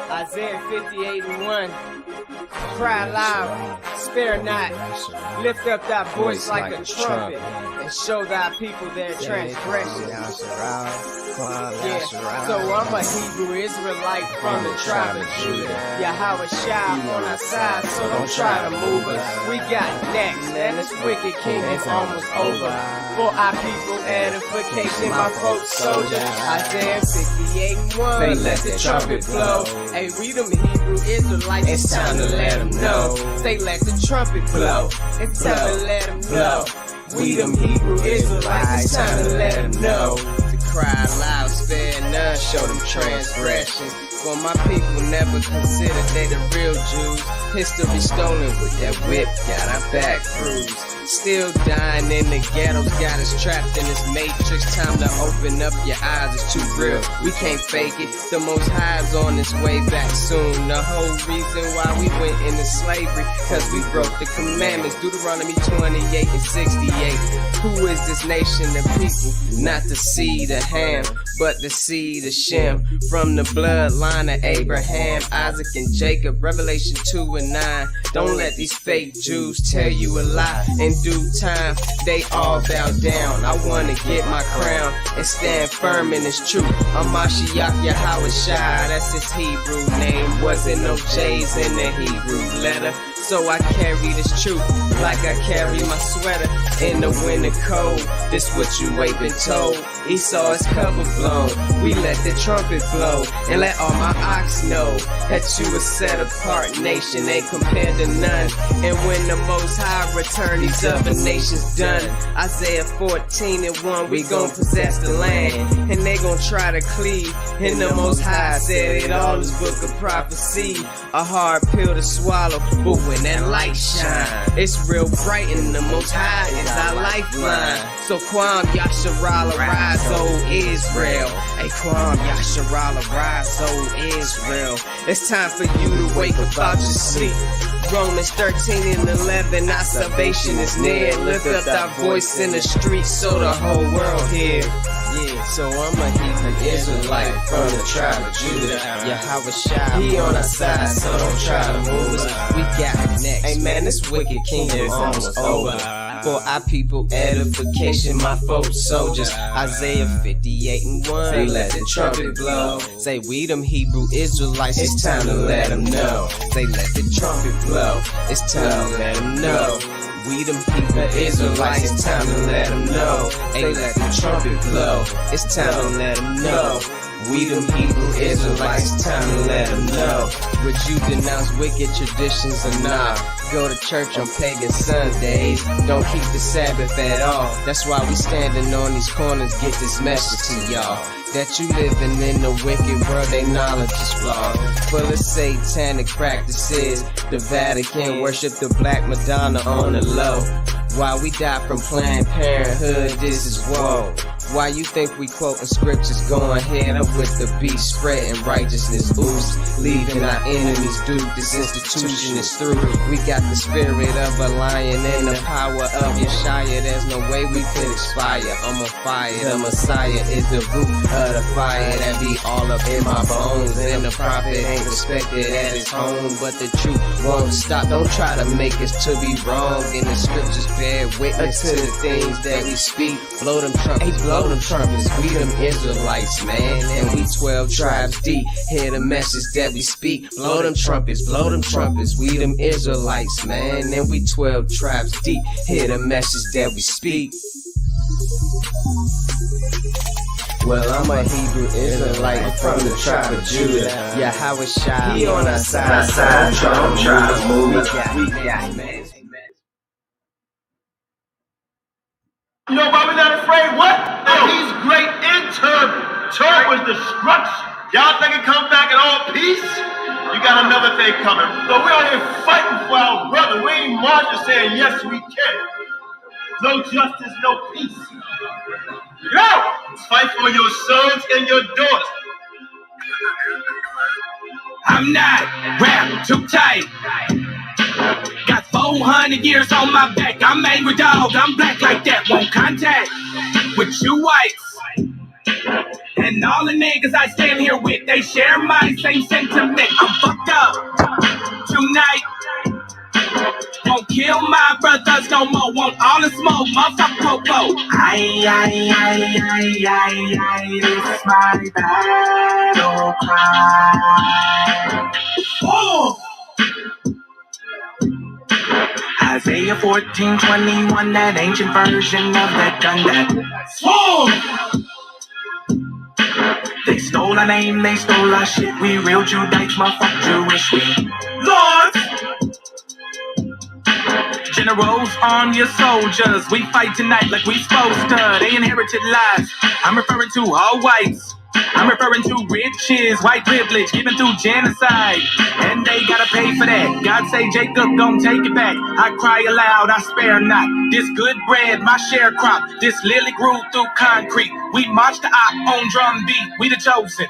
Isaiah 58:1. Cry loud, spare not. Lift up thy voice like a trumpet, and show thy people their transgression. Yeah, so I'm a Hebrew Israelite from the tribe of Judah. Yahawashi on our side, so don't try to move us. We got next, and this wicked king is almost over. For our people, edification, my folks, soldiers. Isaiah 58:1. Say, let the trumpet blow. Hey, we them Hebrew Israelites, it's time to let them know. Say, let the trumpet blow. It's time to let them know. We them Hebrew Israelites, it's time to let them know. To cry loud, spare none, show them transgressions. For my people never considered they the real Jews. History stolen with that whip, got our back bruised. Still dying in the ghettos, got us trapped in this matrix. Time to open up your eyes, it's too real. We can't fake it. The Most High's on its way back soon. The whole reason why we went into slavery, cause we broke the commandments. Deuteronomy 28:68. Who is this nation of people? Not the seed of Ham, but the seed of Shem. From the bloodline of Abraham, Isaac, and Jacob. Revelation 2:9. Don't let these fake Jews tell you a lie. In due time, they all bow down. I wanna get my crown and stand firm in this truth. Ha Mashayach Yahawashi, that's his Hebrew name. Wasn't no J's in the Hebrew letter. So I carry this truth like I carry my sweater in the winter cold. This what you ain't been told. Esau is cover blown. We let the trumpet blow and let all my ox know that you a set apart nation, ain't compared to none. And when the Most High return, these other nations done. Isaiah 14:1, we gon' possess the land, and they gon' try to cleave. And the Most High said it all is book of prophecy, a hard pill to swallow, but when that light shine, it's real bright, and the Most High is our lifeline. So Qam Yasharala, rise, O Israel. Hey, Qam Yasharala, rise, O Israel. It's time for you to wake up out your sleep. Romans 13:11, our salvation is near. Lift up thy voice in the streets so the whole world hear. Yeah, so I'm a Hebrew Israelite from the tribe of Judah. Yahawashi, he on our side, so don't try to move us. We got next. Hey man, this wicked kingdom almost over. For our people, edification, my folks, soldiers. Isaiah 58:1. Say, let the trumpet blow. Say, we them Hebrew Israelites, it's time to let them know. Say, let the trumpet blow. It's time to let them know. We them Hebrew Israelites, it's time to let them know. Hey, let the trumpet blow. It's time to let them know. We them Hebrew Israelites, it's time to let them know. Would you denounce wicked traditions or not? Go to church on pagan Sundays, don't keep the Sabbath at all. That's why we standing on these corners, get this message to y'all. That you living in the wicked world, they knowledge is flawed. Full of satanic practices, the Vatican worship the Black Madonna on the low. Why we die from Planned Parenthood, this is woe. Why you think we quoting scriptures, going head up with the beast, spreading righteousness ooze, leaving our enemies duped. This institution is through. We got the spirit of a lion and the power of Yeshaya. There's no way we could expire. I'm on fire. The Messiah is the root of the fire that be all up in my bones. And the prophet ain't respected at his home, but the truth won't stop. Don't try to make us to be wrong. In the scriptures bear witness to the things that we speak. Blow them trumpets, blow them trumpets. We them Israelites, man, and we 12 tribes deep. Hear the message that we speak. Blow them trumpets, blow them trumpets. We them Israelites, man, and we 12 tribes deep. Hear the message that we speak. Well, I'm a Hebrew Israelite from the tribe of Judah. Yahawashi, he on our side, don't try to move us. We got man. You know why we're not afraid? What? That he's great in turban. Turban was destruction. Y'all think it come back in all peace? You got another thing coming. So we're out here fighting for our brother. We ain't marching saying, yes, we can. No justice, no peace. Yo! Fight for your sons and your daughters. I'm not rap too tight. Got 400 years on my back. I'm angry dog. I'm black like that. Won't contact with you whites. And all the niggas I stand here with, they share my same sentiment. I'm fucked up tonight. Won't kill my brothers no more. Want all the smoke, motherfucker popo. Aye, this my battle cry. Oh! Isaiah 14:21, that ancient version of that gun that swore. They stole our name, they stole our shit. We real Judites, motherfucker Jewish. We lords, generals, arm your soldiers. We fight tonight like we supposed to. They inherited lies. I'm referring to all whites. I'm referring to riches, white privilege, given through genocide. And they gotta pay for that. God say, Jacob, don't take it back. I cry aloud, I spare not. This good bread, my sharecrop. This lily grew through concrete. We march the op on drum beat. We the chosen.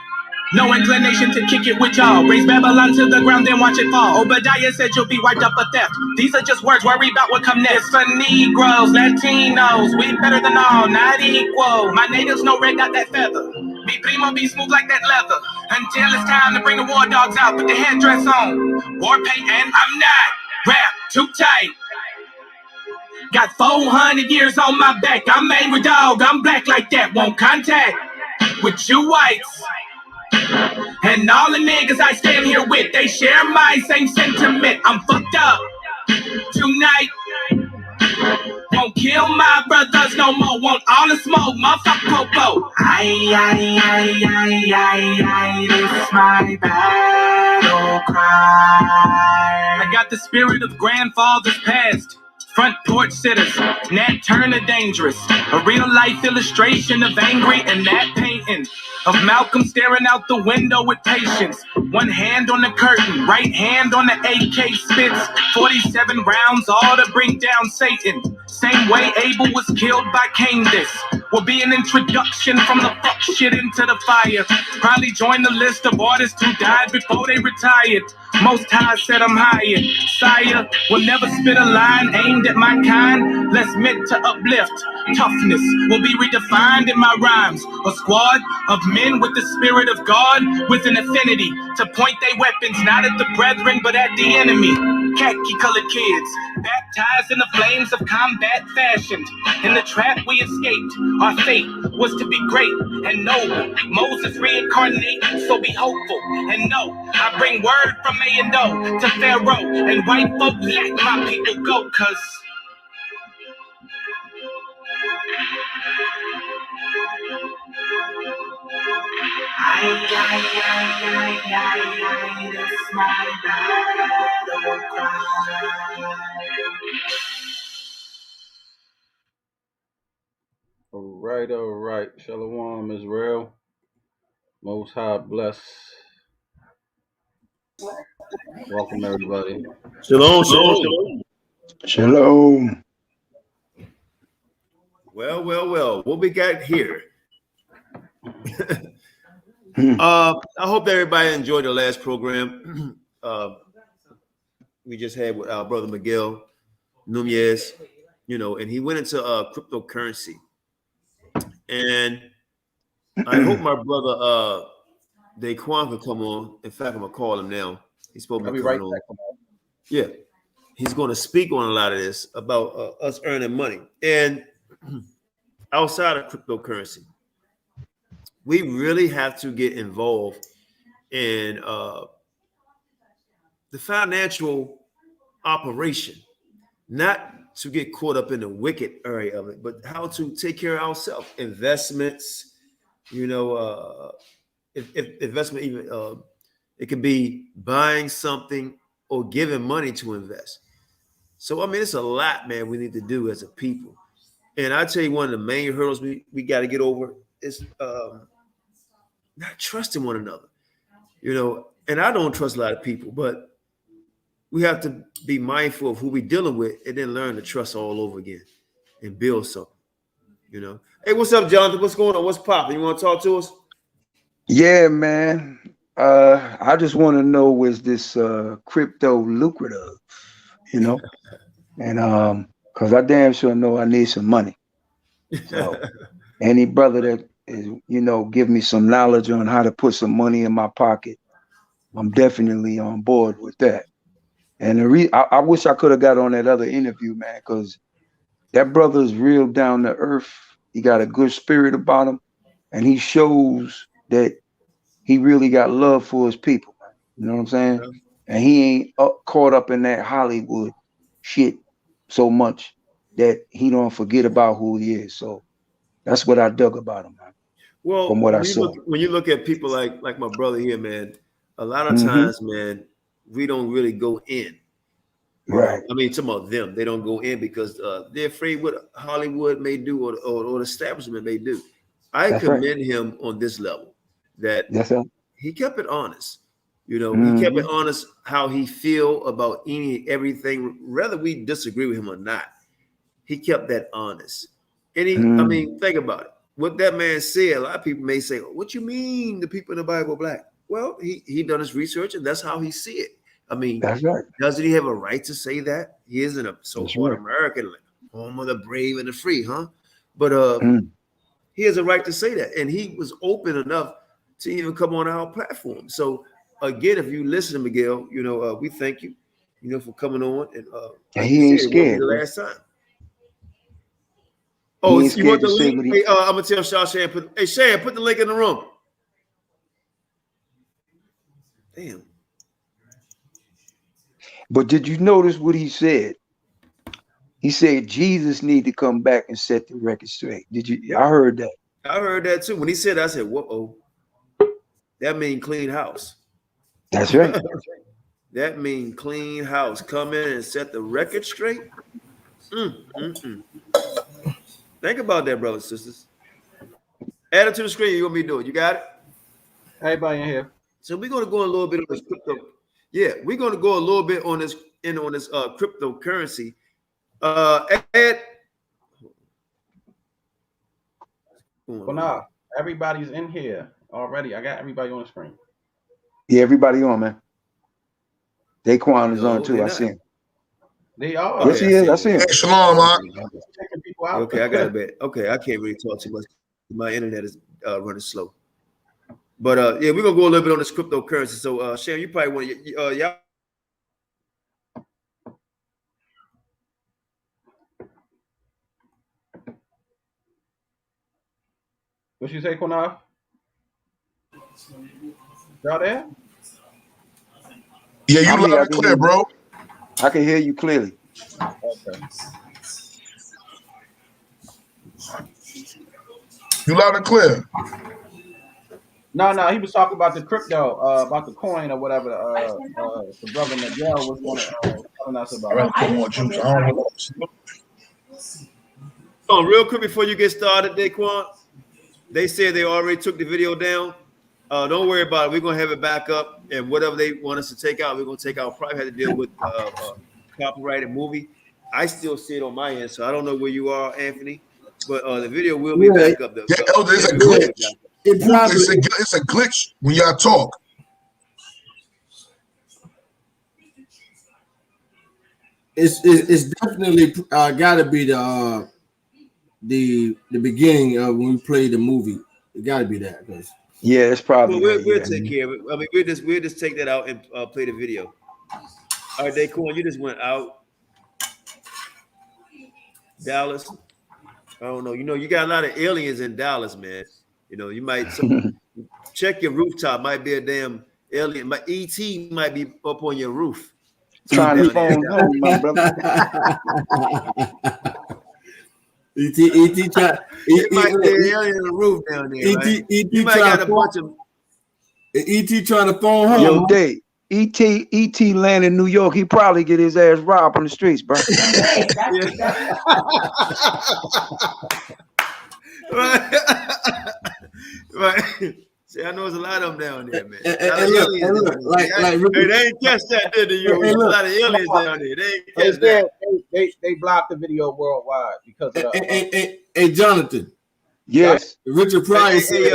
No inclination to kick it with y'all. Raise Babylon to the ground, then watch it fall. Obadiah said you'll be wiped up for theft. These are just words, worry about what come next. For Negroes, Latinos, we better than all, not equal. My natives know red got that feather. Me primo be smooth like that leather. Until it's time to bring the war dogs out, put the headdress on. War paint and I'm not wrapped too tight. Got 400 years on my back. I'm angry dog, I'm black like that. Won't contact with you whites. And all the niggas I stand here with, they share my same sentiment. I'm fucked up tonight. Won't kill my brothers no more. Want all the smoke, motherfucker popo. This my battle cry. I got the spirit of grandfathers past. Front porch sitters, Nat Turner dangerous. A real life illustration of angry and that painting. Of Malcolm staring out the window with patience. One hand on the curtain, right hand on the AK spits. 47 rounds, all to bring down Satan. Same way Abel was killed by Cain. This will be an introduction from the fuck shit into the fire. Probably join the list of artists who died before they retired. Most High said I'm hired. Sire will never spit a line aimed at my kind. Less meant to uplift. Toughness will be redefined in my rhymes. A squad of men with the spirit of God, with an affinity to point their weapons not at the brethren but at the enemy. Khaki colored kids, baptized in the flames of combat fashioned. In the trap we escaped, our fate was to be great and noble. Moses reincarnated, so be hopeful and know I bring word from A and O to Pharaoh and white folk. Let my people go, cause this my battle cry. All right. Shalom, Israel. Most High bless. Welcome, everybody. Shalom. Well. What we got here? I hope everybody enjoyed the last program. We just had with our brother Miguel, Nunez, and he went into cryptocurrency. And I hope my brother Daquan can come on. In fact, I'm gonna call him now. He's supposed to be coming on. Yeah, he's going to speak on a lot of this about us earning money and outside of cryptocurrency. We really have to get involved in the financial operation, not to get caught up in the wicked area of it, but how to take care of ourselves. Investments, if investment even it could be buying something or giving money to invest. So I mean, it's a lot, man, we need to do as a people. And I tell you, one of the main hurdles we got to get over is not trusting one another. And I don't trust a lot of people, but we have to be mindful of who we're dealing with and then learn to trust all over again and build something, Hey, what's up, Jonathan? What's going on? What's popping? You want to talk to us? Yeah, man. I just want to know, is this crypto lucrative? And because I damn sure know I need some money. So any brother that is, you know, give me some knowledge on how to put some money in my pocket, I'm definitely on board with that. And I wish I could have got on that other interview, man, because that brother is real down to earth. He got a good spirit about him, and he shows that he really got love for his people. You know what I'm saying? Yeah. And he ain't caught up in that Hollywood shit so much that he don't forget about who he is. So that's what I dug about him, man. Well, From what I saw. when you look at people like my brother here, man, a lot of Mhm. times, man, we don't really go in. You Right. know? I mean, talking about them, they don't go in because they're afraid what Hollywood may do or the establishment may do. I That's right. commend him on this level that That's it. he kept it honest. You know, Mhm. he kept it honest how he feel about everything, whether we disagree with him or not. He kept that honest. And he, I Mhm. mean, think about it. What that man said, a lot of people may say, what you mean the people in the Bible are black? Well, he done his research and that's how he see it. I mean, That's right. doesn't he have a right to say that? He isn't a so-called right. American, like, home of the brave and the free, huh? But Mm. he has a right to say that. And he was open enough to even come on our platform. So again, if you listen to Miguel, you know, we thank you, you know, for coming on. And And like he you ain't said, it won't be scared, the bro. last time. He Oh, ain't you want scared the to say link? what he. Hey, I'm gonna tell Shan, hey Shan, put the link in the room. Damn. But did you notice what he said? He said Jesus need to come back and set the record straight. Did you? I heard that. I heard that too. When he said that, I said, whoa, that mean clean house. That's right. That mean clean house. Come in and set the record straight. Think about that, brothers and sisters. Add it to the screen. You're gonna be doing. You got it? Everybody in here. So we're gonna go a little bit on this crypto. Yeah, we're gonna go a little bit on this cryptocurrency. Ed. Well, nah, everybody's in here already. I got everybody on the screen. Yeah, everybody on, man. Daquan is on too. they're I not. see him. They are. Okay, Yes, he is. I see him. Hey, shalom, Mark. Checking people out. Okay, I got a bit. Okay, I can't really talk too much. My internet is running slow. But yeah, we're gonna go a little bit on this cryptocurrency. So Sharon, you probably want to y'all. What you say, Qanath? Y'all there? Yeah, you I'm here. loud I and can clear, hear you. bro. I can hear you clearly. Okay. You loud and clear. No, he was talking about the crypto, about the coin or whatever. The brother Miguel was going to telling us I rather about. put more juice. I don't know. Oh, real quick before you get started, Daquan, they said they already took the video down. Don't worry about it. We're gonna have it back up, and whatever they want us to take out, we're gonna take out. Probably had to deal with copyrighted movie. I still see it on my end, so I don't know where you are, Anthony. But the video will be back up. Yeah, Elder, it's a video will be glitch. back up. It's a glitch when y'all talk. It's definitely got to be the beginning of when we play the movie. It got to be that. Yeah, it's probably. Well, we'll that, take care of it. I mean, we'll just take that out and play the video. All right, Daquan, you just went out. Dallas. I don't know. You know, you got a lot of aliens in Dallas, man. You know, you might check your rooftop. Might be a damn alien. My ET might be up on your roof. Trying to Down there. phone home, my brother. ET try. It might be an alien on the roof down there. Right? You might got a bunch of ET trying to phone home. Yo, Dave. ET land in New York. He probably get his ass robbed on the streets, bro. Right. See, I know there's a lot of them down there, man. Hey, they ain't catch that, did they? There's a lot of aliens down there. They ain't catch that. that. They blocked the video worldwide because of Hey, Jonathan. Yes. Richard Pryor said. Hey,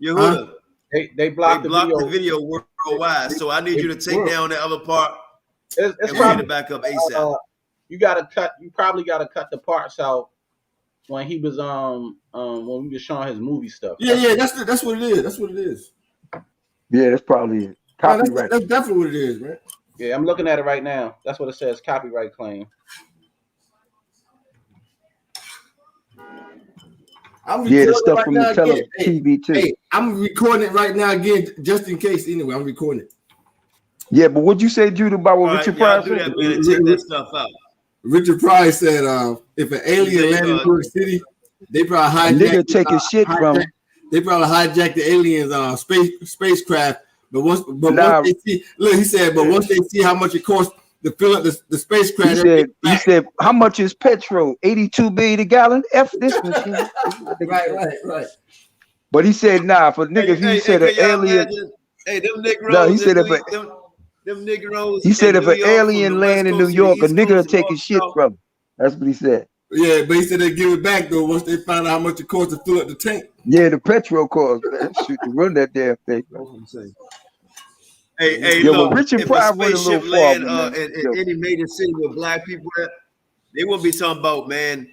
Yehuda. They blocked the video worldwide. So I need you to take down that other part it's and we get it back up ASAP. You probably gotta cut the parts out when he was when we were showing his movie stuff. Yeah, that's what it is. That's what it is. Yeah, that's probably it. Copyright. That's definitely what it is, man. Yeah, I'm looking at it right now. That's what it says, copyright claim. The stuff right from the TV too. Hey, I'm recording it right now again, just in case. Anyway, I'm recording it. Yeah, but what'd you say, Jude, about what Richard Pryor said? Check that stuff out. Richard Pryor said, if an alien landed in New York City, they probably hijacked. Nigga taking shit from. They probably hijacked the aliens' spacecraft. But once they see, look, he said, but once they see how much it costs to fill up the spacecraft, he said, how much is petrol? 82 billion a gallon. F this machine. Right. But he said, nah, for niggas, he said an alien. Hey, them Negroes. No, he said them Negroes. He said if an alien land in New York, a nigga will take his shit from him. That's what he said. Yeah, but he said they give it back though once they find out how much it costs to fill up the tank. Yeah, the petrol cost, man. Shoot, to run that damn thing. Hey, yo, look, Richard Pryor went a little far, in any major city with black people at, they won't be talking about, man,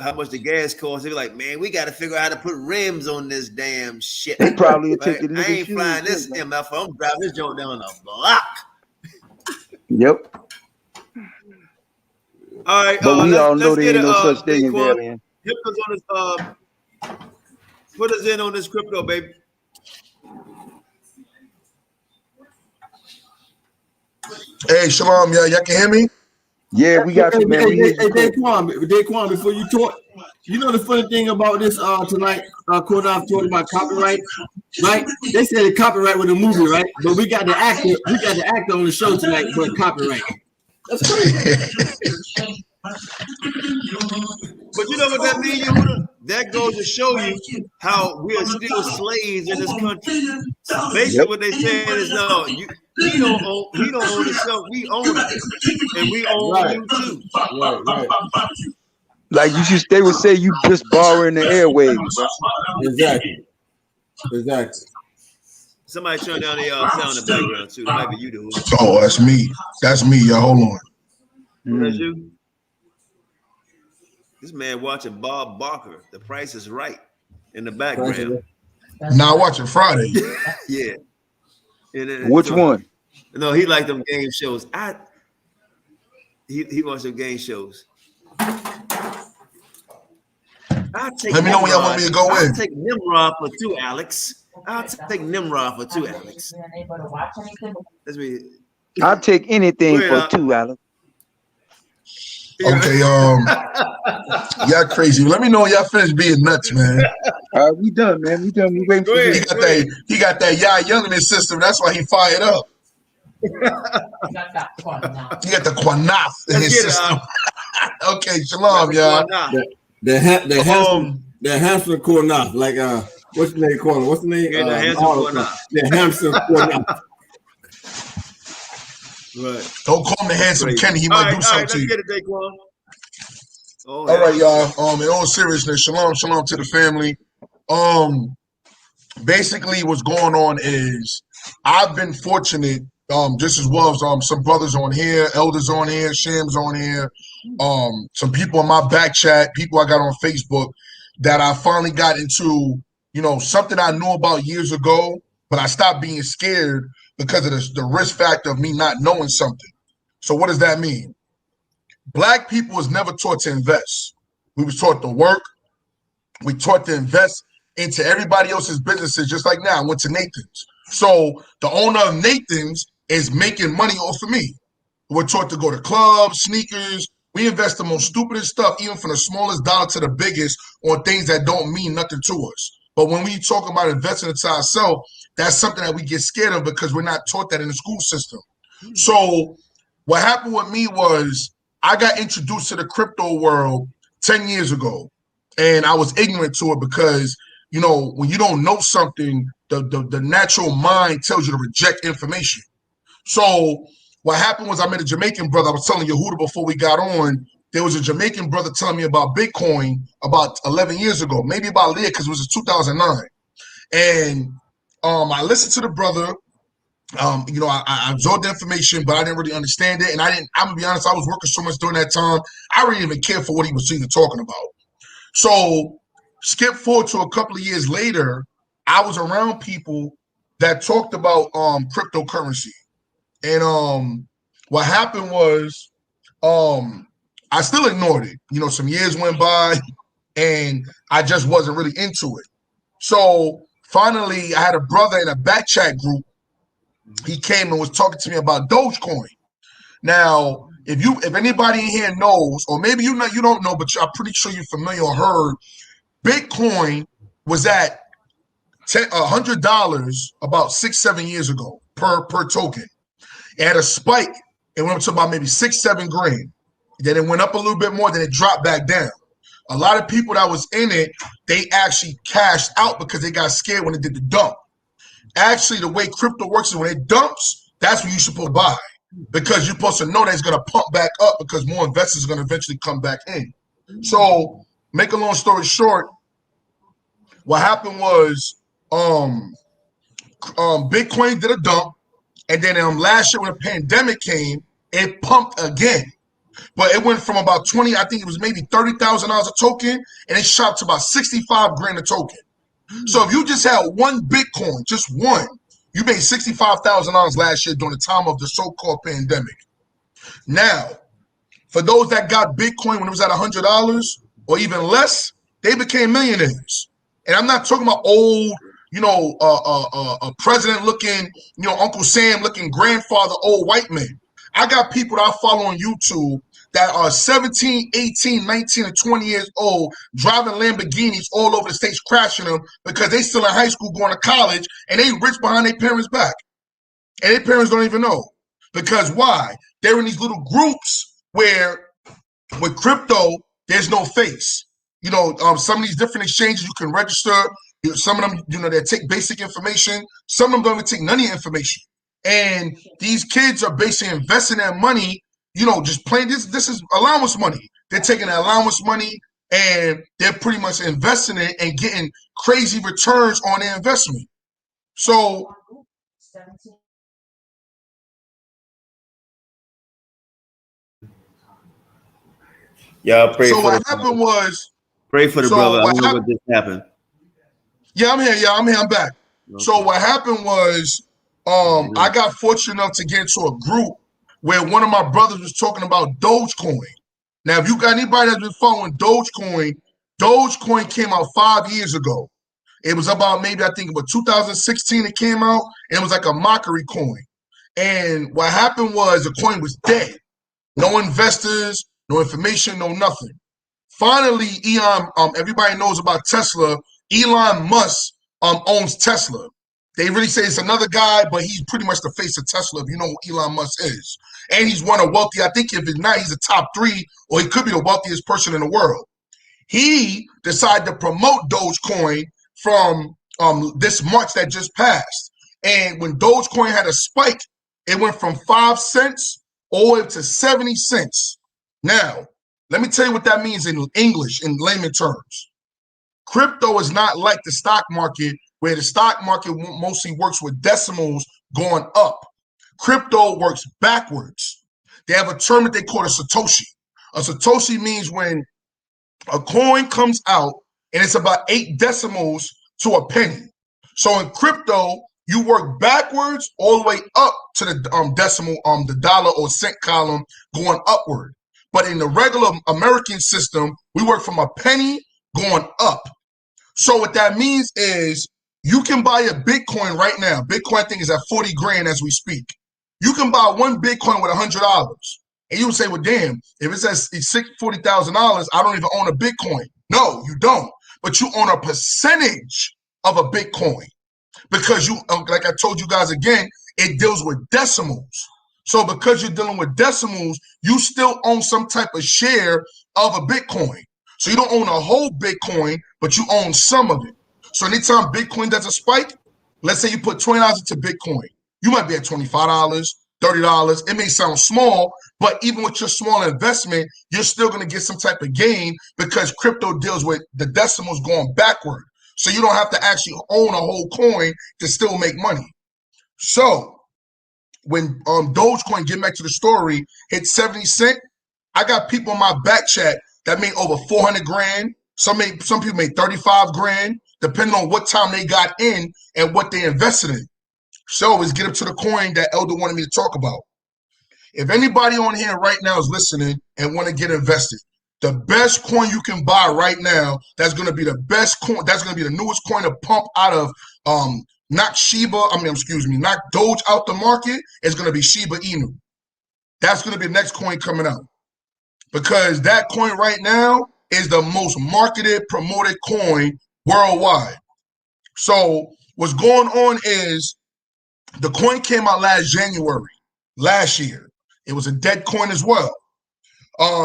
how much the gas costs. They be like, man, we got to figure out how to put rims on this damn shit. They probably right? take it. I ain't flying this MF. I'm driving this joint down the block. Yep. All right, but we all know there ain't no such thing as alien. Put us in on this crypto, baby. Hey, Shalom, y'all can hear me? Yeah, we got you, man. Hey, Daquan, before you talk, you know the funny thing about this tonight, Qanath talking about copyright, right? They said the copyright with a movie, right? But we got the actor on the show tonight for copyright. That's crazy. But you know what that means, Yehuda? That goes to show you how we are still slaves in this country. Basically, what they said is, no, we don't own the show, we own it, and we own you too. Right. Like they would say, you just borrowing the airwaves. Exactly. Somebody turn down the sound in the background too. That might be you, dude. Oh, that's me. That's me, y'all. Hold on. That's you. This man watching Bob Barker. The Price is Right in the background. Now watching Friday. Yeah. Which one? No, he liked them game shows. He watched them game shows. Let me know when y'all want me to go in. I'll take Nimrod for 2, Alex. Take Nimrod for 2, Alex. I'll take anything for 2, Alex. Okay, y'all crazy. Let me know when y'all finish being nuts, man. We done, man. We waiting for you. He got that Youngman system. That's why he fired up. He got the Qanath in his system. Okay, shalom, y'all. The handsome Qanath, like what's the name called? What's the name? The handsome Qanath. The handsome Qanath. Right. Don't call him the handsome Kenny. He might do something to you. Let's get it, Daquan. All right, y'all. In all seriousness, shalom to the family. Basically, what's going on is I've been fortunate, just as well as some brothers on here, elders on here, Shams on here, some people in my back chat, people I got on Facebook, that I finally got into, something I knew about years ago, but I stopped being scared because of the risk factor of me not knowing something. So what does that mean? Black people was never taught to invest. We was taught to work. We taught to invest into everybody else's businesses, just like now. I went to Nathan's. So the owner of Nathan's is making money off of me. We're taught to go to clubs, sneakers. We invest the most stupidest stuff, even from the smallest dollar to the biggest, on things that don't mean nothing to us. But when we talk about investing into ourselves, that's something that we get scared of because we're not taught that in the school system. So what happened with me was I got introduced to the crypto world 10 years ago, and I was ignorant to it because, when you don't know something, the natural mind tells you to reject information. So what happened was I met a Jamaican brother. I was telling Yehuda before we got on, there was a Jamaican brother telling me about Bitcoin about 11 years ago, maybe about a year, because it was in 2009. And I listened to the brother. I absorbed the information, but I didn't really understand it. And I'm gonna be honest, I was working so much during that time, I really didn't even care for what he was even talking about. So skip forward to a couple of years later, I was around people that talked about cryptocurrency. And what happened was I still ignored it. You know, some years went by and I just wasn't really into it. So finally, I had a brother in a back chat group. He came and was talking to me about Dogecoin. Now, if anybody in here knows, or maybe you don't know, but I'm pretty sure you're familiar or heard, Bitcoin was at $100 about 6-7 years ago per token. It had a spike. It went up to about maybe 6-7 grand. Then it went up a little bit more. Then it dropped back down. A lot of people that was in it, they actually cashed out because they got scared when it did the dump. Actually, the way crypto works is when it dumps, that's when you're supposed to buy, because you're supposed to know that it's going to pump back up because more investors are going to eventually come back in. So, make a long story short, what happened was Bitcoin did a dump, and then last year when the pandemic came, it pumped again. But it went from about 20, I think it was maybe $30,000 a token, and it shot to about 65 grand a token. So if you just had one Bitcoin, just one, you made $65,000 last year during the time of the so-called pandemic. Now, for those that got Bitcoin when it was at $100 or even less, they became millionaires. And I'm not talking about old, a president looking, Uncle Sam looking grandfather, old white men. I got people that I follow on YouTube that are 17, 18, 19, and 20 years old, driving Lamborghinis all over the states, crashing them because they still in high school going to college, and they rich behind their parents' back. And their parents don't even know. Because why? They're in these little groups where with crypto, there's no face. Some of these different exchanges you can register. Some of them, they take basic information. Some of them don't even take none of your information. And these kids are basically investing their money, just playing this is allowance money. They're taking the allowance money and they're pretty much investing it and getting crazy returns on their investment. So Y'all pray for what happened was pray for the brother. I don't know what just happened. Yeah, I'm here. Yeah, I'm here. I'm back. Okay. So what happened was I got fortunate enough to get into a group where one of my brothers was talking about Dogecoin. Now, if you got anybody that's been following Dogecoin came out 5 years ago. It was about maybe, I think, about 2016 it came out. And it was like a mockery coin. And what happened was the coin was dead. No investors, no information, no nothing. Finally, everybody knows about Tesla. Elon Musk owns Tesla. They really say it's another guy, but he's pretty much the face of Tesla, if you know who Elon Musk is. And he's one of wealthy, I think if it's not, he's a top 3, or he could be the wealthiest person in the world. He decided to promote Dogecoin from this March that just passed. And when Dogecoin had a spike, it went from 5 cents all the way to 70 cents. Now, let me tell you what that means in English, in layman terms. Crypto is not like the stock market, where the stock market mostly works with decimals going up. Crypto works backwards. They have a term that they call a Satoshi. A Satoshi means when a coin comes out and it's about 8 decimals to a penny. So in crypto, you work backwards all the way up to the decimal, the dollar or cent column going upward. But in the regular American system, we work from a penny going up. So what that means is you can buy a Bitcoin right now. Bitcoin, I think, is at 40 grand as we speak. You can buy one Bitcoin with $100. And you would say, well, damn, if it says $40,000, I don't even own a Bitcoin. No, you don't. But you own a percentage of a Bitcoin. Because you, like I told you guys again, it deals with decimals. So because you're dealing with decimals, you still own some type of share of a Bitcoin. So you don't own a whole Bitcoin, but you own some of it. So anytime Bitcoin does a spike, let's say you put $20 into Bitcoin, you might be at $25, $30. It may sound small, but even with your small investment, you're still going to get some type of gain because crypto deals with the decimals going backward. So you don't have to actually own a whole coin to still make money. So when Dogecoin, getting back to the story, hit 70 cents, I got people in my back chat that made over 400 grand, Some people made 35 grand, depending on what time they got in and what they invested in. So let's get up to the coin that Elder wanted me to talk about. If anybody on here right now is listening and want to get invested, the best coin you can buy right now, that's going to be the best coin, that's going to be the newest coin to pump out of knock Doge out the market, is going to be Shiba Inu. That's going to be the next coin coming out. Because that coin right now is the most marketed, promoted coin worldwide. So what's going on is the coin came out last year. It was a dead coin as well.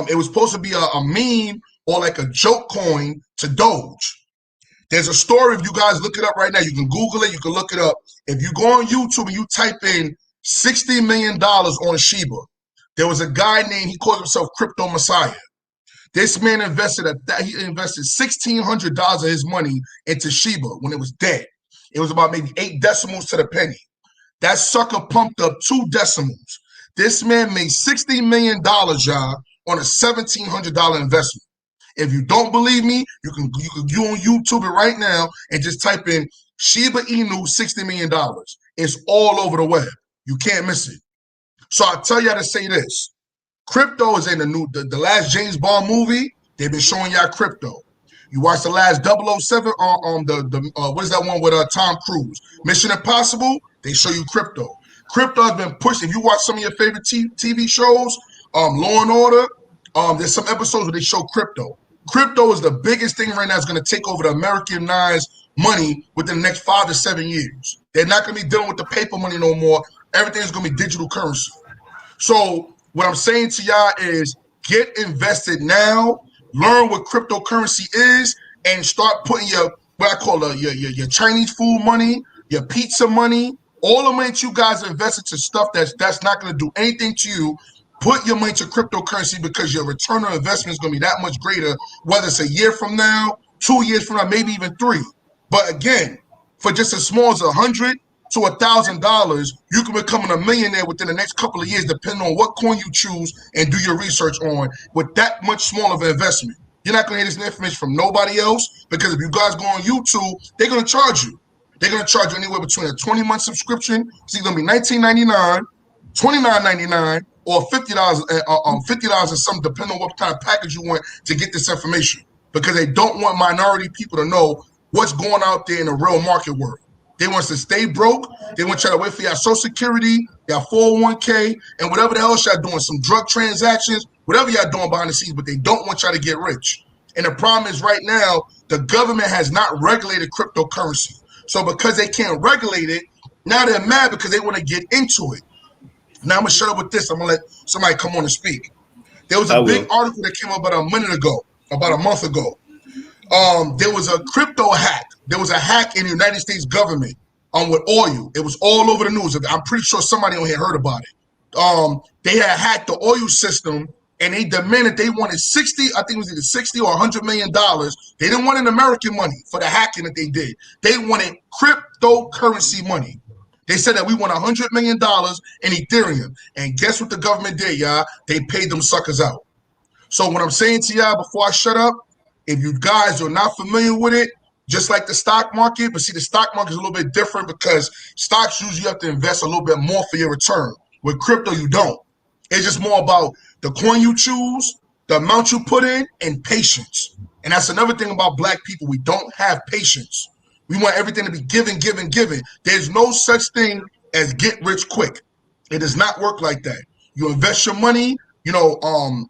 It was supposed to be a meme or like a joke coin to Doge. There's a story, if you guys look it up right now, you can Google it, you can look it up. If you go on YouTube and you type in $60 million on Shiba, there was a guy named, he called himself Crypto Messiah. This man invested $1,600 of his money into Shiba when it was dead. It was about maybe 8 decimals to the penny. That sucker pumped up 2 decimals. This man made $60 million, y'all, on a $1,700 investment. If you don't believe me, you can go on YouTube it right now and just type in Shiba Inu $60 million. It's all over the web. You can't miss it. So I tell y'all to say this. Crypto is in the last James Bond movie. They've been showing y'all crypto. You watch the last 007 what is that one with Tom Cruise? Mission Impossible, they show you crypto. Crypto has been pushed. If you watch some of your favorite TV shows, Law and Order, there's some episodes where they show crypto. Crypto is the biggest thing right now. It's going to take over the Americanized money within the next 5 to 7 years. They're not going to be dealing with the paper money no more. Everything is going to be digital currency. So what I'm saying to y'all is get invested now, learn what cryptocurrency is, and start putting your Chinese food money, your pizza money, all the money that you guys invested to stuff that's not going to do anything to you. Put your money to cryptocurrency because your return on investment is going to be that much greater, whether it's a year from now, 2 years from now, maybe even 3. But again, for just as small as $100 to $1,000, you can become a millionaire within the next couple of years, depending on what coin you choose and do your research on with that much smaller of an investment. You're not going to hear this information from nobody else because if you guys go on YouTube, they're going to charge you. They're going to charge you anywhere between a 20-month subscription. It's either going to be $19.99, $29.99, or $50 and something, depending on what kind of package you want to get this information. Because they don't want minority people to know what's going out there in the real market world. They want us to stay broke. They want you to wait for your Social Security, your 401k, and whatever the else y'all doing, some drug transactions, whatever y'all doing behind the scenes, but they don't want y'all to get rich. And the problem is right now, the government has not regulated cryptocurrency. So because they can't regulate it, now they're mad because they want to get into it. Now I'm going to shut up with this. I'm going to let somebody come on and speak. There was a big article that came up about a month ago. There was a crypto hack. There was a hack in the United States government with oil. It was all over the news. I'm pretty sure somebody on here heard about it. They had hacked the oil system, and they demanded they wanted 60, I think it was either 60 or $100 million. They didn't want an American money for the hacking that they did. They wanted cryptocurrency money. They said that we want $100 million in Ethereum. And guess what the government did, y'all? They paid them suckers out. So what I'm saying to y'all before I shut up, if you guys are not familiar with it, just like the stock market, but see, the stock market is a little bit different because stocks usually you have to invest a little bit more for your return. With crypto, you don't. It's just more about the coin you choose, the amount you put in, and patience. And that's another thing about black people. We don't have patience. We want everything to be given. There's no such thing as get rich quick. It does not work like that. You invest your money. I'm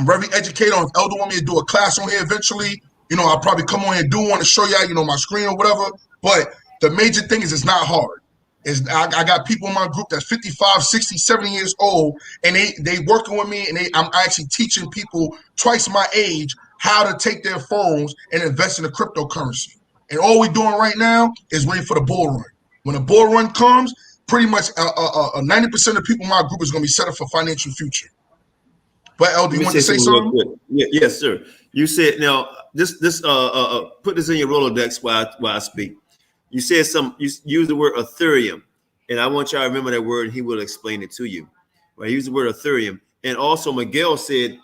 very educated on. If Elder want me to do a class on here eventually, I'll probably come on here and do one to show y'all, my screen or whatever. But the major thing is it's not hard. I got people in my group that's 55, 60, 70 years old, and they working with me, and I'm actually teaching people twice my age how to take their phones and invest in the cryptocurrency. And all we're doing right now is waiting for the bull run. When the bull run comes, pretty much 90% of people in my group is going to be set up for financial future. But Elder, you want to say something? Yes, sir. You said now put this in your Rolodex while I speak. You said you used the word Ethereum, and I want y'all to remember that word. He will explain it to you. Right? He used the word Ethereum, and also Miguel said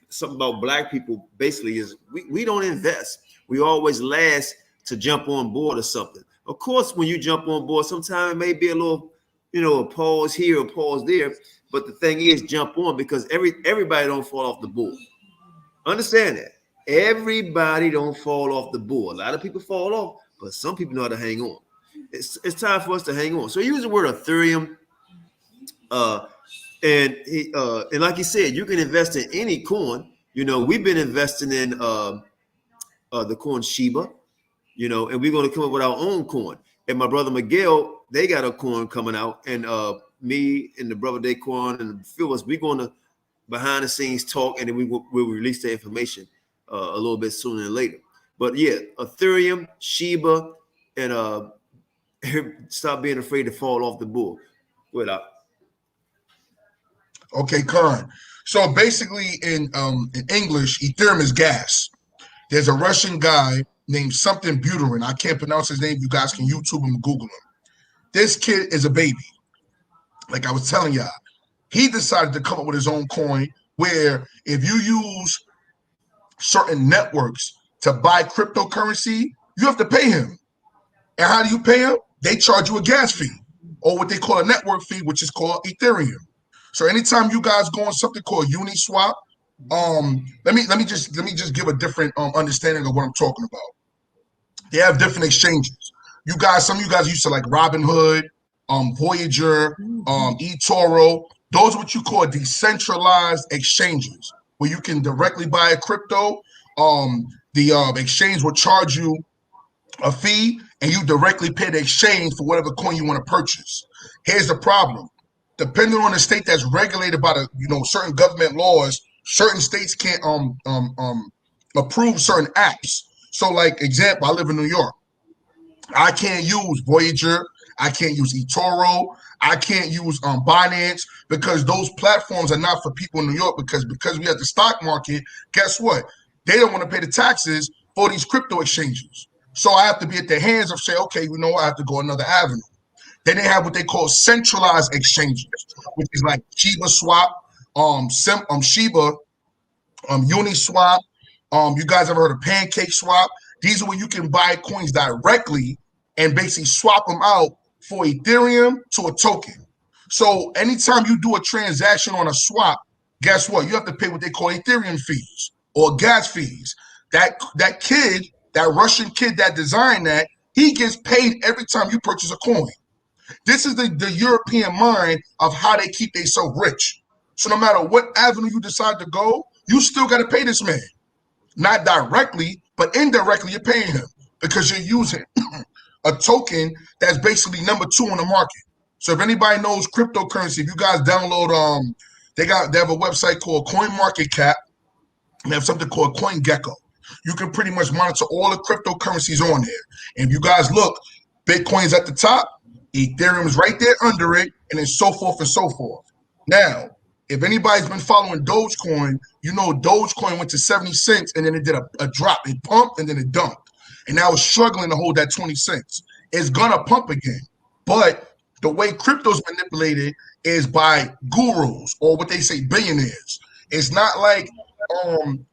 something about black people basically is we don't invest. We always last to jump on board or something. Of course, when you jump on board, sometimes it may be a little, a pause here, a pause there. But the thing is, jump on, because everybody don't fall off the board. Understand that. Everybody don't fall off the board. A lot of people fall off, but some people know how to hang on. It's time for us to hang on. So use the word Ethereum. And like you said, you can invest in any coin. We've been investing in the coin Shiba, and we're going to come up with our own coin. And my brother Miguel, they got a coin coming out, and me and the brother Daquan and a few of us, we're going to behind the scenes talk, and then we'll release the information a little bit sooner than later. But yeah, Ethereum, Shiba, and stop being afraid to fall off the bull. Without. Okay, Khan. So basically, in English, Ethereum is gas. There's a Russian guy named something Buterin. I can't pronounce his name. You guys can YouTube him and Google him. This kid is a baby. Like I was telling y'all, he decided to come up with his own coin where if you use certain networks to buy cryptocurrency, you have to pay him. And how do you pay him? They charge you a gas fee, or what they call a network fee, which is called Ethereum. So anytime you guys go on something called Uniswap, let me just give a different understanding of what I'm talking about. They have different exchanges. Some of you guys used to like Robinhood, Voyager, eToro. Those are what you call decentralized exchanges, where you can directly buy a crypto. The exchange will charge you a fee, and you directly pay the exchange for whatever coin you want to purchase. Here's the problem. Depending on the state that's regulated by the certain government laws, certain states can't approve certain apps. So like example, I live in New York. I can't use Voyager, I can't use eToro, I can't use Binance, because those platforms are not for people in New York, because we have the stock market, guess what? They don't want to pay the taxes for these crypto exchanges. So I have to be at the hands of say, okay, I have to go another avenue. Then they have what they call centralized exchanges, which is like Shiba Swap, Shiba, Uniswap. You guys ever heard of Pancake Swap? These are where you can buy coins directly and basically swap them out for Ethereum to a token. So anytime you do a transaction on a swap, guess what? You have to pay what they call Ethereum fees or gas fees. That Russian kid that designed that, he gets paid every time you purchase a coin. This is the European mind of how they keep themselves rich. So no matter what avenue you decide to go, you still got to pay this man. Not directly, but indirectly you're paying him because you're using a token that's basically number 2 on the market. So if anybody knows cryptocurrency, if you guys download, they have a website called CoinMarketCap. They have something called CoinGecko. You can pretty much monitor all the cryptocurrencies on there. And if you guys look, Bitcoin's at the top, Ethereum's right there under it, and then so forth and so forth. Now, if anybody's been following Dogecoin, Dogecoin went to 70 cents and then it did a drop. It pumped and then it dumped. And now it's struggling to hold that 20 cents. It's going to pump again. But the way crypto's manipulated is by gurus, or what they say, billionaires. It's not like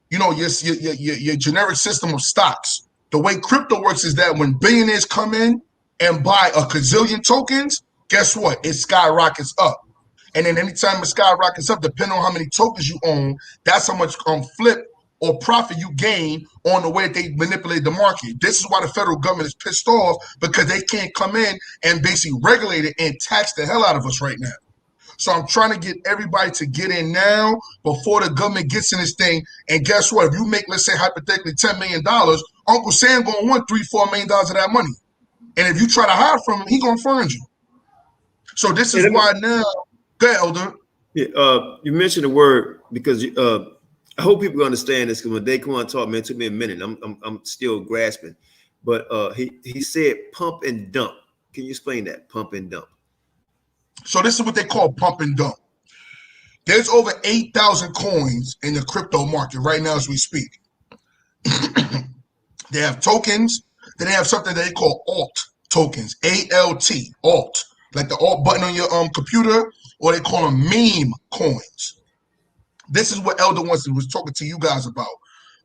your generic system of stocks. The way crypto works is that when billionaires come in and buy a gazillion tokens, guess what? It skyrockets up. And then anytime it skyrockets up, depending on how many tokens you own, that's how much flip or profit you gain on the way that they manipulate the market. This is why the federal government is pissed off, because they can't come in and basically regulate it and tax the hell out of us right now. So I'm trying to get everybody to get in now before the government gets in this thing. And guess what? If you make, let's say, hypothetically $10 million, Uncle Sam going to want $3-4 million of that money. And if you try to hide from him, he going to fund you. So this is why now, go ahead, Elder. Yeah, you mentioned the word because I hope people understand this, because when Daquan taught me, it took me a minute. I'm still grasping. But he said pump and dump. Can you explain that, pump and dump? So this is what they call pump and dump. There's over 8,000 coins in the crypto market right now as we speak. They have tokens. Then they have something that they call alt tokens, A-L-T, alt, like the alt button on your computer, or they call them meme coins. This is what Elder was talking to you guys about.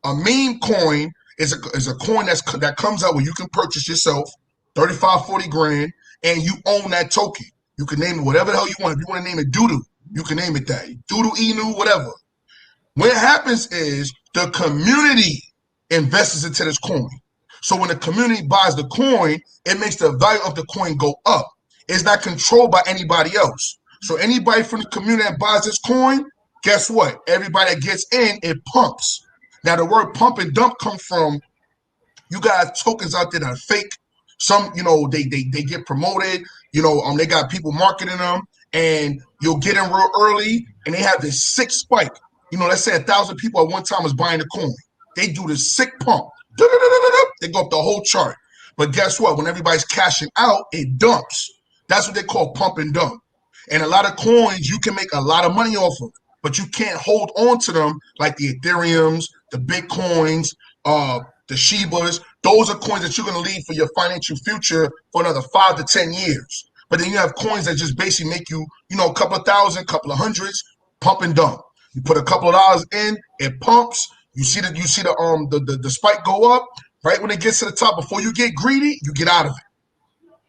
A meme coin is a coin that comes out where you can purchase yourself 35, 40 grand, and you own that token. You can name it whatever the hell you want. If you want to name it Doodoo, you can name it that. Doodoo, Inu, whatever. What happens is the community invests into this coin. So when the community buys the coin, it makes the value of the coin go up. It's not controlled by anybody else. So anybody from the community that buys this coin, guess what? Everybody that gets in, it pumps. Now the word pump and dump come from, you got tokens out there that are fake. Some, they get promoted. They got people marketing them, and you'll get in real early, and they have this sick spike. Let's say 1,000 people at one time was buying the coin. They do this sick pump. They go up the whole chart. But guess what? When everybody's cashing out, it dumps. That's what they call pump and dump. And a lot of coins, you can make a lot of money off of, but you can't hold on to them like the Ethereums, the Bitcoins, the Shibas. Those are coins that you're going to leave for your financial future for another 5 to 10 years. But then you have coins that just basically make you, a couple of thousand, couple of hundreds, pump and dump. You put a couple of dollars in, it pumps. You see the spike go up. Right when it gets to the top, before you get greedy, you get out of it.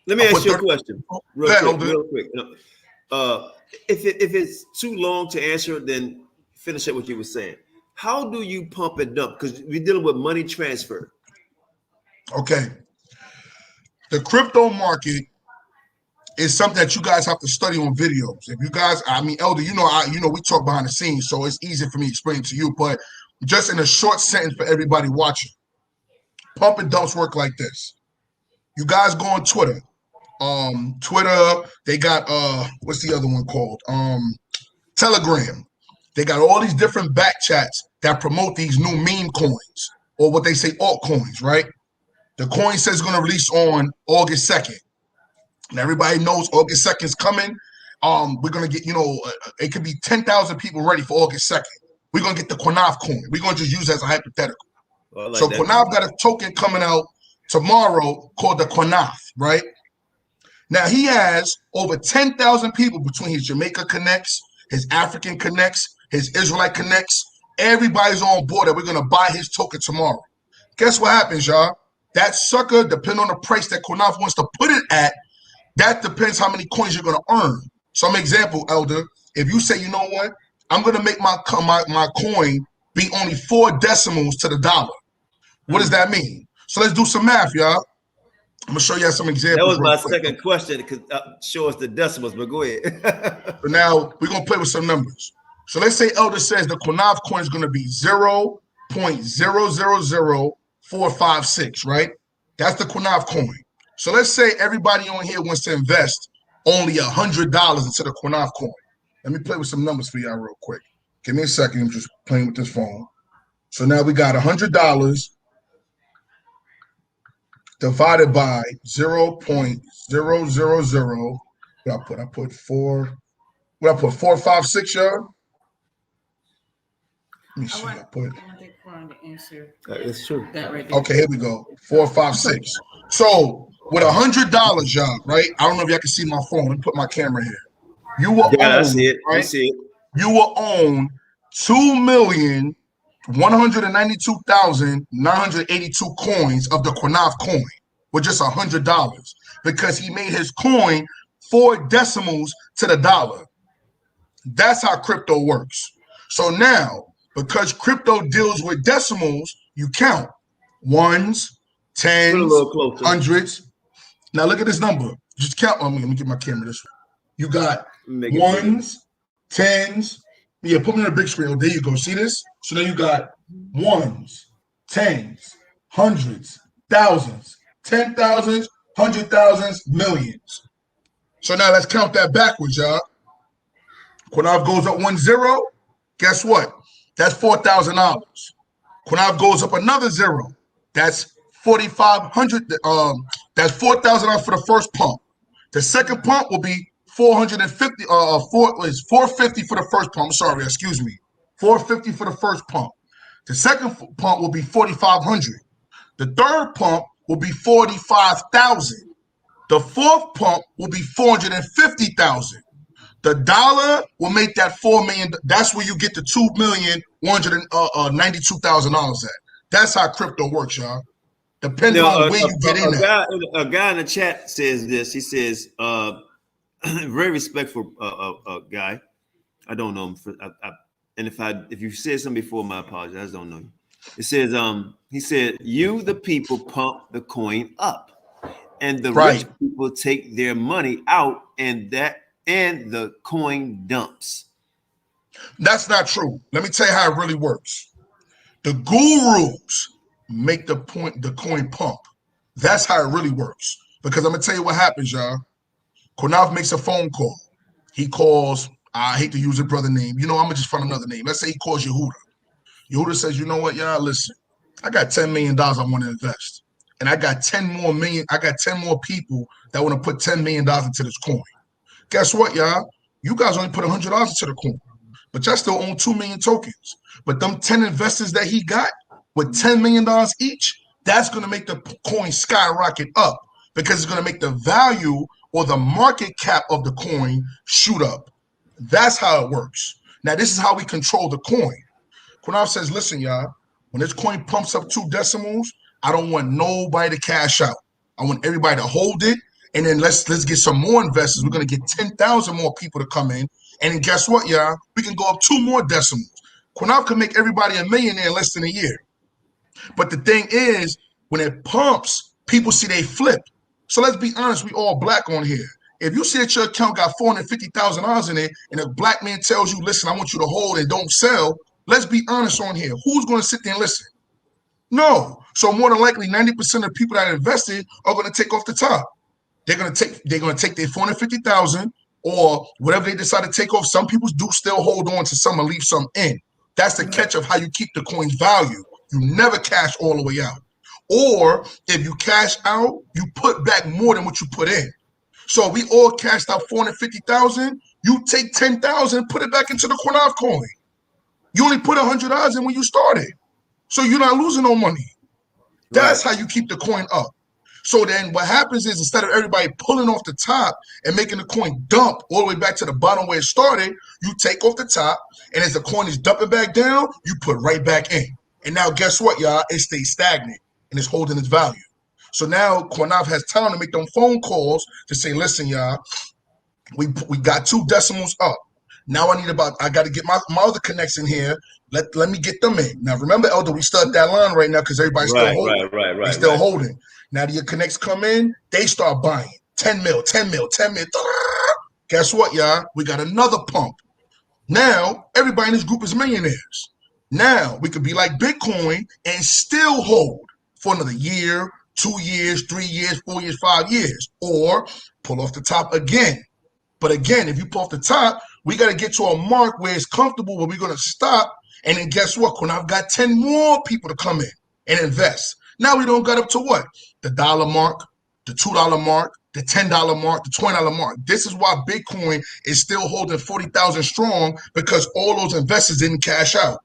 Let me ask you a question, real quick. If it's too long to answer, then finish up what you were saying. How do you pump and dump? Because we're dealing with money transfer. Okay. The crypto market is something that you guys have to study on videos. If you guys, Elder, we talk behind the scenes, so it's easy for me to explain to you. But just in a short sentence for everybody watching, pump and dumps work like this. You guys go on Twitter. Twitter, they got what's the other one called? Telegram. They got all these different back chats that promote these new meme coins, or what they say altcoins, right? The coin says it's going to release on August 2nd. And everybody knows August 2nd is coming. We're going to get, it could be 10,000 people ready for August 2nd. We're going to get the Qanath coin. We're going to just use it as a hypothetical. Well, so Qanath got a token coming out tomorrow called the Qanath, right? Now he has over 10,000 people between his Jamaica connects, his African connects, his Israelite connects. Everybody's on board that we're going to buy his token tomorrow. Guess what happens, y'all? That sucker, depending on the price that Qanath wants to put it at, that depends how many coins you're going to earn. Some example, Elder, if you say, you know what, I'm going to make my coin be only 4 decimals to the dollar. What does that mean? So let's do some math, y'all. I'm going to show you some examples. That was my second question, because show us the decimals, but go ahead. So now we're going to play with some numbers. So let's say Elder says the Qanath coin is going to be 0.000456, right? That's the Qanath coin. So let's say everybody on here wants to invest only $100 into the Qanath coin. Let me play with some numbers for y'all real quick. Give me a second. I'm just playing with this phone. So now we got $100 divided by 0.000. What I put 456, y'all. Let me see. I put. It's true. Okay, here we go. 456. So with $100, y'all, right? I don't know if y'all can see my phone. Let me put my camera here. You will own. I see it. Right? I see it. You will own 2,192,982 coins of the Qanath coin with just $100, because he made his coin 4 decimals to the dollar. That's how crypto works. So now, because crypto deals with decimals, you count ones, tens, hundreds. Now look at this number. Just count. Let me get my camera this way. You got ones, tens. Yeah, put me on the big screen. Oh, there you go. See this? So then you got ones, tens, hundreds, thousands, 10,000s, 100,000s, millions. So now let's count that backwards, y'all. Qanath goes up 10. Guess what? That's $4,000. Qanath goes up another 0. That's 4,500. That's $4,000 for the first pump. The second pump will be 450. 450 for the first pump. Sorry, excuse me. 450 for the first pump. The second pump will be 4,500. The third pump will be 45,000. The fourth pump will be 450,000. The dollar will make that $4 million. That's where you get the $2,192,000 at. That's how crypto works, y'all. Depending on where you get in at. A guy in the chat says this. He says, very respectful guy. I don't know him. And if you said something before, my apologies. I don't know you. It says, he said, you, the people, pump the coin up, and the rich people take their money out, and the coin dumps. That's not true. Let me tell you how it really works. The gurus make the coin pump. That's how it really works. Because I'm gonna tell you what happens, y'all. Qanath makes a phone call. He calls, I hate to use his brother name. I'm gonna just find another name. Let's say he calls Yehuda. Yehuda says, you know what, y'all, listen, I got $10 million I want to invest. And I got 10 more people that want to put $10 million into this coin. Guess what, y'all? You guys only put $100 into the coin, but y'all still own 2 million tokens. But them 10 investors that he got with $10 million each, that's going to make the coin skyrocket up because it's going to make the value or the market cap of the coin shoot up. That's how it works. Now, this is how we control the coin. Qanath says, listen, y'all, when this coin pumps up 2 decimals, I don't want nobody to cash out. I want everybody to hold it. And then let's get some more investors. We're going to get 10,000 more people to come in. And then guess what, y'all? We can go up 2 more decimals. Qanath can make everybody a millionaire in less than a year. But the thing is, when it pumps, people see they flip. So let's be honest, we all black on here. If you see that your account got $450,000 in it, and a black man tells you, listen, I want you to hold and don't sell, let's be honest on here. Who's going to sit there and listen? No. So more than likely, 90% of people that invested are going to take off the top. They're going to take their $450,000 or whatever they decide to take off. Some people do still hold on to some and leave some in. That's the catch of how you keep the coin's value. You never cash all the way out. Or if you cash out, you put back more than what you put in. So we all cashed out $450,000. You take $10,000, put it back into the Qanath coin. You only put $100 in when you started. So you're not losing no money. That's how you keep the coin up. So then what happens is instead of everybody pulling off the top and making the coin dump all the way back to the bottom where it started, you take off the top, and as the coin is dumping back down, you put right back in. And now guess what, y'all? It stays stagnant and it's holding its value. So now Qanath has time to make them phone calls to say, listen, y'all, we got 2 decimals up. Now I got to get my other connects in here. Let me get them in. Now remember, Elder, we still at that line right now because everybody's still holding. Right. Still holding. Now your connects come in, they start buying 10 mil. Guess what, y'all? We got another pump. Now everybody in this group is millionaires. Now we could be like Bitcoin and still hold for another year, 2 years, 3 years, 4 years, 5 years, or pull off the top again. But again, if you pull off the top, we got to get to a mark where it's comfortable, where we're going to stop. And then guess what? When I've got 10 more people to come in and invest. Now we don't got up to what? The $1 mark, the $2 mark, the $10 mark, the $20 mark. This is why Bitcoin is still holding 40,000 strong, because all those investors didn't cash out.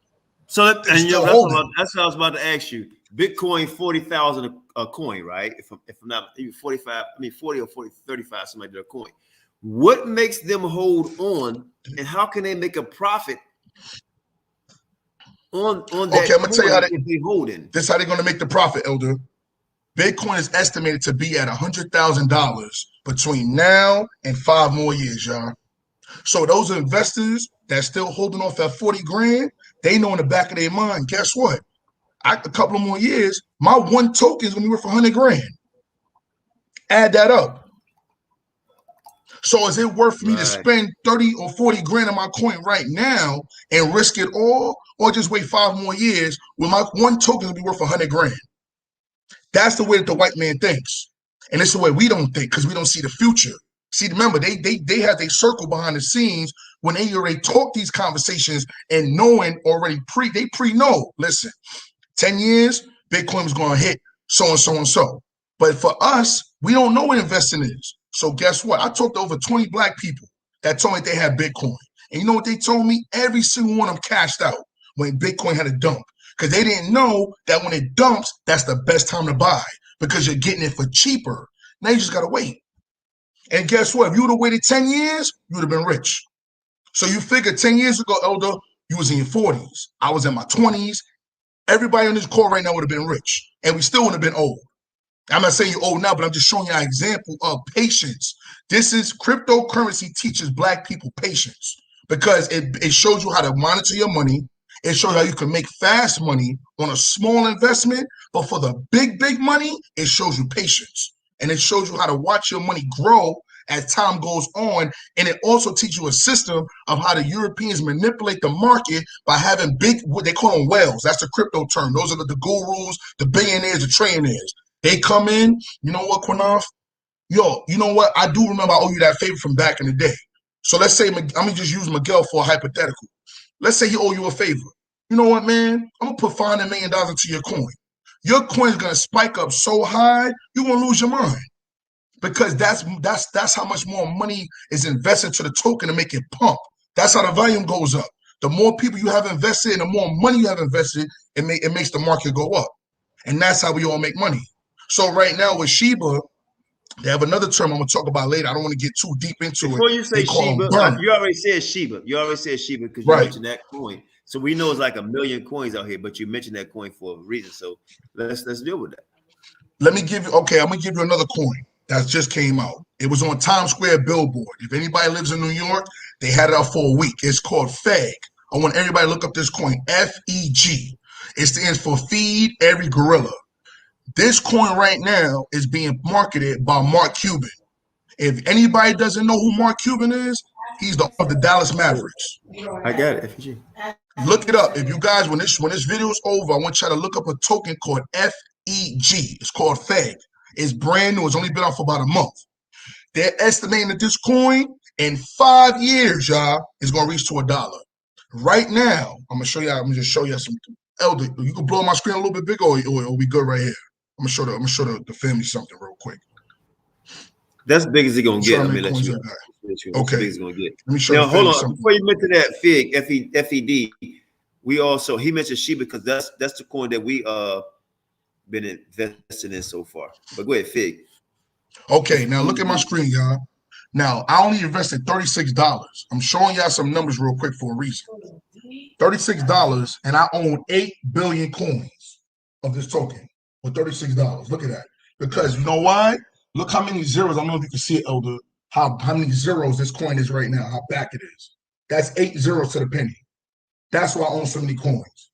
So that's what I was about to ask you. Bitcoin 40,000 a coin, right? If I'm not even 40 or 35, somebody did a coin. What makes them hold on, and how can they make a profit on that? Okay, I'm gonna tell you how they holding. This is how they're gonna make the profit, Elder. Bitcoin is estimated to be at $100,000 between now and 5 more years, y'all. So those investors that's still holding off at 40 grand, they know in the back of their mind, guess what? After a couple of more years, my one token is gonna be worth 100 grand. Add that up. So is it worth for me to spend 30 or 40 grand on my coin right now and risk it all, or just wait 5 more years when my one token will be worth 100 grand? That's the way that the white man thinks. And it's the way we don't think, because we don't see the future. See, remember, they have their circle behind the scenes when they already talk these conversations and knowing already they pre-know, listen, 10 years, Bitcoin is going to hit so and so and so. But for us, we don't know what investing is. So guess what? I talked to over 20 black people that told me they had Bitcoin. And you know what they told me? Every single one of them cashed out when Bitcoin had a dump. Because they didn't know that when it dumps, that's the best time to buy, because you're getting it for cheaper. Now you just got to wait. And guess what? If you would have waited 10 years, you would have been rich. So you figure 10 years ago, Elder, you was in your 40s. I was in my 20s. Everybody on this call right now would have been rich, and we still would have been old. I'm not saying you're old now, but I'm just showing you an example of patience. This is cryptocurrency teaches Black people patience because it shows you how to monitor your money. It shows how you can make fast money on a small investment, but for the big money, it shows you patience. And it shows you how to watch your money grow as time goes on. And it also teaches you a system of how the Europeans manipulate the market by having big, what they call them whales. That's the crypto term. Those are the gurus, the billionaires, the trillionaires. They come in, you know what, Qanath? Yo, you know what? I do remember I owe you that favor from back in the day. So let's say, I'm going to just use Miguel for a hypothetical. Let's say he owe you a favor. You know what, man? I'm going to put $500 million into your coin. Your coin's going to spike up so high, you're going to lose your mind. Because that's how much more money is invested to the token to make it pump. That's how the volume goes up. The more people you have invested and the more money you have invested, it makes the market go up. And that's how we all make money. So right now with Shiba, they have another term I'm going to talk about later. I don't want to get too deep into Before it. you say Shiba, you already said Shiba. You already said Shiba because you mentioned that coin. So we know it's like 1 million coins out here, but you mentioned that coin for a reason. So let's deal with that. I'm going to give you another coin that just came out. It was on Times Square billboard. If anybody lives in New York, they had it out for a week. It's called FEG. I want everybody to look up this coin, FEG. It stands for Feed Every Gorilla. This coin right now is being marketed by Mark Cuban. If anybody doesn't know who Mark Cuban is, he's of the Dallas Mavericks. I got it, FEG. Look it up. If you guys, when this video is over, I want you to look up a token called FEG. It's called FEG. It's brand new. It's only been out for about a month. They're estimating that this coin in 5 years, y'all, is going to reach to $1. Right now, I'm going to just show you some. Elder, you can blow my screen a little bit bigger, or we good right here. I'm gonna show the family something real quick. That's as big as it's gonna get. Okay. Let me show you. Hold on. Something. Before you mention that FED, he mentioned Shiba because that's the coin that we been investing in so far. But go ahead, Fig. Okay, now look at my screen, y'all. Now I only invested $36. I'm showing y'all some numbers real quick for a reason. $36, and I own 8 billion coins of this token with $36. Look at that. Because you know why? Look how many zeros. I don't know if you can see it, Elder. How many zeros this coin is right now, how back it is. That's 8 zeros to the penny. That's why I own so many coins.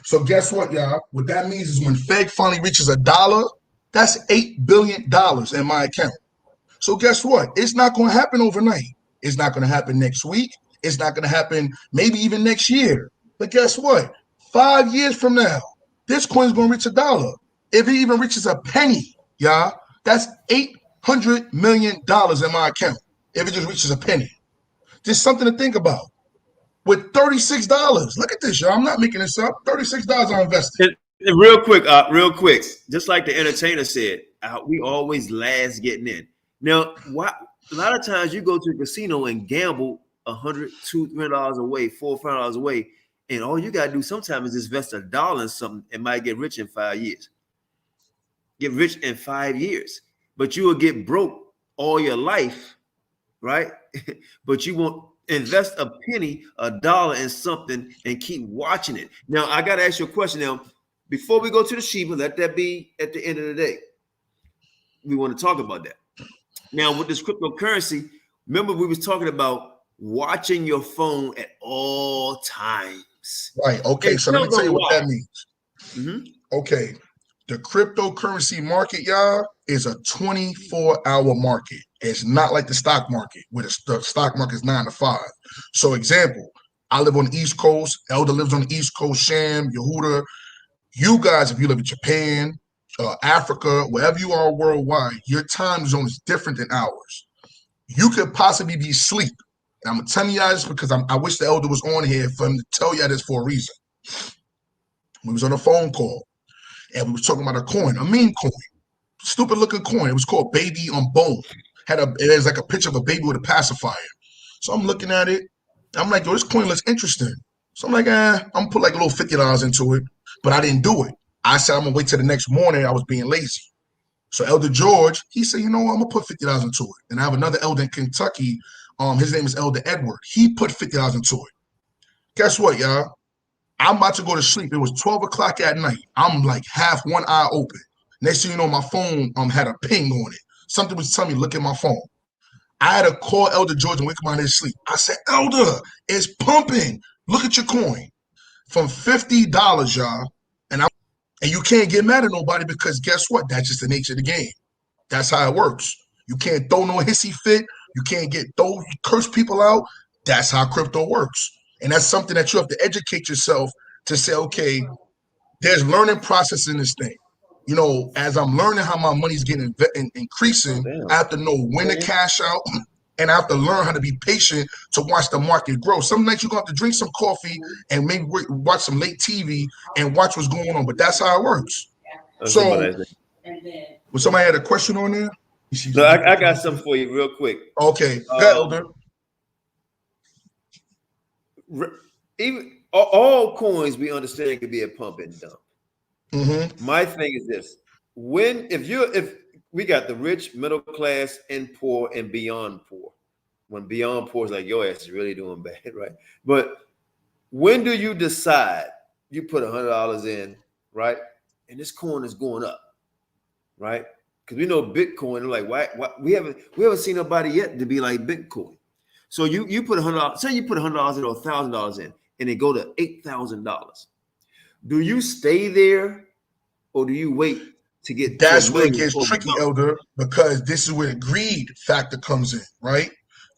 So guess what, y'all? What that means is when FEG finally reaches $1, that's $8 billion in my account. So guess what? It's not going to happen overnight. It's not going to happen next week. It's not going to happen maybe even next year. But guess what? 5 years from now, this coin is going to reach $1. If it even reaches a penny, y'all, that's $800 million in my account. If it just reaches a penny. Just something to think about. With $36, look at this, y'all. I'm not making this up. $36 I invested. Real quick. Just like the entertainer said, we always last getting in. Now, a lot of times you go to a casino and gamble $100, $200, $300 away, $400, $500 away, and all you gotta do sometimes is invest $1 in something and might get rich in 5 years. Get rich in 5 years, but you will get broke all your life, right? But you won't invest a penny, $1 in something and keep watching it. Now, I gotta ask you a question now. Before we go to the Shiba, let that be at the end of the day. We want to talk about that. Now, with this cryptocurrency, remember we was talking about watching your phone at all times. Right. Okay. And so let me tell you what that means. Mm-hmm. Okay. The cryptocurrency market, y'all, is a 24-hour market. It's not like the stock market, where the stock market is 9 to 5. So, example, I live on the East Coast. Elder lives on the East Coast. Sham, Yehuda. You guys, if you live in Japan, Africa, wherever you are worldwide, your time zone is different than ours. You could possibly be asleep. And I'm telling y'all this because I wish the elder was on here for him to tell y'all this for a reason. We was on a phone call, and we was talking about a coin, a meme coin, stupid looking coin. It was called Baby on Bone. It was like a picture of a baby with a pacifier. So I'm looking at it. I'm like, yo, this coin looks interesting. So I'm like, I'm gonna put like a little $50 into it, but I didn't do it. I said I'm gonna wait till the next morning. I was being lazy. So Elder George, he said, you know what, I'm gonna put $50 into it. And I have another elder in Kentucky His name is Elder Edward. He put $50 into it. Guess what, y'all? I'm about to go to sleep. It was 12 o'clock at night. I'm like half one eye open. Next thing you know, my phone had a ping on it. Something was telling me, look at my phone. I had to call Elder George and wake him out of his sleep. I said, Elder, it's pumping. Look at your coin. From $50, y'all. And you can't get mad at nobody because guess what? That's just the nature of the game. That's how it works. You can't throw no hissy fit. You can't curse people out. That's how crypto works. And that's something that you have to educate yourself to say, okay, there's learning process in this thing. You know, as I'm learning how my money's getting increasing, I have to know when to cash out, and I have to learn how to be patient to watch the market grow. Some nights you're going to have to drink some coffee and maybe watch some late TV and watch what's going on, but that's how it works. So, was somebody had a question on there? No, I got something for you real quick. Okay, Elder. Even all coins we understand can be a pump and dump. Mm-hmm. My thing is this: if we got the rich, middle class, and poor, and beyond poor. When beyond poor is like your ass is really doing bad, right? But when do you decide you put $100 in, right? And this coin is going up, right? Because we know Bitcoin, like why we haven't seen nobody yet to be like Bitcoin. So you put $100, say you put $100 in or $1,000 in, and they go to $8,000. Do you stay there, or do you wait to get? That's where it gets tricky, Elder, because this is where the greed factor comes in, right?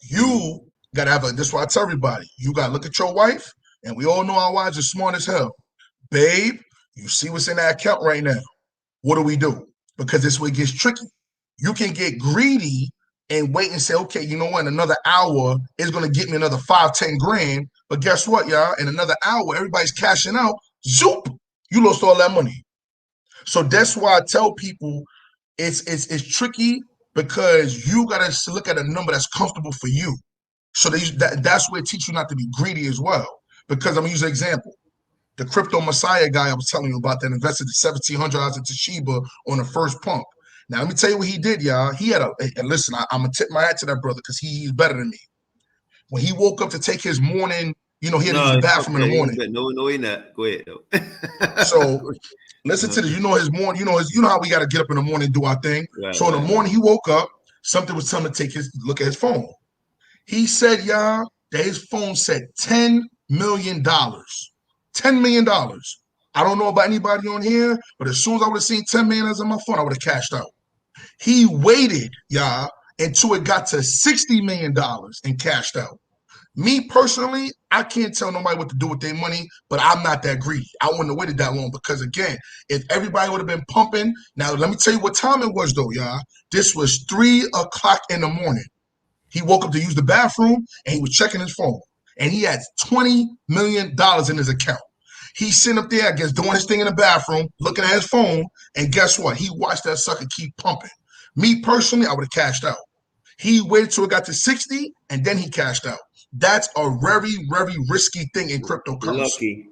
You gotta have this is why I tell everybody, you gotta look at your wife, and we all know our wives are smart as hell. Babe, you see what's in that account right now. What do we do? Because this way it gets tricky. You can get greedy and wait and say, okay, you know what? In another hour, it's going to get me another 5-10 grand. But guess what, y'all? In another hour, everybody's cashing out. Zoop! You lost all that money. So that's why I tell people it's tricky because you got to look at a number that's comfortable for you. So that's where it teaches you not to be greedy as well. Because I'm going to use an example. The crypto Messiah guy I was telling you about that invested $1,700 into Shiba on the first pump. Now, let me tell you what he did, y'all. He had and listen, I'm going to tip my hat to that brother because he's better than me. When he woke up to take his morning, you know, he had to use the bathroom in the morning. No, he not. Go ahead, though. So listen to this. You know his morning, you know how we got to get up in the morning and do our thing. Right, so in the morning he woke up, something was telling him to look at his phone. He said, y'all, that his phone said $10 million. $10 million. I don't know about anybody on here, but as soon as I would have seen $10 million on my phone, I would have cashed out. He waited, y'all, until it got to $60 million and cashed out. Me personally, I can't tell nobody what to do with their money, but I'm not that greedy. I wouldn't have waited that long because, again, if everybody would have been pumping, now let me tell you what time it was, though, y'all. This was 3 o'clock in the morning. He woke up to use the bathroom, and he was checking his phone, and he had $20 million in his account. He's sitting up there, I guess, doing his thing in the bathroom, looking at his phone, and guess what? He watched that sucker keep pumping. Me, personally, I would have cashed out. He waited till it got to 60, and then he cashed out. That's a very, very risky thing in cryptocurrency. Lucky.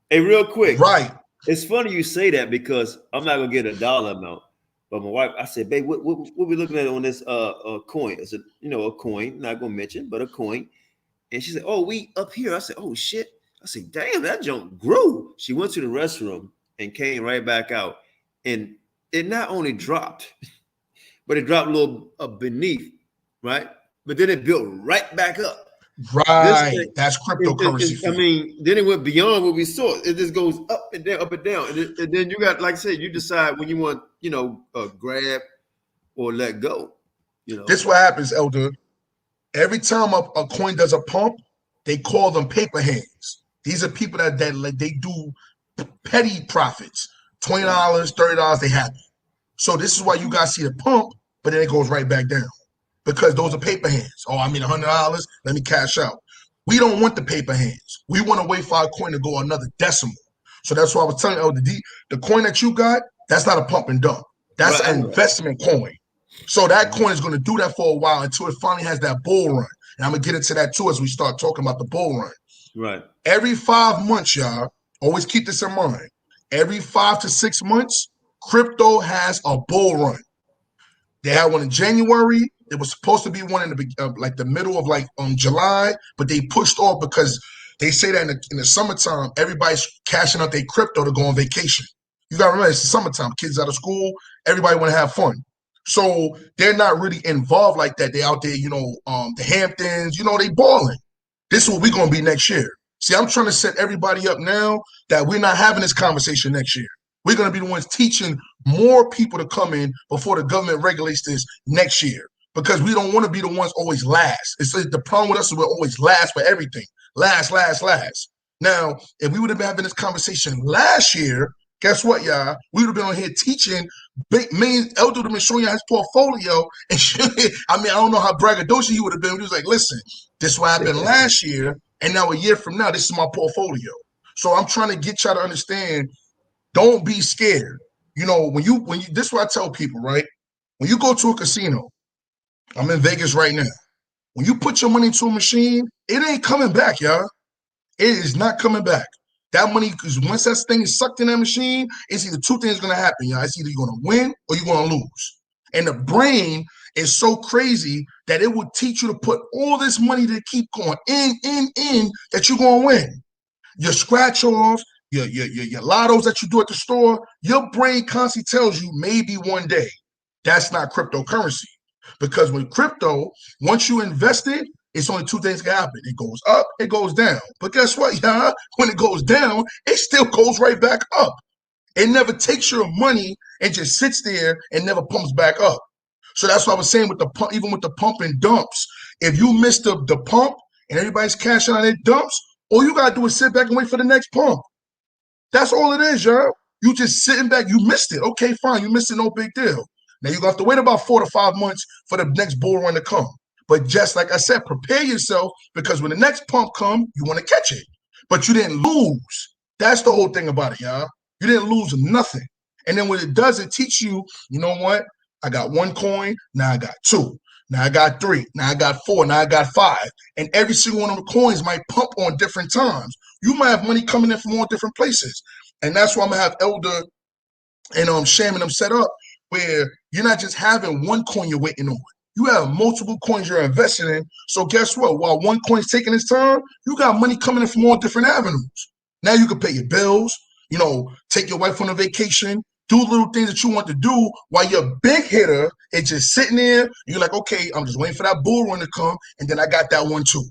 Hey, real quick. Right. It's funny you say that because I'm not going to get a dollar amount. But my wife, I said, babe, what we looking at on this coin? I said, a coin, not going to mention, but a coin. And she said, oh, we up here. I said, oh, shit. I said, damn, that junk grew. She went to the restroom and came right back out. And it not only dropped, but it dropped a little beneath, right? But then it built right back up. Right. That's cryptocurrency. Then it went beyond what we saw. It just goes up and down, up and down. And then you got, like I said, you decide when you want, grab or let go. This is what happens, Elder. Every time a coin does a pump, they call them paper hands. These are people that they do petty profits, $20, $30, they happen. So this is why you guys see the pump, but then it goes right back down because those are paper hands. Oh, I mean $100, let me cash out. We don't want the paper hands. We want to wait for our coin to go another decimal. So that's why I was telling you, the coin that you got, that's not a pump and dump. That's an investment coin. So that coin is going to do that for a while until it finally has that bull run. And I'm going to get into that too as we start talking about the bull run. Right. Every 5 months, y'all, always keep this in mind. Every 5 to 6 months, crypto has a bull run. They had one in January. There was supposed to be one in the middle of July, but they pushed off because they say that in the summertime, everybody's cashing out their crypto to go on vacation. You got to remember, it's the summertime. Kids out of school, everybody want to have fun. So they're not really involved like that. They out there, the Hamptons, they balling. This is what we're going to be next year. See, I'm trying to set everybody up now that we're not having this conversation next year. We're going to be the ones teaching more people to come in before the government regulates this next year, because we don't want to be the ones always last. It's the problem with us is we're always last for everything. Last. Now, if we would have been having this conversation last year, guess what, y'all? We would have been on here teaching. Elder would have been showing you his portfolio. And I don't know how braggadocious he would have been. He was like, listen, this is what happened last year. And now a year from now, this is my portfolio. So I'm trying to get y'all to understand, don't be scared. When you this is what I tell people, right? When you go to a casino, I'm in Vegas right now. When you put your money into a machine, it ain't coming back, y'all. It is not coming back. That money, because once that thing is sucked in that machine, it's either two things going to happen, y'all. It's either you're going to win or you're going to lose. And the brain is so crazy that it will teach you to put all this money to keep going in, that you're going to win. Your scratch off, your lottos that you do at the store, your brain constantly tells you maybe one day. That's not cryptocurrency. Because with crypto, once you invest it, it's only two things can happen. It goes up, it goes down. But guess what, y'all? When it goes down, it still goes right back up. It never takes your money and just sits there and never pumps back up. So that's what I was saying with the pump, even with the pump and dumps. If you miss the pump and everybody's cashing out their dumps, all you gotta do is sit back and wait for the next pump. That's all it is, y'all. You just sitting back, you missed it. Okay, fine, you missed it, no big deal. Now you're gonna have to wait about 4 to 5 months for the next bull run to come. But just like I said, prepare yourself, because when the next pump comes, you want to catch it. But you didn't lose. That's the whole thing about it, y'all. You didn't lose nothing. And then what it does, it teaches you, you know what? I got one coin, now I got two. Now I got three. Now I got four. Now I got five. And every single one of the coins might pump on different times. You might have money coming in from all different places. And that's why I'm going to have Elder and Sham and them set up, where you're not just having one coin you're waiting on. You have multiple coins you're investing in. So guess what? While one coin's taking its time, you got money coming in from all different avenues. Now you can pay your bills, take your wife on a vacation, do little things that you want to do while your big hitter is just sitting there. You're like, okay, I'm just waiting for that bull run to come, and then I got that one too.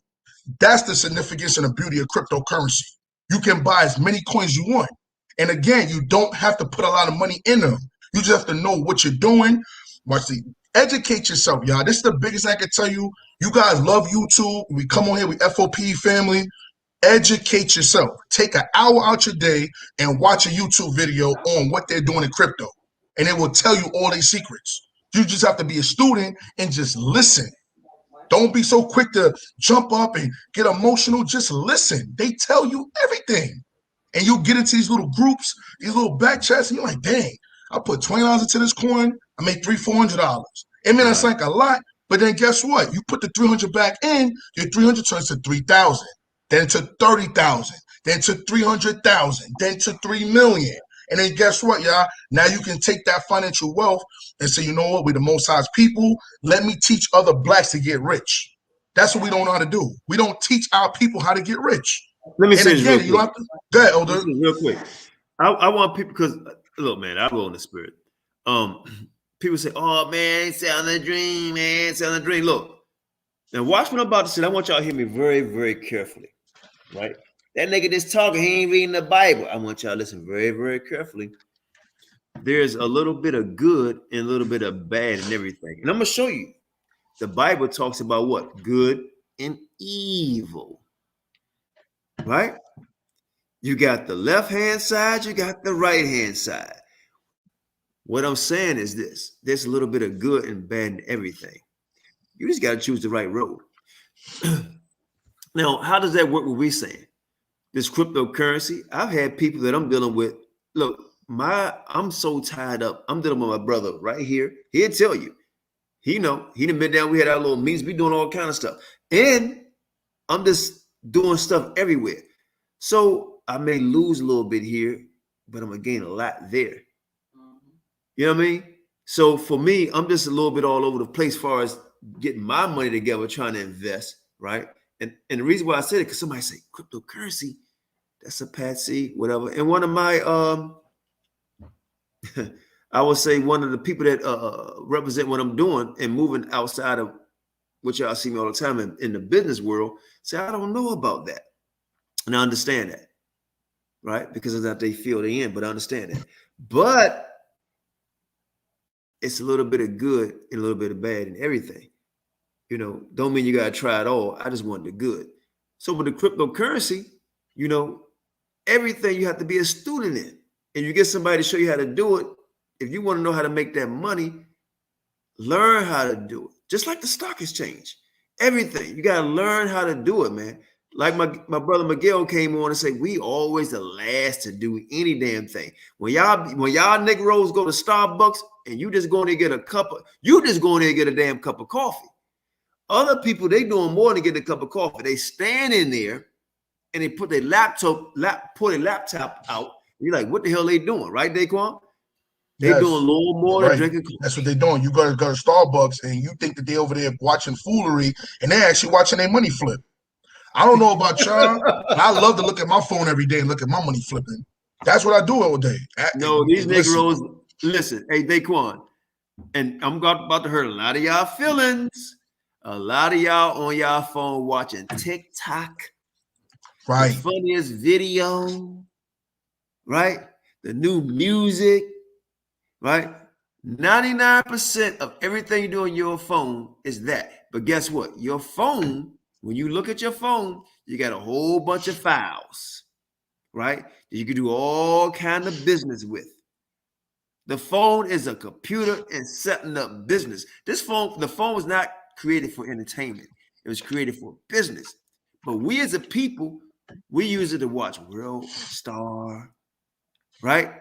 That's the significance and the beauty of cryptocurrency. You can buy as many coins as you want. And again, you don't have to put a lot of money in them. You just have to know what you're doing. Educate yourself, y'all. This is the biggest thing I can tell you. You guys love YouTube. We come on here with FOPE family. Educate yourself. Take an hour out your day and watch a YouTube video on what they're doing in crypto. And it will tell you all their secrets. You just have to be a student and just listen. Don't be so quick to jump up and get emotional. Just listen. They tell you everything. And you get into these little groups, these little back chats, and you're like, dang, I put $20 into this coin, I make $300-$400. It may not sound like a lot, but then guess what? You put the $300 back in, your $300 turns to $3,000, then to $30,000, then to $300,000, then to $3 million. And then guess what, y'all? Now you can take that financial wealth and say, you know what? We're the Most High's people. Let me teach other blacks to get rich. That's what we don't know how to do. We don't teach our people how to get rich. Let me say this real quick. Go ahead, Elder. Real quick. I want people, because look, man, I roll in the spirit. People say, "Oh man, sound a dream, man, sound a dream." Look, now watch what I'm about to say. I want y'all to hear me very, very carefully. Right? That nigga just talking, he ain't reading the Bible. I want y'all to listen very, very carefully. There's a little bit of good and a little bit of bad in everything, and I'm gonna show you. The Bible talks about what? Good and evil. Right? You got the left-hand side, you got the right-hand side. What I'm saying is this. There's a little bit of good and bad in everything. You just got to choose the right road. Now, how does that work with what we're saying? This cryptocurrency, I've had people that I'm dealing with. Look, I'm so tied up. I'm dealing with my brother right here. He'll tell you. He done been down. We had our little meetings. We doing all kind of stuff. And I'm just doing stuff everywhere. So I may lose a little bit here, but I'm going to gain a lot there. You know what I mean? So for me, I'm just a little bit all over the place as far as getting my money together, trying to invest, right? And the reason why I said it, because somebody say cryptocurrency, that's a patsy, whatever. And one of my I would say one of the people that represent what I'm doing and moving outside of what y'all see me all the time in the business world, say, I don't know about that. And I understand that, right? Because of that they feel they in, but I understand that. But it's a little bit of good and a little bit of bad in everything. You know, don't mean you got to try it all. I just want the good. So with the cryptocurrency, you know, everything you have to be a student in. And you get somebody to show you how to do it. If you want to know how to make that money, learn how to do it. Just like the stock exchange. Everything. You got to learn how to do it, man. Like my brother Miguel came on and said, we always the last to do any damn thing. When y'all Negroes go to Starbucks and you just going to get a damn cup of coffee. Other people, they doing more than getting a cup of coffee. They stand in there and they put their laptop out. You're like, what the hell they doing, right, Daquan? They doing a little more than drinking coffee. That's what they're doing. You go to Starbucks and you think that they over there watching foolery, and they're actually watching their money flip. I don't know about y'all, but I love to look at my phone every day and look at my money flipping. That's what I do all day. No, these Negroes, listen, hey, Daquan, and I'm about to hurt a lot of y'all feelings. A lot of y'all on y'all phone watching TikTok. Right. The funniest video. Right? The new music. Right? 99% of everything you do on your phone is that. But guess what? Your phone, when you look at your phone, you got a whole bunch of files. Right? That you can do all kind of business with. The phone is a computer and setting up business. The phone was not created for entertainment. It was created for business. But we as a people, we use it to watch World Star, right?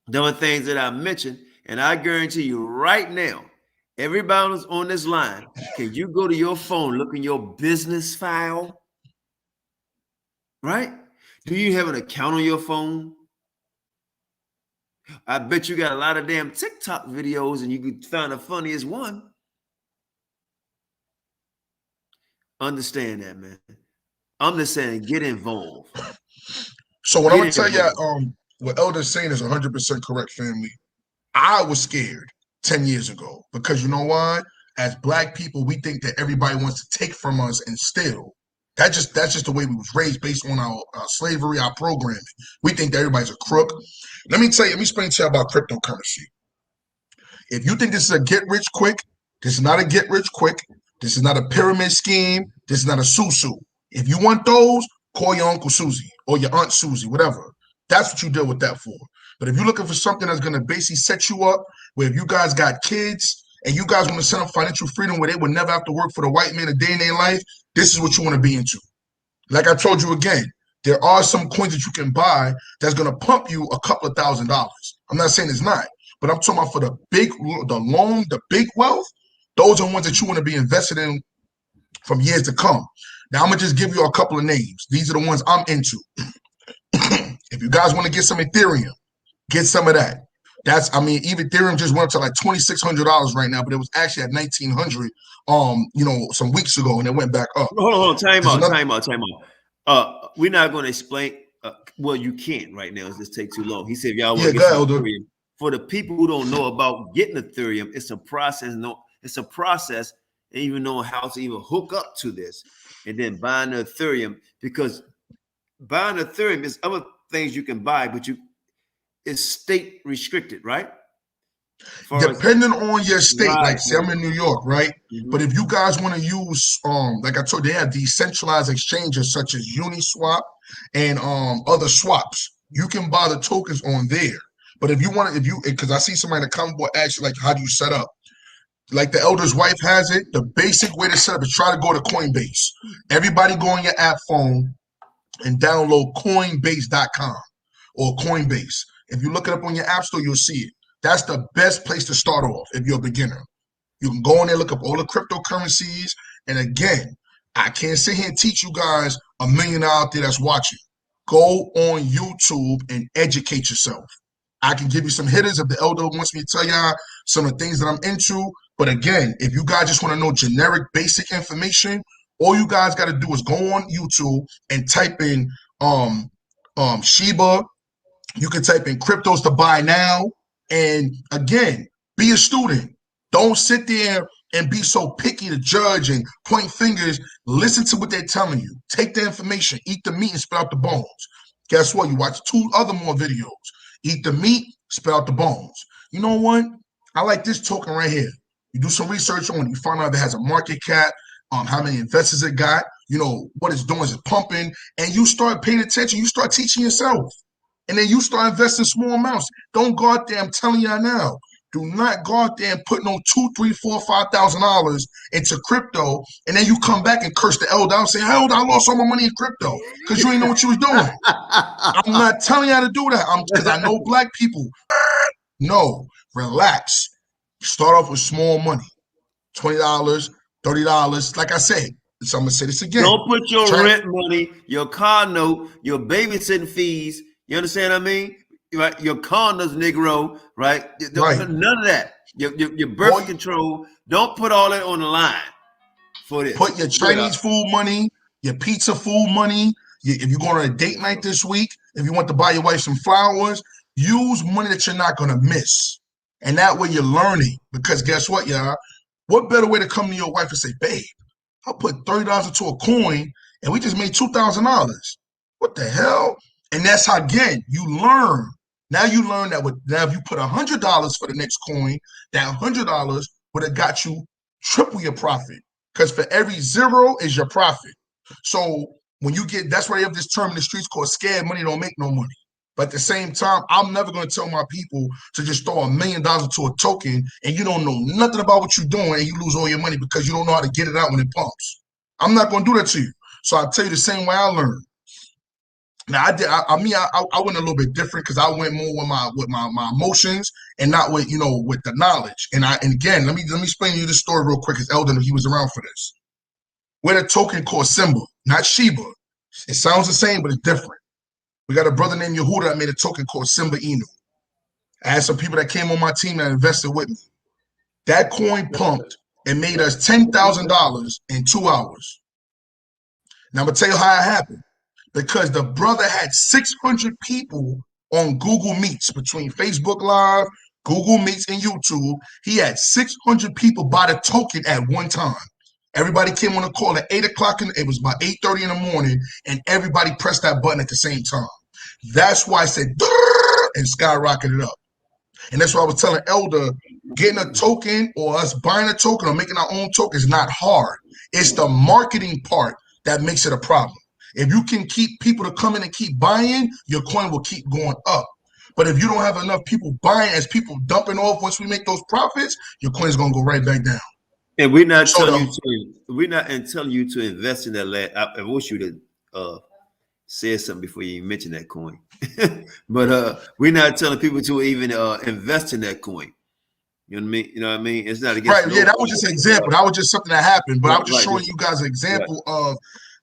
The other things that I mentioned, and I guarantee you right now, everybody who's on this line, can you go to your phone, look in your business file, right? Do you have an account on your phone? I bet you got a lot of damn TikTok videos and you could find the funniest one. Understand that, man. I'm just saying, get involved. So what I'm gonna tell you, what Elder's saying is 100% correct, family. I was scared 10 years ago because you know why? As Black people, we think that everybody wants to take from us and steal. That's just the way we was raised based on our slavery, our programming. We think that everybody's a crook. Let me explain to you about cryptocurrency. If you think this is a get rich quick, this is not a get rich quick. This is not a pyramid scheme. This is not a susu. If you want those, call your Uncle Susie or your Aunt Susie, whatever. That's what you deal with that for. But if you're looking for something that's going to basically set you up, where if you guys got kids and you guys want to set up financial freedom where they would never have to work for the white man a day in their life, this is what you want to be into. Like I told you again, there are some coins that you can buy that's going to pump you a couple of $1,000s. I'm not saying it's not, but I'm talking about for the big wealth. Those are ones that you want to be invested in from years to come. Now, I'm going to just give you a couple of names. These are the ones I'm into. If you guys want to get some Ethereum, get some of that. Even Ethereum just went up to like $2,600 right now, but it was actually at $1,900, some weeks ago, and it went back up. Hold on. Time out. We're not going to explain. Well, you can't right now. It's just take too long. He said, if y'all want to get some Ethereum. For the people who don't know about getting Ethereum, it's a process. It's a process, and even knowing how to even hook up to this, and then buying the Ethereum, because buying Ethereum is other things you can buy, but it's state restricted, right? Depending on your state, right. Like say I'm in New York, right? Mm-hmm. But if you guys want to use, like I told you, they have decentralized exchanges such as Uniswap and other swaps. You can buy the tokens on there. But if you want to, because I see somebody in the comment board ask you, like, how do you set up? Like the elder's wife has it. The basic way to set up is try to go to Coinbase. Everybody go on your app phone and download Coinbase.com or Coinbase. If you look it up on your app store, you'll see it. That's the best place to start off if you're a beginner. You can go in there, look up all the cryptocurrencies. And again, I can't sit here and teach you guys $1 million out there that's watching. Go on YouTube and educate yourself. I can give you some hitters if the elder wants me to tell y'all some of the things that I'm into. But again, if you guys just want to know generic, basic information, all you guys got to do is go on YouTube and type in Shiba. You can type in cryptos to buy now. And again, be a student. Don't sit there and be so picky to judge and point fingers. Listen to what they're telling you. Take the information, eat the meat and spit out the bones. Guess what? You watch 2 other more videos. Eat the meat, spit out the bones. You know what? I like this token right here. You do some research on it. You find out if it has a market cap, how many investors it got, you know, what it's doing, is it pumping, and you start paying attention. You start teaching yourself. And then you start investing small amounts. Don't go out there, I'm telling y'all now, do not go out there and put no $2,000, $3,000, $4,000, $5,000 into crypto, and then you come back and curse the elder out and say, "Elder, I lost all my money in crypto," because you ain't know what you was doing. I'm not telling y'all to do that, because I know black people. No, relax. Start off with small money, $20, $30. Like I said, so I'm gonna say this again. Don't put your rent money, your car note, your babysitting fees. You understand what I mean? Right? Your condoms, Negro, right? Right. None of that. Your birth control. Don't put all that on the line for this. Put your Chinese food money, your pizza food money. If you're going on a date night this week, if you want to buy your wife some flowers, use money that you're not going to miss. And that way you're learning. Because guess what, y'all? What better way to come to your wife and say, "Babe, I put $30 into a coin and we just made $2,000. What the hell?" And that's how, again, you learn. Now you learn that now if you put $100 for the next coin, that $100 would have got you triple your profit. Because for every zero is your profit. So when you get, that's why they have this term in the streets called scared money don't make no money. But at the same time, I'm never going to tell my people to just throw $1 million into a token and you don't know nothing about what you're doing and you lose all your money because you don't know how to get it out when it pumps. I'm not going to do that to you. So I'll tell you the same way I learned. Now I went a little bit different because I went more with my emotions and not with with the knowledge. And again, let me explain to you this story real quick. Because Elden, he was around for this. We're a token called Simba, not Sheba. It sounds the same, but it's different. We got a brother named Yehuda that made a token called Simba Inu. I had some people that came on my team that invested with me. That coin pumped and made us $10,000 in 2 hours. Now I'm gonna tell you how it happened. Because the brother had 600 people on Google Meets between Facebook Live, Google Meets, and YouTube. He had 600 people buy the token at one time. Everybody came on a call at 8 o'clock, and it was about 8:30 in the morning, and everybody pressed that button at the same time. That's why I said, and skyrocketed up. And that's why I was telling Elder, getting a token or us buying a token or making our own token is not hard. It's the marketing part that makes it a problem. If you can keep people to come in and keep buying, your coin will keep going up. But if you don't have enough people buying, as people dumping off, once we make those profits, your coin is going to go right back down. And we're not telling you to invest in that land. I wish you to say something before you mention that coin. But we're not telling people to even invest in that coin. You know what I mean? You know what I mean? It's not against right. Yeah, that was just an example. That was just something that happened. But I was just showing you guys an example of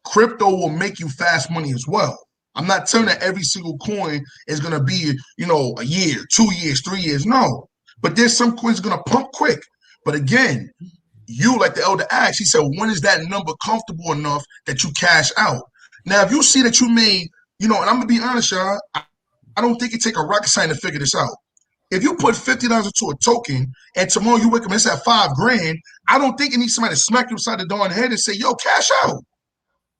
crypto will make you fast money as well. I'm not telling that every single coin is going to be, a year, 2 years, 3 years. No. But there's some coins going to pump quick. But again, you, like the elder asked, he said, when is that number comfortable enough that you cash out? Now, if you see that you made, and I'm going to be honest, y'all, I don't think it take a rocket science to figure this out. If you put $50 into a token and tomorrow you wake up and it's at $5,000, I don't think it needs somebody to smack you upside the darn head and say, "Yo, cash out."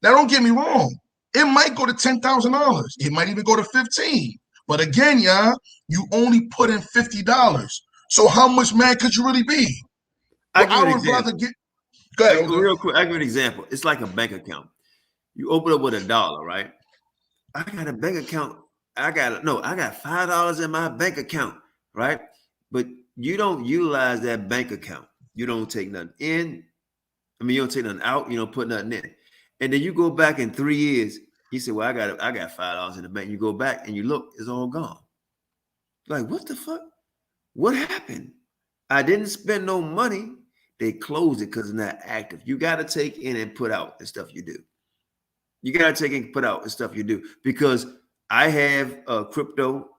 Now, don't get me wrong. It might go to $10,000. It might even go to $15,000. But again, y'all, you only put in $50. So how much mad could you really be? I would rather get. Go ahead. Real quick, I give you an example. It's like a bank account. You open up with $1, right? I got a bank account. I got $5 in my bank account, right? But you don't utilize that bank account. You don't take nothing in. You don't take nothing out. You don't put nothing in. And then you go back in 3 years, you say, "Well, I got $5 in the bank." You go back and you look, it's all gone. Like, what the fuck? What happened? I didn't spend no money. They closed it because it's not active. You got to take in and put out the stuff you do. You got to take in and put out the stuff you do. Because I have crypto,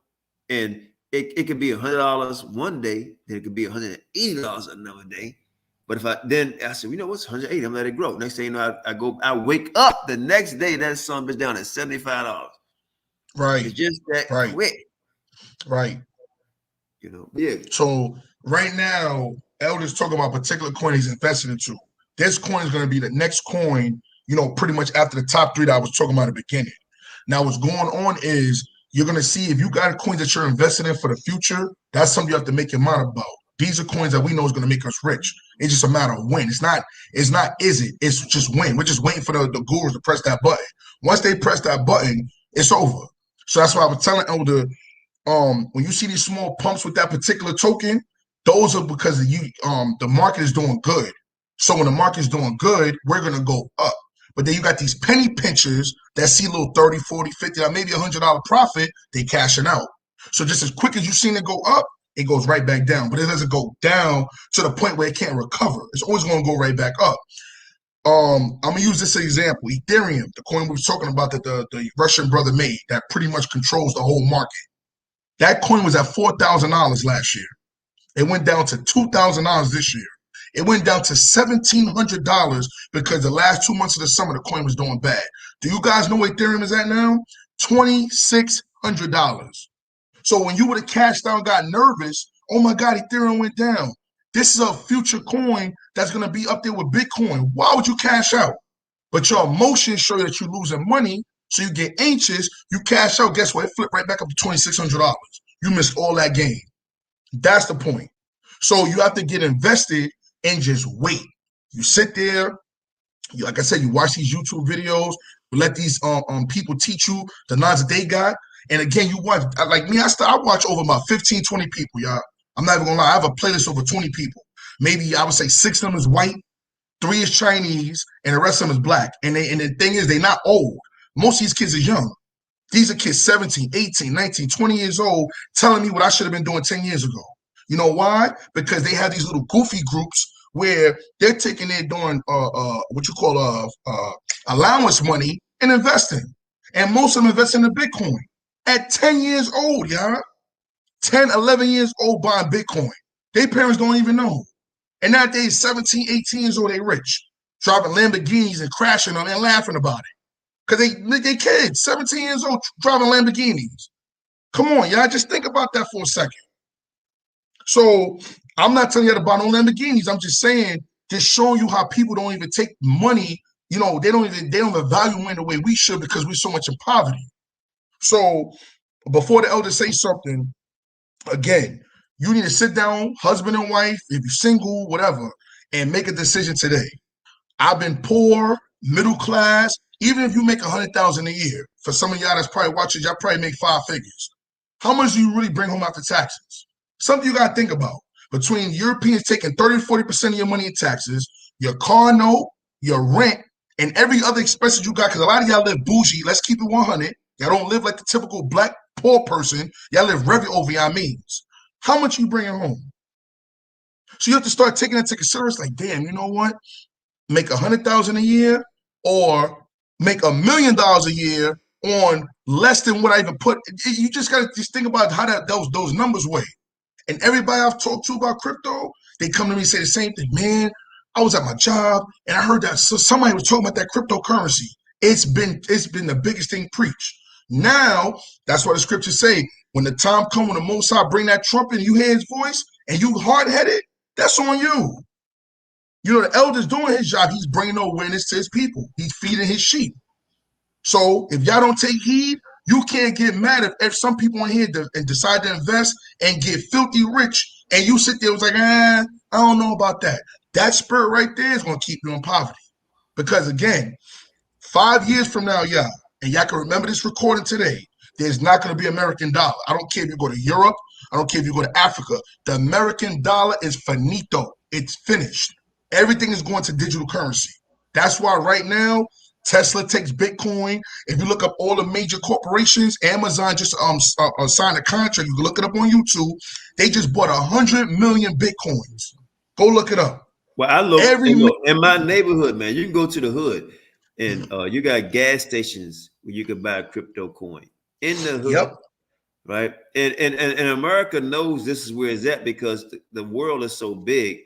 and it could be $100 one day, then it could be $180 another day. But if I said, you know what's 180? I'm gonna let it grow. Next thing you know, I wake up the next day, that son bitch down at $75. Right. It's just that quick. Right. You know, yeah. So right now, Elder's talking about a particular coin he's invested into. This coin is going to be the next coin, you know, pretty much after the top three that I was talking about at the beginning. Now, what's going on is you're going to see if you got coins that you're investing in for the future, that's something you have to make your mind about. These are coins that we know is going to make us rich. It's just a matter of when. It's not, is it? It's just when. We're just waiting for the gurus to press that button. Once they press that button, it's over. So that's why I was telling Elder, when you see these small pumps with that particular token, those are because the market is doing good. So when the market is doing good, we're going to go up. But then you got these penny pinchers that see a little 30, 40, 50, maybe $100 profit, they cashing out. So just as quick as you've seen it go up, it goes right back down. But it doesn't go down to the point where it can't recover. It's always going to go right back up. I'm going to use this example. Ethereum, the coin we were talking about that the Russian brother made that pretty much controls the whole market. That coin was at $4,000 last year. It went down to $2,000 this year. It went down to $1,700 because the last 2 months of the summer, the coin was doing bad. Do you guys know where Ethereum is at now? $2,600. So when you would have cashed out and got nervous, oh my God, Ethereum went down. This is a future coin that's going to be up there with Bitcoin. Why would you cash out? But your emotions show you that you're losing money, so you get anxious, you cash out, guess what? It flipped right back up to $2,600. You missed all that gain. That's the point. So you have to get invested and just wait. You sit there, like I said, you watch these YouTube videos, you let these people teach you the knowledge that they got. And again, you watch, like me, I watch over about 15, 20 people, y'all. I'm not even gonna lie, I have a playlist over 20 people. Maybe I would say 6 of them is white, 3 is Chinese, and the rest of them is black. And the thing is, they're not old. Most of these kids are young. These are kids 17, 18, 19, 20 years old telling me what I should have been doing 10 years ago. You know why? Because they have these little goofy groups where they're taking their doing what you call allowance money and investing. And most of them invest in the Bitcoin. At 10 years old, y'all. 10, 11 years old buying Bitcoin. Their parents don't even know. And nowadays, 17, 18 years old, they rich. Driving Lamborghinis and crashing them and laughing about it. Because they kids, 17 years old, driving Lamborghinis. Come on, y'all. Just think about that for a second. So I'm not telling you to buy no Lamborghinis. I'm just saying, just showing you how people don't even take money. You know, they don't even value money the way we should because we're so much in poverty. So before the elders say something, again, you need to sit down, husband and wife, if you're single, whatever, and make a decision today. I've been poor, middle class. Even if you make $100,000 a year, for some of y'all that's probably watching, y'all probably make 5 figures. How much do you really bring home after taxes? Something you got to think about. Between Europeans taking 30 to 40% of your money in taxes, your car note, your rent, and every other expenses you got, because a lot of y'all live bougie. Let's keep it 100. Y'all don't live like the typical black poor person. Y'all live very over your means. How much you bringing home? So you have to start taking that into consideration. Like, damn, you know what? Make $100,000 a year, or make $1 million a year on less than what I even put. You just got to just think about how those numbers weigh. And everybody I've talked to about crypto, they come to me and say the same thing. Man, I was at my job and I heard that somebody was talking about that cryptocurrency. It's been the biggest thing preached. Now, that's what the scriptures say. When the time comes, when the Most High bring that trumpet and you hear his voice and you hard-headed, that's on you. You know, the elder's doing his job. He's bringing awareness to his people. He's feeding his sheep. So if y'all don't take heed, you can't get mad if some people in here and decide to invest and get filthy rich, and you sit there and was like, I don't know about that. That spirit right there is going to keep you in poverty. Because again, 5 years from now, y'all, and y'all can remember this recording today, there's not going to be American dollar. I don't care if you go to Europe. I don't care if you go to Africa. The American dollar is finito. It's finished. Everything is going to digital currency. That's why right now, Tesla takes Bitcoin. If you look up all the major corporations, Amazon just signed a contract. You can look it up on YouTube. They just bought 100 million Bitcoins. Go look it up. Well, I look in my neighborhood, man. You can go to the hood, and you got gas stations where you can buy a crypto coin in the hood. Yep. right? And America knows this is where it's at because the world is so big.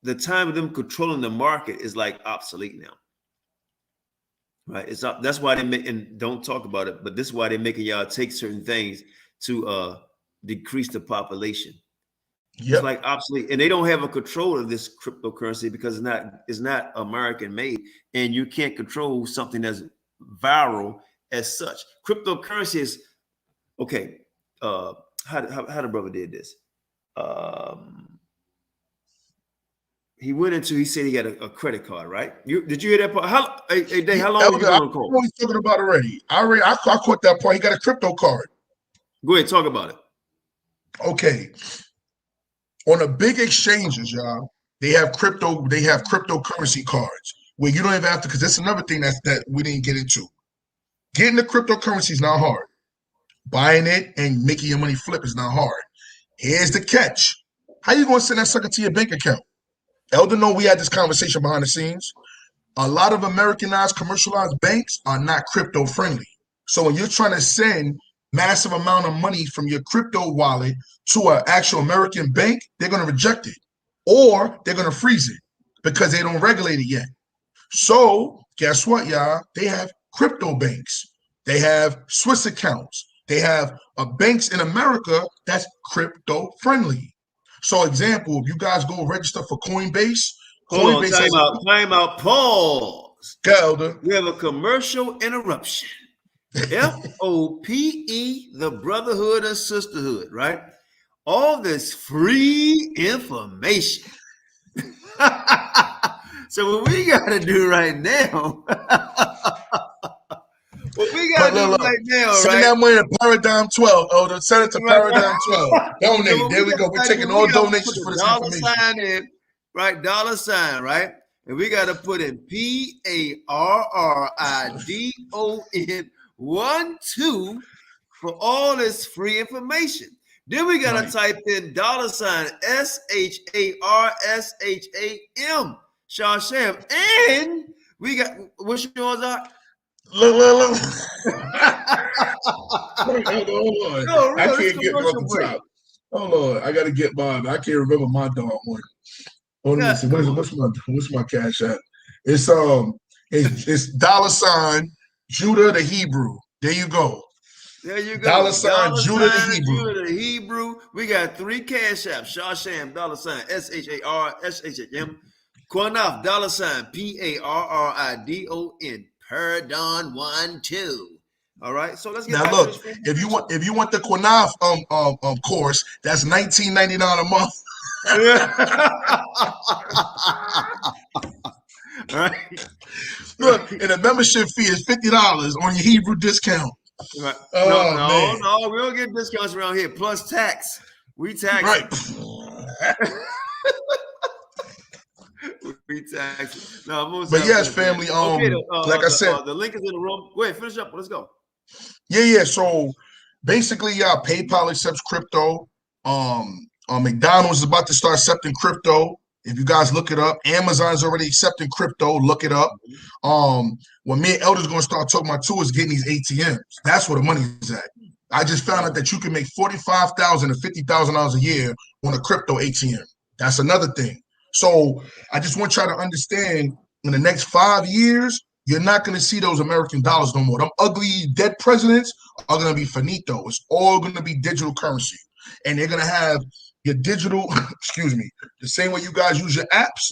The time of them controlling the market is like obsolete now, right? That's why they make, and don't talk about it, but this is why they're making y'all take certain things to decrease the population. Yep. It's like obsolete, and they don't have a control of this cryptocurrency because it's not American made, and you can't control something that's viral as such. Cryptocurrency is okay. How the brother did this? He said he got a credit card, right? Did you hear that part? How long were you on the call? What he's talking about already? I caught that part. He got a crypto card. Go ahead, talk about it. Okay. On the big exchanges, y'all, they have cryptocurrency cards where you don't even have to, because that's another thing that we didn't get into. Getting the cryptocurrency is not hard. Buying it and making your money flip is not hard. Here's the catch. How you going to send that sucker to your bank account? Elder know we had this conversation behind the scenes. A lot of Americanized, commercialized banks are not crypto friendly. So when you're trying to send massive amount of money from your crypto wallet to an actual American bank, they're going to reject it, or they're going to freeze it because they don't regulate it yet. So guess what, y'all? They have crypto banks. They have Swiss accounts. They have banks in America that's crypto friendly. So example, if you guys go register for Coinbase, Time out, pause. Elder. We have a commercial interruption. FOPE, the brotherhood and sisterhood, right? All this free information. So what we got to do right now, send that money to Paradigm 12, Elder. Send it to Paradigm 12. Donate. There we go. We're taking all donations for this information. Sign in, right? $, right? And we got to put in PARRIDON 12 for all this free information. Then we got to type in $SHARSHAM, Shasham, and we got what's yours are? Look. Hold on. No, I can't get off the top. Hold on, I gotta get mine. I can't remember my dog one. Hold on, what's my cash app? It's $ Judah the Hebrew. There you go. $ Judah the Hebrew. We got 3 cash apps. Shasham, $SHARSHAM. Qanath, $PARRIDON. Perdon 12. All right. So let's get now. Look, if you want the Qanath course, that's $19.99 a month. All right. Look, and the membership fee is $50 on your Hebrew discount. Right. No, we don't get discounts around here. Plus tax. We tax. Right. No, but yes, family. Like I said, the link is in the room. Go ahead, finish up. Let's go. Yeah. So basically, PayPal accepts crypto. McDonald's is about to start accepting crypto. If you guys look it up, Amazon's already accepting crypto. Look it up. What me and Elder's going to start talking about too is getting these ATMs. That's where the money is at. I just found out that you can make $45,000 to $50,000 a year on a crypto ATM. That's another thing. So I just want y'all to understand, in the next 5 years, you're not going to see those American dollars no more. Them ugly dead presidents are going to be finito. It's all going to be digital currency. And they're going to have your digital, the same way you guys use your apps.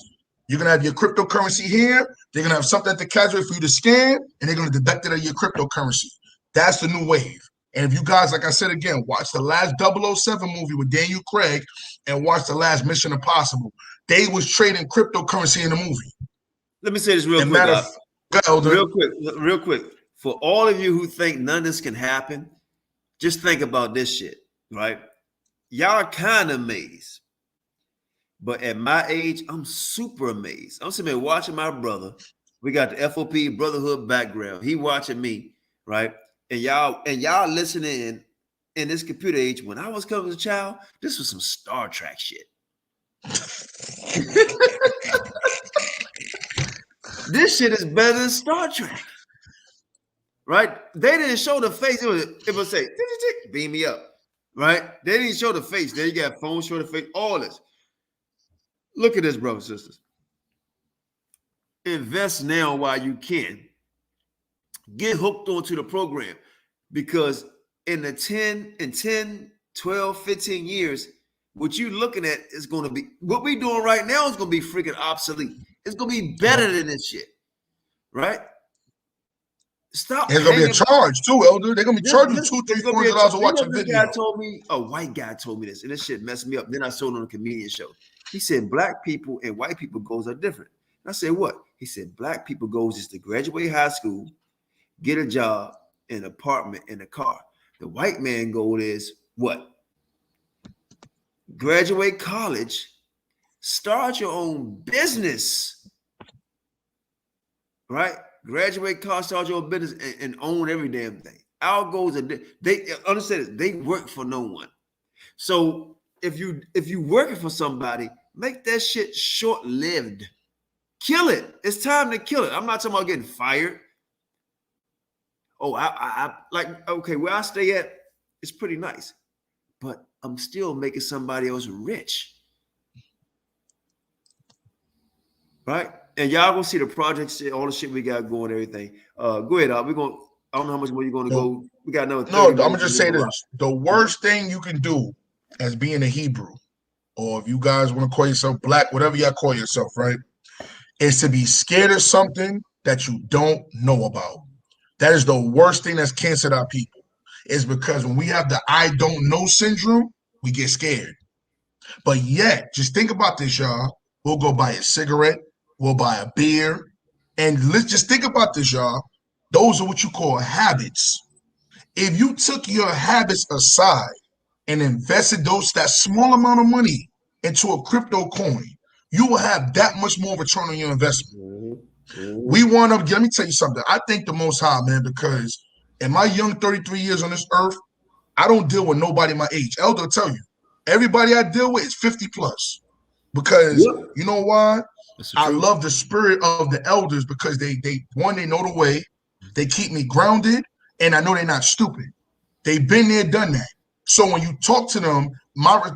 You're going to have your cryptocurrency here. They're going to have something at the cash for you to scan, and they're going to deduct it out of your cryptocurrency. That's the new wave. And if you guys, like I said again, watch the last 007 movie with Daniel Craig and watch the last Mission Impossible, they was trading cryptocurrency in the movie. Let me say this real quick. For all of you who think none of this can happen, just think about this shit, right? Y'all are kind of amazed. But at my age, I'm super amazed. I'm sitting there watching my brother. We got the FOPE brotherhood background. He watching me, right? And y'all listening in this computer age. When I was coming as a child, this was some Star Trek shit. This shit is better than Star Trek. right? They didn't show the face. It would say, beam me up, right? They didn't show the face. There you got phones, show the face, all this. Look at this, brothers and sisters. Invest now while you can. Get hooked onto the program, because in the 10, 12, 15 years, what you looking at is going to be, what we doing right now is going to be freaking obsolete. It's going to be better than this shit, right? Stop. There's gonna be a charge too, Elder. They're gonna be charging $200, $300, $400 to watch a video. Guy told me, a white guy told me this, and this shit messed me up. Then I saw it on a comedian show. He said black people and white people goals are different. And I said, what? He said black people goals is to graduate high school, get a job, an apartment, and a car. The white man goal is what? Graduate college, start your own business, right? Graduate college, start your own business, and own every damn thing. Our goals are, they understand this, they work for no one. So if you working for somebody, make that shit short-lived. Kill it. It's time to kill it. I'm not talking about getting fired. Oh, I like, okay, where I stay at, it's pretty nice, but I'm still making somebody else rich, right? And y'all gonna see the projects, all the shit we got going, everything. Go ahead, we're gonna. I don't know how much more you're gonna go. We got another. No, I'm gonna just say this: the worst thing you can do as being a Hebrew, or if you guys want to call yourself black, whatever y'all call yourself, right, is to be scared of something that you don't know about. That is the worst thing that's canceled our people. Is because when we have the I don't know syndrome, we get scared. But yet, just think about this, y'all. We'll go buy a cigarette, we'll buy a beer, and let's just think about this, y'all. Those are what you call habits. If you took your habits aside and invested that small amount of money into a crypto coin, you will have that much more return on your investment. We want to, let me tell you something. I thank the Most High, man, because in my young 33 years on this earth, I don't deal with nobody my age. Elder will tell you, everybody I deal with is 50 plus. Because you know why? I love the spirit of the elders, because they know the way, they keep me grounded, and I know they're not stupid. They've been there, done that. So when you talk to them,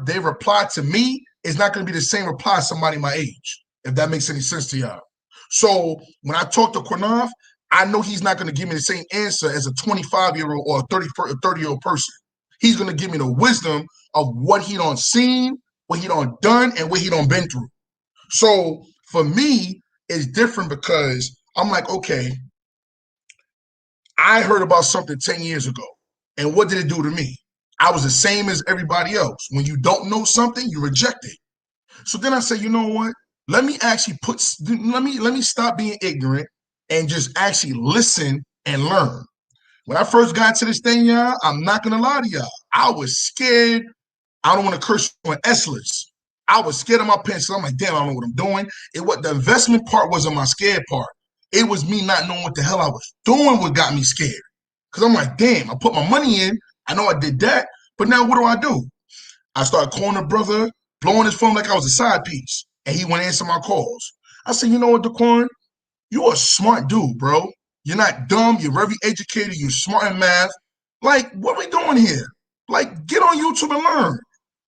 their reply to me is not going to be the same reply as somebody my age, if that makes any sense to y'all. So when I talk to Qanath, I know he's not going to give me the same answer as a 25-year-old or a 30-year-old person. He's going to give me the wisdom of what he done seen, what he done done, and what he done been through. So for me, it's different, because I'm like, okay, I heard about something 10 years ago, and what did it do to me? I was the same as everybody else. When you don't know something, you reject it. So then I said, you know what? Let me actually let me stop being ignorant and just actually listen and learn. When I first got to this thing, y'all, I'm not gonna lie to y'all, I was scared. I don't want to curse on S-list. I was scared of my pencil. I'm like, damn, I don't know what I'm doing. The investment part wasn't my scared part. It was me not knowing what the hell I was doing what got me scared. Because I'm like, damn, I put my money in. I know I did that. But now what do? I started calling the brother, blowing his phone like I was a side piece. And he wouldn't answer my calls. I said, you know what, Daquan? You're a smart dude, bro. You're not dumb. You're very educated. You're smart in math. Like, what are we doing here? Like, get on YouTube and learn.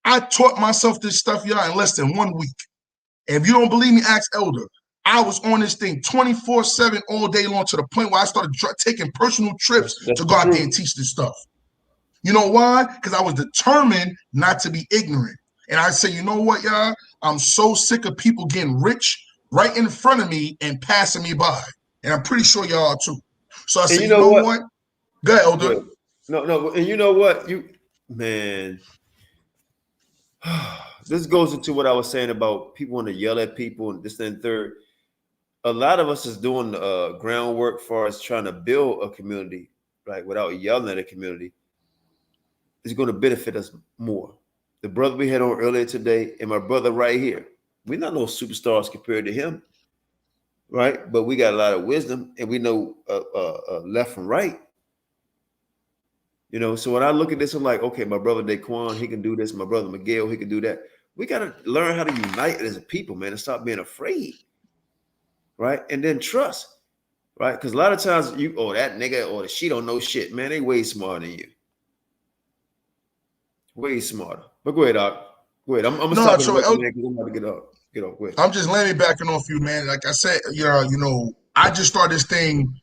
I taught myself this stuff, y'all, in less than 1 week. And if you don't believe me, ask Elder. I was on this thing 24/7 all day long, to the point where I started taking personal trips to go out there and teach this stuff. You know why? Because I was determined not to be ignorant. And I say, you know what, y'all? I'm so sick of people getting rich right in front of me and passing me by. And I'm pretty sure y'all are too. So I said, you know what? Go ahead, Elder. No, and you know what? Man, this goes into what I was saying about people want to yell at people and this and third. A lot of us is doing groundwork for us trying to build a community, right, without yelling at a community. It's going to benefit us more. The brother we had on earlier today and my brother right here, we're not no superstars compared to him, right? But we got a lot of wisdom, and we know left from right. You know, so when I look at this, I'm like, okay, my brother Daquan, he can do this. My brother Miguel, he can do that. We got to learn how to unite as a people, man, and stop being afraid, right? And then trust, right? Because a lot of times that nigga or she don't know shit, man. They way smarter than you. Way smarter. But go ahead, Doc. Go ahead. I'm gonna stop so because I'm about to get off. Get off. Go ahead. I'm just landing backing off you, man. Like I said, I just started this thing.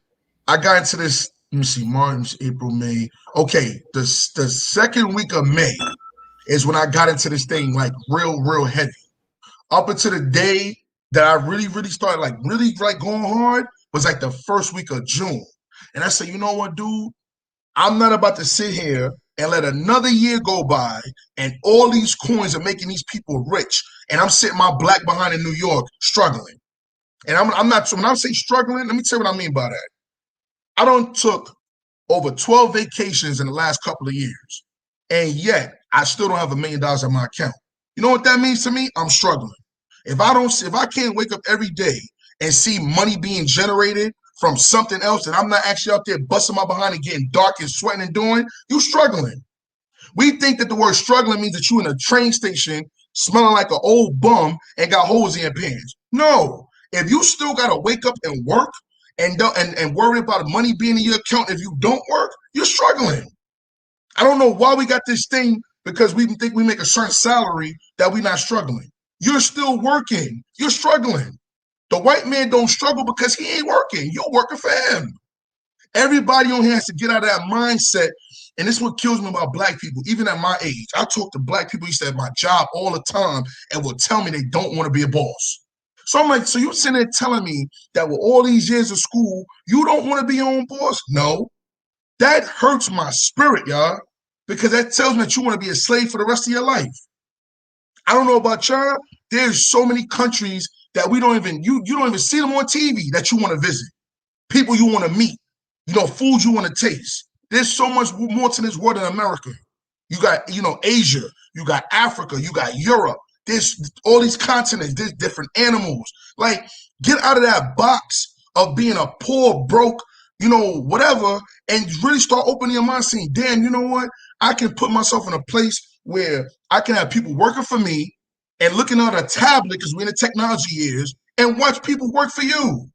I got into this. Let me see, March, April, May. Okay, the second week of May is when I got into this thing like real heavy. Up until the day that I really started like going hard was like the first week of June. And I said, you know what, dude? I'm not about to sit here and let another year go by and all these coins are making these people rich. And I'm sitting my black behind in New York struggling. And I'm not, when I say struggling, let me tell you what I mean by that. I done took over 12 vacations in the last couple of years. And yet I still don't have $1 million in my account. You know what that means to me? I'm struggling. If I can't wake up every day and see money being generated from something else and I'm not actually out there busting my behind and getting dark and sweating and doing, you struggling. We think that the word struggling means that you in a train station smelling like an old bum and got holes in your pants. No. If you still got to wake up and work and worry about money being in your account if you don't work, you're struggling. I don't know why we got this thing because we think we make a certain salary that we're not struggling. You're still working. You're struggling. The white man don't struggle because he ain't working. You're working for him. Everybody on here has to get out of that mindset. And this is what kills me about black people. Even at my age, I talk to black people who stay at my job all the time and will tell me they don't want to be a boss. So I'm like, so you sitting there telling me that with all these years of school, you don't want to be your own boss? No. That hurts my spirit, y'all, because that tells me that you want to be a slave for the rest of your life. I don't know about y'all. There's so many countries that we don't even, you don't even see them on TV that you want to visit. People you want to meet, food you want to taste. There's so much more to this world than America. You got, Asia, you got Africa, you got Europe. There's all these continents, there's different animals. Like, get out of that box of being a poor, broke, whatever, and really start opening your mind saying, damn, you know what? I can put myself in a place where I can have people working for me and looking at a tablet because we're in the technology years and watch people work for you.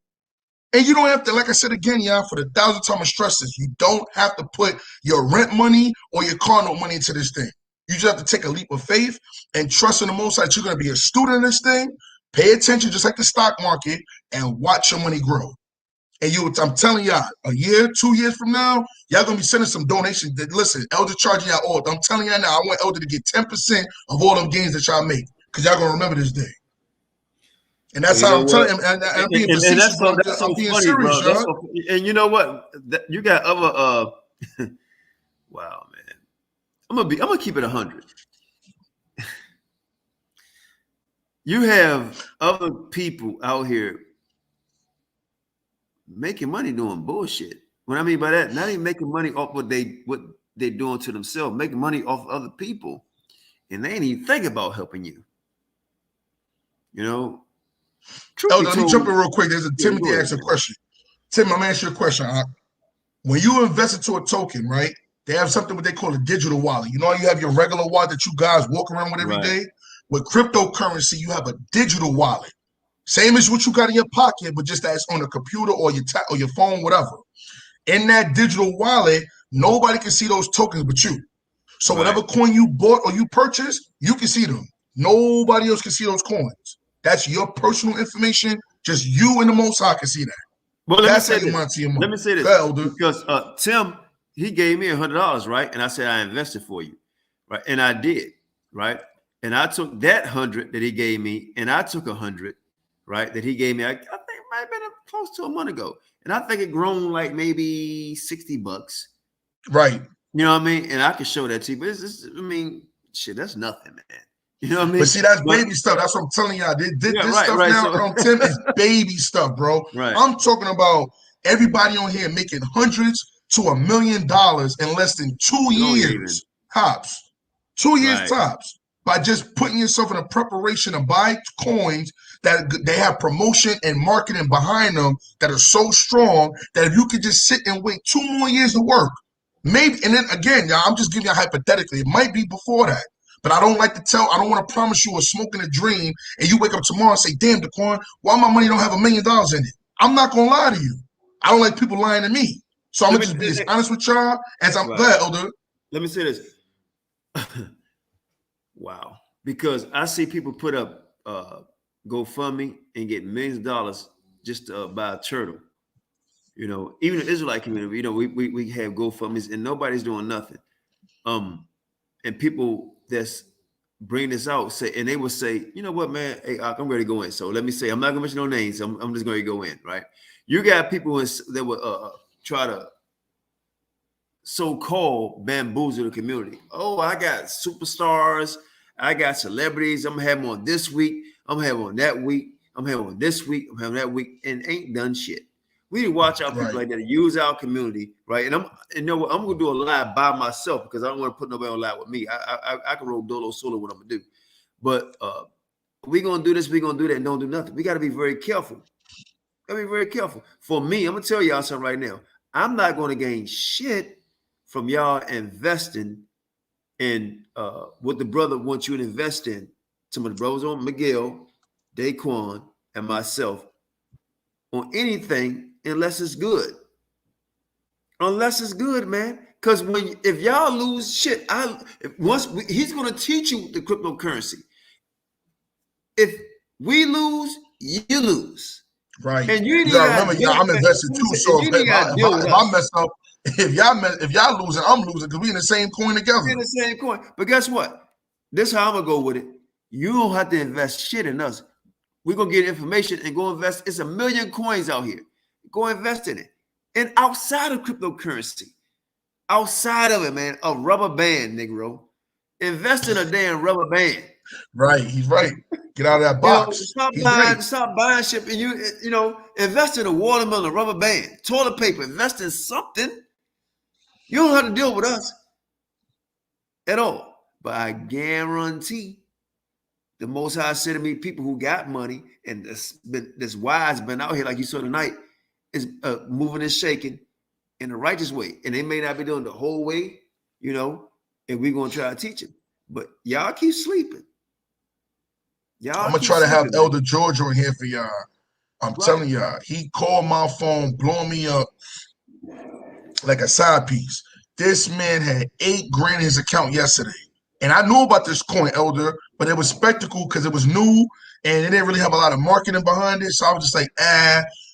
And you don't have to, like I said again, y'all, for the 1,000th time I stress this, you don't have to put your rent money or your car note money into this thing. You just have to take a leap of faith and trust in the Most High that you're going to be a student in this thing, pay attention just like the stock market, and watch your money grow. And I'm telling y'all, a year, 2 years from now, y'all going to be sending some donations. Listen, Elder charging y'all all. I'm telling y'all now, I want Elder to get 10% of all them gains that y'all make because y'all going to remember this day. And that's how I'm telling him. And I'm being facetious, that's so being funny, serious, bro. And you know what? You got other wow, man. I'm gonna keep it 100. You have other people out here making money doing bullshit. What I mean by that, not even making money off what they're doing to themselves, making money off other people, and they ain't even think about helping you. Elder, let me jump in real quick. There's Timothy asked a question. Tim, I'm gonna ask you a question. When you invest into a token, right? They have something what they call a digital wallet. You have your regular wallet that you guys walk around with every day. With cryptocurrency, you have a digital wallet. Same as what you got in your pocket, but just that's on a computer or your phone, whatever. In that digital wallet, nobody can see those tokens but you. So whatever coin you bought or you purchased, you can see them. Nobody else can see those coins. That's your personal information. Just you and the Most High can see that. Well, let me say this. Because Tim, he gave me $100, right? And I said, I invested for you, right? And I did, right? And I took that 100 that he gave me, and I took 100, right? That he gave me. I think it might have been close to a month ago. And I think it grown like maybe $60. Right. You know what I mean? And I can show that to you. But shit, that's nothing, man. You know what I mean? But see, that's baby stuff. That's what I'm telling y'all. This stuff now on Tim is baby stuff, bro. Right. I'm talking about everybody on here making hundreds to $1 million in less than 2 years tops. 2 years tops. By just putting yourself in a preparation to buy coins that they have promotion and marketing behind them that are so strong that if you could just sit and wait 2 more years to work, maybe, and then again, y'all, I'm just giving you hypothetically, it might be before that. But I don't want to promise you a smoke and a dream and you wake up tomorrow and say, damn, Daquan, why my money don't have $1 million in it? I'm not going to lie to you. I don't like people lying to me. So I'm gonna just be as honest with y'all as I'm. Go ahead, Elder. Let me say this. Wow. Because I see people put up GoFundMe and get millions of dollars just to buy a turtle. You know, even the Israelite community, you know, we have GoFundMes and nobody's doing nothing. And people that's bring this out say, and they will say, you know what, man, hey, I'm ready to go in. So let me say, I'm not gonna mention no names. I'm just going to go in, right? You got people that will try to so-called bamboozle the community. Oh, I got superstars, I got celebrities. I'm gonna have them on this week. I'm gonna have them on that week. I'm having on this week. I'm having that week, and ain't done shit. We need to watch out people like that use our community, right? And you know what? I'm gonna do a live by myself because I don't want to put nobody on live with me. I can roll dolo solo what I'm gonna do, but we're gonna do this, we're gonna do that, and don't do nothing. We got to be very careful. Gotta be very careful. For me, I'm gonna tell y'all something right now. I'm not gonna gain shit from y'all investing in what the brother wants you to invest in. Some of the brothers on Miguel, Daquan, and myself on anything unless it's good. Unless it's good, man. Because if y'all lose shit, he's gonna teach you the cryptocurrency. If we lose, you lose. Right. And you gotta remember, I'm invested too. So if I mess up, if y'all losing, I'm losing because we in the same coin together. We're in the same coin. But guess what? This is how I'm gonna go with it. You don't have to invest shit in us. We're gonna get information and go invest. It's 1 million coins out here. Go invest in it. And outside of cryptocurrency, outside of it, man, a rubber band, Negro. Invest in a damn rubber band. Right, he's right. Get out of that box. Stop buying shit, and you know, invest in a watermelon, a rubber band, toilet paper. Invest in something. You don't have to deal with us at all. But I guarantee the Most High said to me, people who got money and this wise been out here, like you saw tonight, is moving and shaking in the righteous way. And they may not be doing the whole way, you know, and we're going to try to teach them. But y'all keep sleeping. I'm going to try to have Elder George on here for y'all. I'm telling y'all, he called my phone, blowing me up like a side piece. This man had $8 grand in his account yesterday. And I knew about this coin, Elder, but it was spectacle because it was new and it didn't really have a lot of marketing behind it. So I was just like,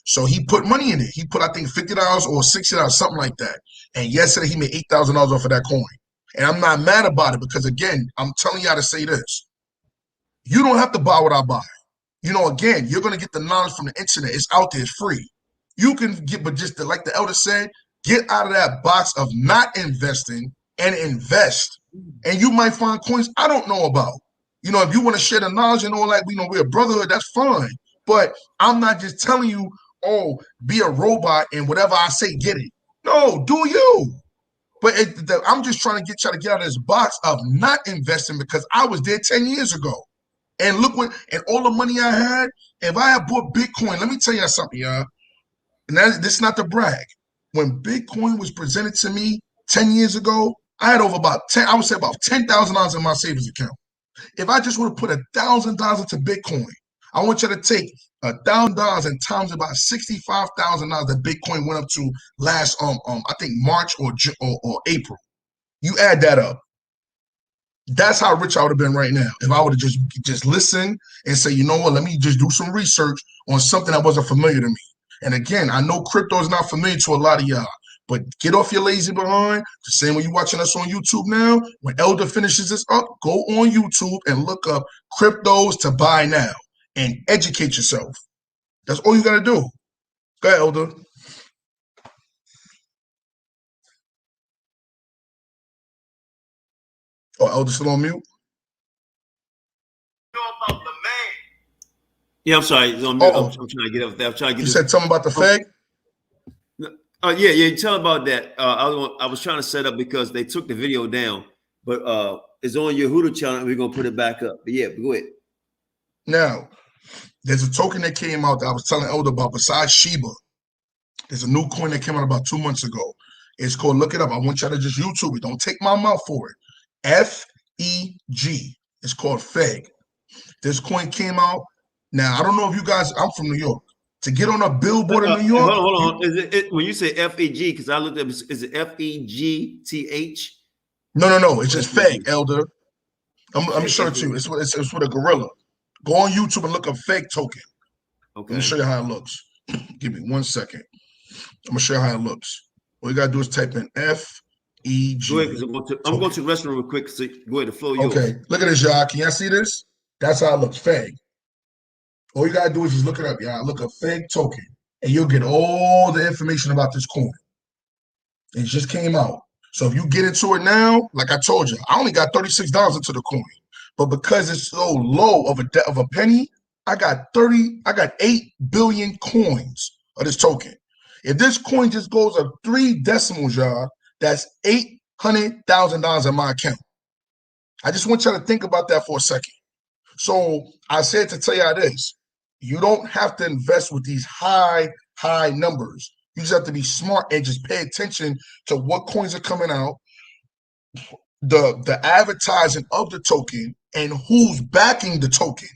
So he put money in it. He put, I think, $50 or $60, something like that. And yesterday he made $8,000 off of that coin. And I'm not mad about it because, again, I'm telling y'all to say this. You don't have to buy what I buy. You know, again, you're going to get the knowledge from the internet. It's out there. It's free. You can get, but just like the elder said, get out of that box of not investing and invest. And you might find coins I don't know about. You know, if you want to share the knowledge and all that, you know, we're a brotherhood, that's fine. But I'm not just telling you, oh, be a robot and whatever I say, get it. No, do you. But I'm just trying to get y'all to get out of this box of not investing because I was there 10 years ago. And look and all the money I had, if I had bought Bitcoin, let me tell y'all something, y'all. And this is not to brag. When Bitcoin was presented to me 10 years ago, I had over about $10,000 in my savings account. If I just would have put $1,000 into Bitcoin, I want you to take $1,000 and times about $65,000 that Bitcoin went up to last I think March or April. You add that up. That's how rich I would have been right now if I would have just listened and say, you know what, let me just do some research on something that wasn't familiar to me. And again, I know crypto is not familiar to a lot of y'all, but get off your lazy behind. The same way you're watching us on YouTube now. When Elder finishes this up, go on YouTube and look up cryptos to buy now and educate yourself. That's all you got to do. Go ahead, Elder. Oh, Elder still on mute? Yeah, I'm sorry. I'm trying to get up there. I'm trying to get. You said something about the Fed? Yeah. Tell about that. I was trying to set up because they took the video down, but it's on your Hoodoo channel, and we're gonna put it back up. But yeah, go ahead. Now, there's a token that came out that I was telling Elder about. Besides Shiba, there's a new coin that came out about 2 months ago. It's called. Look it up. I want y'all to just YouTube it. Don't take my mouth for it. F-E-G. It's called FOPE. This coin came out. Now, I don't know if you guys, I'm from New York. To get on a billboard in New York. Hold on. Is it when you say FEG? Because I looked up. Is it FEGTH? No. It's just FEG, Elder. I'm sure it to you. It's with a gorilla. Go on YouTube and look up FEG token. Okay. Let me show you how it looks. Give me 1 second. I'm gonna show you how it looks. All you gotta do is type in FEG. Go ahead, I'm going to the restroom real quick. So go ahead, the floor yours. Okay, look at this, y'all. Can y'all see this? That's how it looks, FEG. All you gotta do is just look it up, y'all. Look up FEG token, and you'll get all the information about this coin. It just came out. So if you get into it now, like I told you, I only got $36 into the coin, but because it's so low of a penny, I got 8 billion coins of this token. If this coin just goes up 3 decimals, y'all, that's $800,000 in my account. I just want y'all to think about that for a second. So I said to tell y'all this: you don't have to invest with these high numbers. You just have to be smart and just pay attention to what coins are coming out, the advertising of the token, and who's backing the token.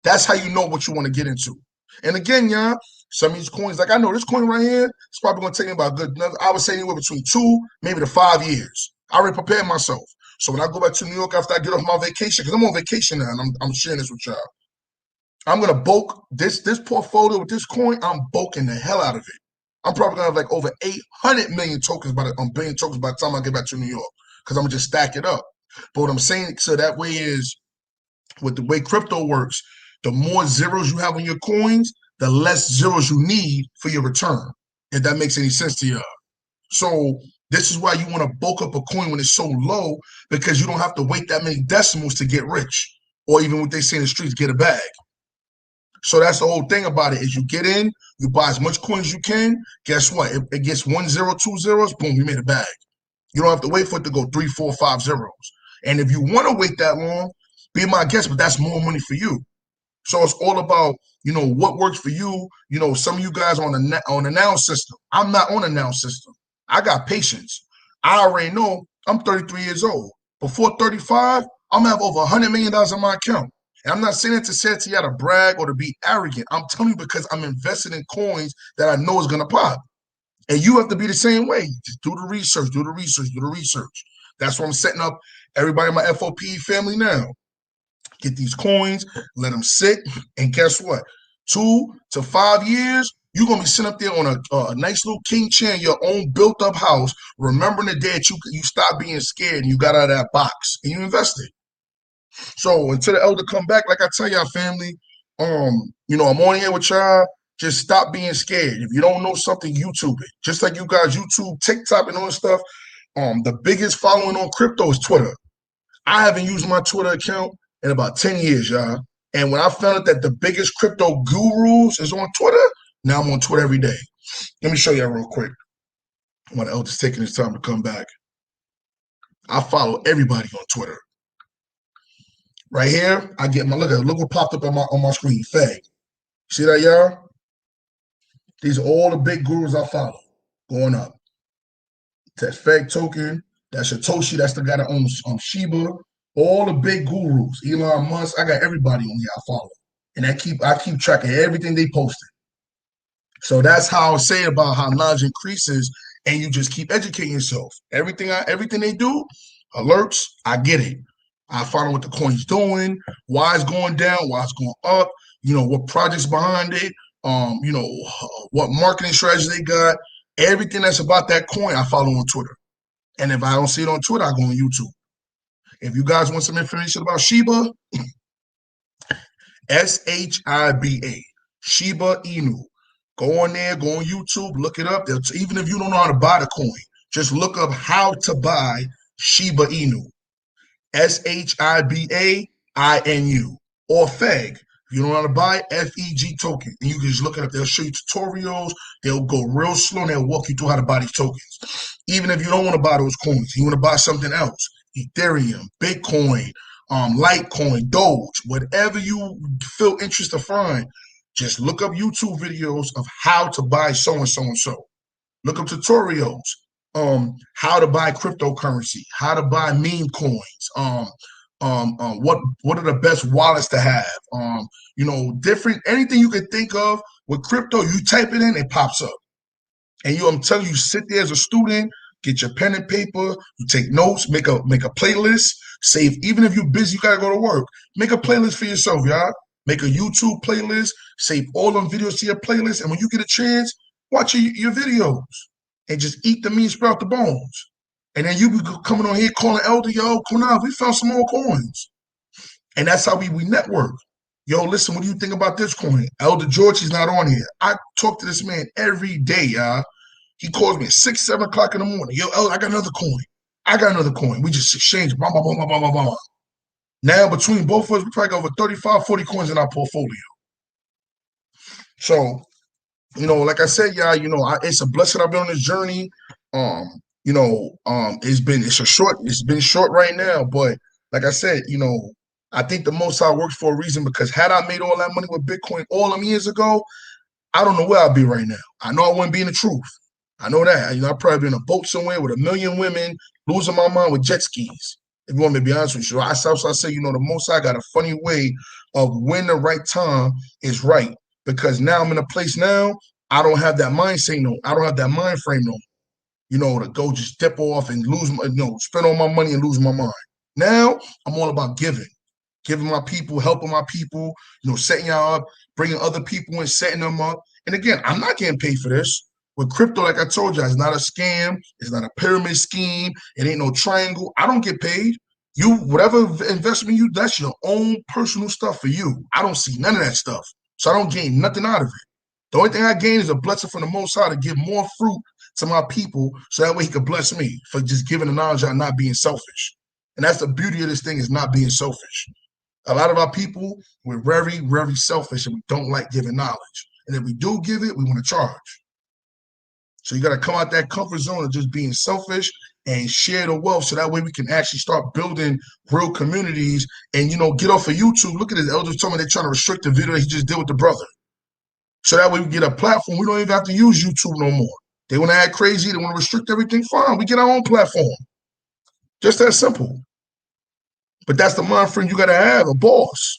That's how you know what you want to get into. And again, y'all, some of these coins, like I know this coin right here, it's probably going to take me about I would say anywhere between 2 maybe to 5 years. I already prepared myself. So when I go back to New York after I get off my vacation, because I'm on vacation now, and I'm sharing this with y'all, I'm going to bulk this portfolio with this coin. I'm bulking the hell out of it. I'm probably going to have like over 800 million tokens billion tokens by the time I get back to New York, because I'm going to just stack it up. But what I'm saying, so that way is, with the way crypto works, the more zeros you have on your coins, the less zeros you need for your return, if that makes any sense to y'all. So this is why you want to bulk up a coin when it's so low, because you don't have to wait that many decimals to get rich, or even what they say in the streets, get a bag. So that's the whole thing about it, is you get in, you buy as much coins as you can. Guess what? It gets 1 0, 2 zeros, boom, you made a bag. You don't have to wait for it to go 3, 4, 5 zeros. And if you want to wait that long, be my guest, but that's more money for you. So it's all about, what works for you. Some of you guys on the now system. I'm not on the now system. I got patience. I already know I'm 33 years old. Before 35, I'm going to have over $100 million in my account. And I'm not saying it to say it to you to brag or to be arrogant. I'm telling you because I'm invested in coins that I know is going to pop. And you have to be the same way. Just do the research, do the research. That's why I'm setting up everybody in my F.O.P.E family now. Get these coins, let them sit, and guess what? 2 to 5 years, you're going to be sitting up there on a nice little king chair in your own built-up house, remembering the day that you stopped being scared and you got out of that box and you invested. So until the elder come back, like I tell y'all, family, I'm on here with y'all. Just stop being scared. If you don't know something, YouTube it. Just like you guys YouTube, TikTok, and all that stuff. The biggest following on crypto is Twitter. I haven't used my Twitter account in about 10 years, y'all. And when I found out that the biggest crypto gurus is on Twitter, now I'm on Twitter every day. Let me show y'all real quick. While the elder's taking his time to come back. I follow everybody on Twitter. Right here, I get look what popped up on my screen, FEG. See that, y'all? These are all the big gurus I follow going up. That's FEG token. That's Satoshi. That's the guy that owns Shiba. All the big gurus, Elon Musk. I got everybody on here I follow, and I keep track of everything they posted. So that's how I say about how knowledge increases, and you just keep educating yourself. Everything they do, alerts. I get it. I follow what the coin's doing, why it's going down, why it's going up. What projects behind it. What marketing strategy they got. Everything that's about that coin, I follow on Twitter. And if I don't see it on Twitter, I go on YouTube. If you guys want some information about Shiba, SHIBA, Shiba Inu. Go on there, go on YouTube, look it up. Even if you don't know how to buy the coin, just look up how to buy Shiba Inu. SHIBA INU. Or FEG. If you don't know how to buy it, FEG token. And you can just look it up. They'll show you tutorials. They'll go real slow and they'll walk you through how to buy these tokens. Even if you don't want to buy those coins, you want to buy something else. Ethereum, Bitcoin, Litecoin, Doge, whatever you feel interest to find, just look up YouTube videos of how to buy so and so and so. Look up tutorials, how to buy cryptocurrency, how to buy meme coins, what are the best wallets to have, different anything you can think of. With crypto, you type it in, it pops up. And I'm telling you, sit there as a student, get your pen and paper, you take notes, make a playlist, save. Even if you're busy, you gotta go to work. Make a playlist for yourself, y'all. Make a YouTube playlist, save all them videos to your playlist, and when you get a chance, watch your videos and just eat the meat, sprout the bones. And then you be coming on here calling Elder, yo, Qanath, we found some more coins. And that's how we network. Yo, listen, what do you think about this coin? Elder George, he's not on here. I talk to this man every day, y'all. He calls me at 6, 7 o'clock in the morning. Yo, Elder, I got another coin. I got another coin. We just exchange. Blah, blah, blah, blah, blah, blah. Now, between both of us, we probably got over 35, 40 coins in our portfolio. So, like I said, y'all, it's a blessing I've been on this journey. It's been short right now, but like I said, I think the Most High works for a reason, because had I made all that money with Bitcoin all them years ago, I don't know where I'd be right now. I know I wouldn't be in the truth. I know that. I'd probably be in a boat somewhere with 1 million women, losing my mind with jet skis. If you want me to be honest with you, I say, the Most High got a funny way of when the right time is right. Because now I'm in a place now, I don't have that mindset no. I don't have that mind frame no. To go just dip off and lose, spend all my money and lose my mind. Now I'm all about giving my people, helping my people, setting y'all up, bringing other people in, setting them up. And again, I'm not getting paid for this. With crypto, like I told you, it's not a scam. It's not a pyramid scheme. It ain't no triangle. I don't get paid. Whatever investment that's your own personal stuff for you. I don't see none of that stuff. So I don't gain nothing out of it. The only thing I gain is a blessing from the Most High to give more fruit to my people, so that way he could bless me for just giving the knowledge of not being selfish. And that's the beauty of this thing, is not being selfish. A lot of our people, we're very, very selfish, and we don't like giving knowledge. And if we do give it, we want to charge. So you got to come out that comfort zone of just being selfish and share the wealth, so that way we can actually start building real communities and, get off of YouTube. Look at this. Elders told me they're trying to restrict the video that he just did with the brother. So that way we get a platform. We don't even have to use YouTube no more. They want to act crazy. They want to restrict everything. Fine. We get our own platform. Just that simple. But that's the mind frame you got to have, a boss.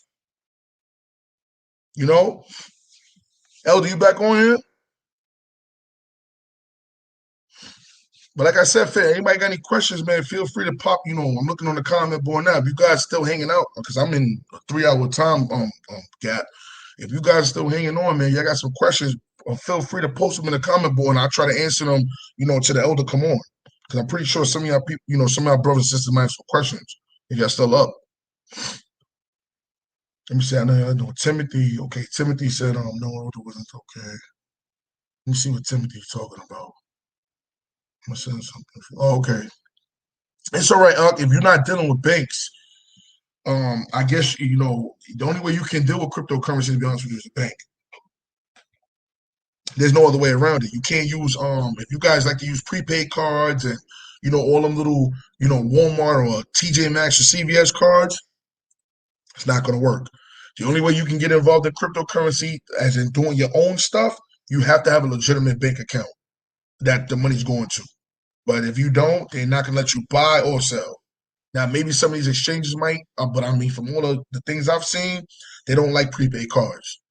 Elder, you back on here? But like I said, fam, anybody got any questions, man, feel free to pop. I'm looking on the comment board now. If you guys still hanging out, because I'm in a 3-hour time gap. If you guys still hanging on, man, y'all got some questions, feel free to post them in the comment board, and I'll try to answer them, to the elder come on. Because I'm pretty sure some of y'all people, some of y'all brothers and sisters might have some questions if y'all still up. Let me see. I know Timothy. Okay, Timothy said, no, it wasn't okay. Let me see what Timothy's talking about. I'm gonna send something. Oh, okay. It's all right, if you're not dealing with banks, I guess the only way you can deal with cryptocurrency, to be honest with you, is a bank. There's no other way around it. You can't use if you guys like to use prepaid cards and all them little Walmart or TJ Maxx or CVS cards, it's not going to work. The only way you can get involved in cryptocurrency, as in doing your own stuff, you have to have a legitimate bank account that the money's going to. But if you don't, they're not going to let you buy or sell. Now, maybe some of these exchanges might, but I mean, from all of the things I've seen, they don't like prepaid cards.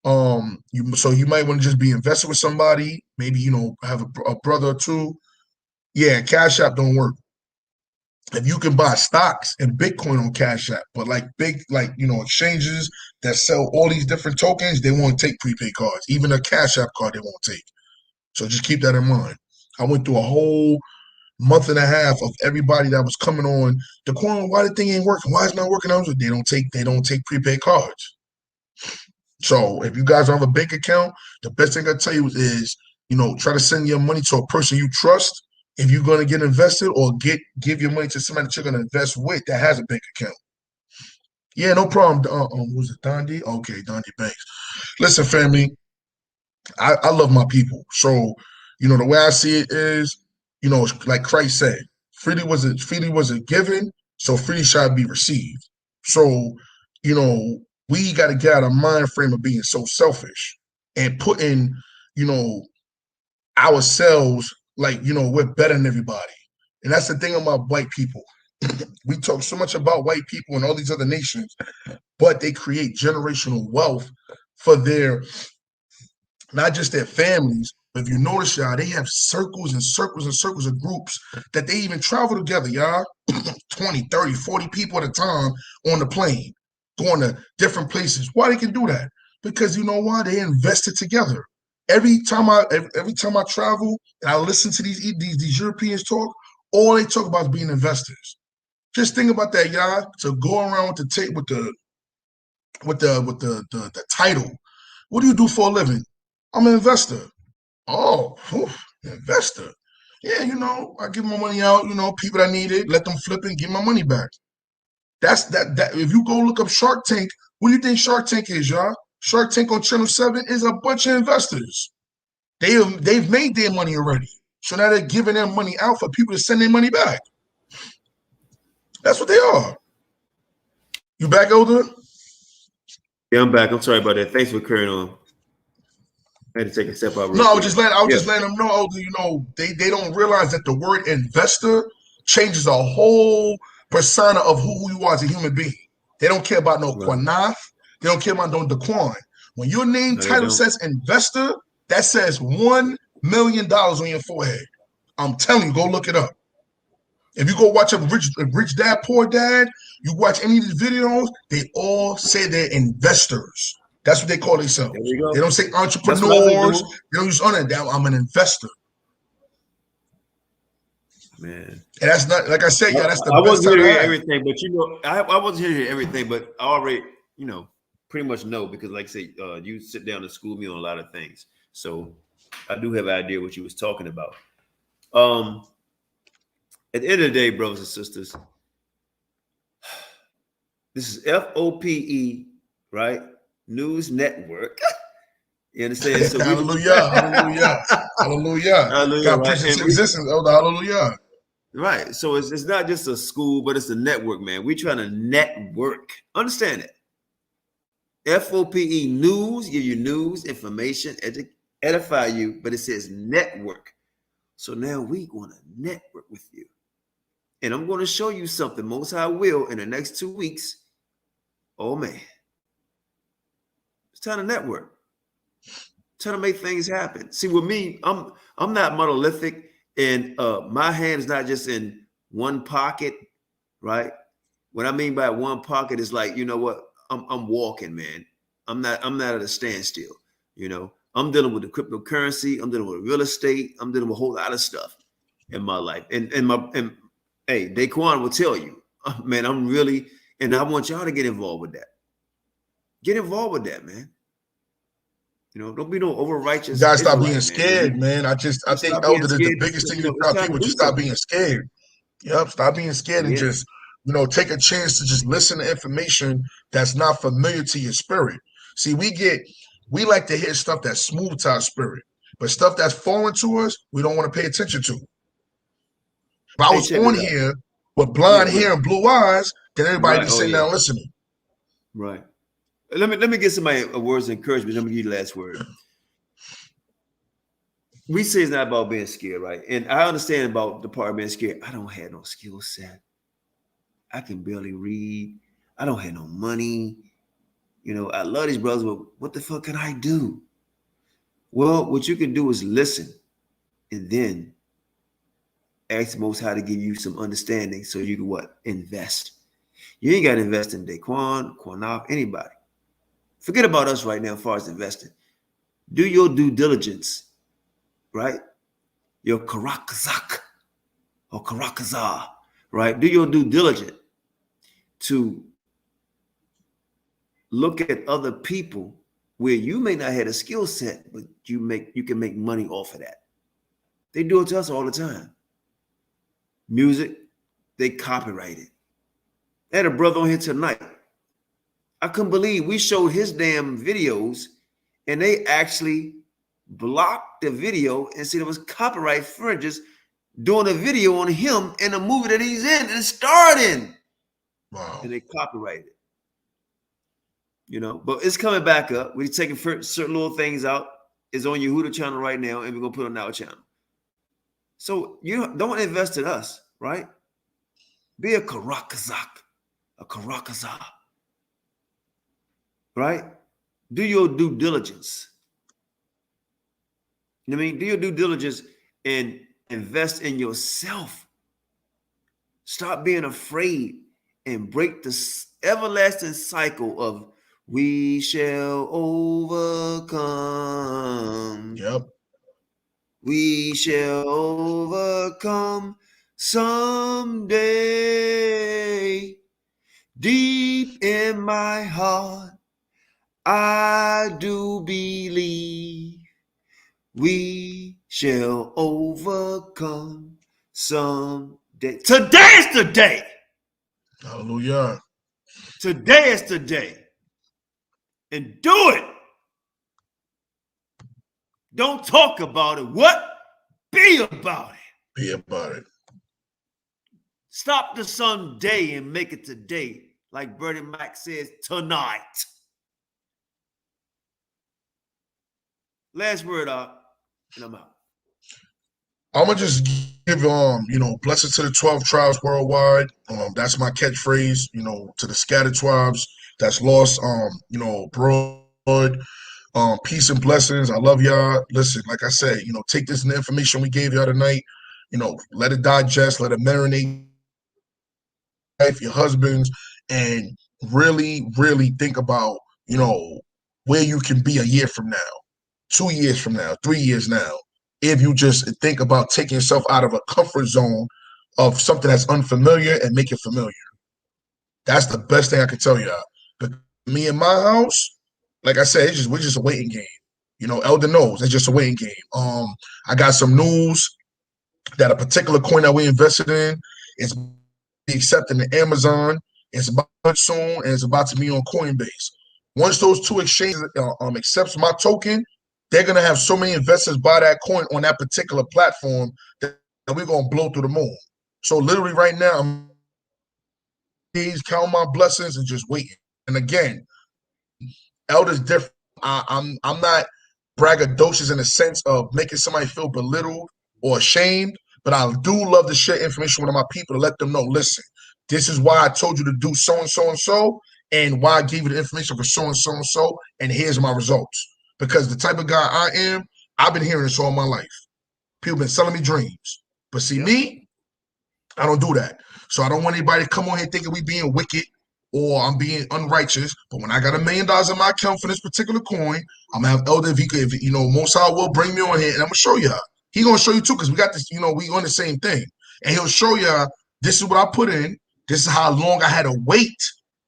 So you might want to just be invested with somebody, maybe, have a brother or two. Yeah, Cash App don't work. If you can buy stocks and Bitcoin on Cash App, but big exchanges that sell all these different tokens, they won't take prepaid cards. Even a Cash App card, they won't take. So just keep that in mind. I went through a whole month and a half of everybody that was coming on the coin. Why the thing ain't working? Why it's not working? They don't take prepaid cards. So if you guys don't have a bank account, the best thing I tell you is, try to send your money to a person you trust if you're going to get invested, or give your money to somebody that you're going to invest with that has a bank account. Yeah, no problem. Was it Don D? Okay, Don D Banks. Listen, family, I love my people. So, the way I see it is, like Christ said, freely was a given, so freely shall be received. So, we got to get out of mind frame of being so selfish and putting, ourselves we're better than everybody. And that's the thing about white people. We talk so much about white people and all these other nations, but they create generational wealth for their not just their families. But if you notice, y'all, they have circles and circles and circles of groups that they even travel together, y'all. 20, 30, 40 people at a time on the plane, going to different places. Why they can do that? Because you know why? They invested together. Every time I travel and I listen to these Europeans talk, all they talk about is being investors. Just think about that, y'all. To go around with the title. What do you do for a living? I'm an investor. Oh, investor. Yeah, you know, I give my money out, you know, people that need it, let them flip it and get my money back. That's that. If you go look up Shark Tank, what do you think Shark Tank is, y'all? Shark Tank on Channel 7 is a bunch of investors. They've made their money already. So now they're giving their money out for people to send their money back. That's what they are. You back, Elder? Yeah, I'm back. I'm sorry about that. Thanks for carrying on. I had to take a step out. No, I was just letting them know, Elder, you know, they don't realize that the word investor changes a whole persona of who you are as a human being. They don't care about no Qanath. They don't care about no Daquan. When your name title says investor, that says $1 million on your forehead. I'm telling you, go look it up. If you go watch a Rich Dad, Poor Dad, you watch any of these videos, they all say they're investors. That's what they call themselves. They don't say entrepreneurs. They don't use on it. I'm an investor. Man. And that's not, like I said, yeah, that's the I best wasn't time here to to hear everything, but you know, I wasn't here to hear everything, but I already, you know, pretty much know because, like I say, you sit down and school me on a lot of things. So I do have an idea what you was talking about. At the end of the day, brothers and sisters, this is F.O.P.E., right? News Network. You understand? So hallelujah, hallelujah, hallelujah. Hallelujah, God right? preaches existence, Elder. Hallelujah. Right. So it's not just a school, but it's a network, man. We're trying to network. Understand it. F.O.P.E. News, give you news, information, edify you, but it says network. So now we want to network with you. And I'm going to show you something. Most High will in the next 2 weeks. Oh, man. It's time to network. Trying to make things happen. See, with me, I'm not monolithic, and my hand is not just in one pocket, right? What I mean by one pocket is like, you know what? I'm walking, man. I'm not at a standstill. You know, I'm dealing with the cryptocurrency. I'm dealing with real estate. I'm dealing with a whole lot of stuff in my life. And hey, Daquan will tell you, man, I'm really, and I want y'all to get involved with that. Get involved with that, man. You know, don't be no over righteous. You gotta stop being scared, man. I think Elder is the biggest thing to tell people. Just stop being scared. Yep, stop being scared and just, you know, take a chance to just listen to information that's not familiar to your spirit. See, we like to hear stuff that's smooth to our spirit, but stuff that's foreign to us, we don't want to pay attention to. If I was on here with blonde hair and blue eyes, then everybody be sitting down listening. Right. Let me get somebody a words of encouragement. Let me give you the last word. We say it's not about being scared, right? And I understand about the part of being scared. I don't have no skill set. I can barely read. I don't have no money. You know, I love these brothers, but what the fuck can I do? Well, what you can do is listen and then ask the Most High to give you some understanding so you can what? Invest. You ain't got to invest in Daquan, Qanath, anybody. Forget about us right now as far as investing. Do your due diligence, right? Your karakazak or karakazah, right? Do your due diligence to look at other people where you may not have a skill set, but you can make money off of that. They do it to us all the time. Music, they copyright it. I had a brother on here tonight. I couldn't believe we showed his damn videos and they actually blocked the video and said it was copyright infringements doing a video on him in a movie that he's in and starred in. Wow. And they copyrighted it. You know, but it's coming back up. We're taking certain little things out. It's on Yehuda channel right now, and we're going to put it on our channel. So you don't invest in us, right? Be a karakazak, a karakazah, right? Do your due diligence. I mean, do your due diligence and invest in yourself. Stop being afraid and break the everlasting cycle of we shall overcome. Yep. We shall overcome someday. Deep in my heart, I do believe we shall overcome someday. Today is the day. Hallelujah. Today is the day. And do it. Don't talk about it. What? Be about it. Be about it. Stop the someday and make it today. Like Bernie Mac says, tonight. Last word up, and I'm out. I'm gonna just give blessings to the 12 tribes worldwide. That's my catchphrase, to the scattered tribes that's lost, abroad. Peace and blessings. I love y'all. Listen, like I said, take this information we gave y'all tonight, let it digest, let it marinate. Your husbands, and really, really think about, where you can be a year from now, 2 years from now, 3 years now. If you just think about taking yourself out of a comfort zone of something that's unfamiliar and make it familiar. That's the best thing I can tell y'all. But me and my house, like I said, we're just a waiting game. Elder knows it's just a waiting game. I got some news that a particular coin that we invested in is accepted in Amazon. It's about soon, and it's about to be on Coinbase. Once those two exchanges accepts my token, they're gonna have so many investors buy that coin on that particular platform that we're gonna blow through the moon. So literally right now, I'm counting my blessings and just waiting. And again, Elder's different. I'm not braggadocious in the sense of making somebody feel belittled or ashamed. But I do love to share information with my people to let them know, listen, this is why I told you to do so and so and so, and why I gave you the information for so and so and so, and here's my results. Because the type of guy I am, I've been hearing this all my life. People been selling me dreams. But see, me, I don't do that. So I don't want anybody to come on here thinking we being wicked or I'm being unrighteous. But when I got $1 million in my account for this particular coin, I'm going to have Elder, if Most High will bring me on here, and I'm going to show y'all. He gonna show you too, because we got this, we on the same thing. And he'll show you, this is what I put in, this is how long I had to wait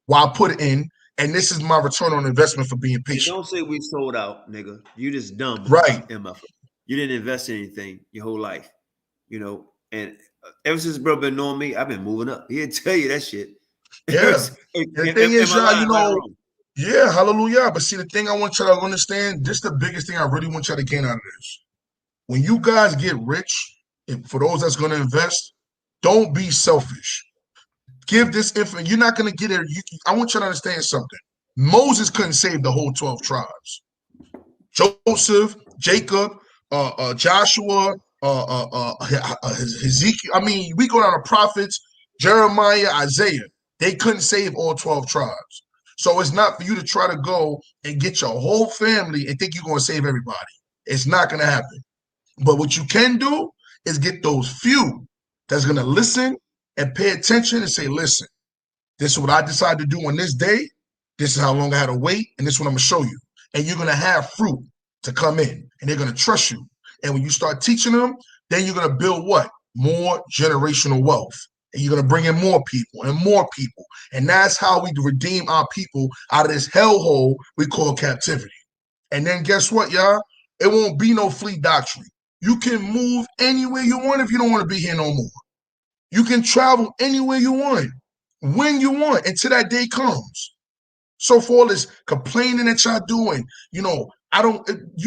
while I put it in, and this is my return on investment for being patient. Don't say we sold out, nigga. You just dumb. Right. MF. You didn't invest in anything your whole life. And ever since bro been knowing me, I've been moving up. He'll tell you that shit. Yeah. The thing is, y'all, yeah, hallelujah. But see, the thing I want y'all to understand, this is the biggest thing I really want y'all to gain out of this. When you guys get rich, and for those that's going to invest, don't be selfish. Give this information. You're not going to get it. I want you to understand something. Moses couldn't save the whole 12 tribes. Joseph, Jacob, Joshua, Ezekiel. I mean, we go down to prophets, Jeremiah, Isaiah. They couldn't save all 12 tribes. So it's not for you to try to go and get your whole family and think you're going to save everybody. It's not going to happen. But what you can do is get those few that's going to listen and pay attention and say, listen, this is what I decided to do on this day. This is how long I had to wait. And this is what I'm going to show you. And you're going to have fruit to come in. And they're going to trust you. And when you start teaching them, then you're going to build what? More generational wealth. And you're going to bring in more people and more people. And that's how we redeem our people out of this hellhole we call captivity. And then guess what, y'all? It won't be no flea doctrine. You can move anywhere you want if you don't want to be here no more. You can travel anywhere you want, when you want, until that day comes. So for all this complaining that y'all doing, you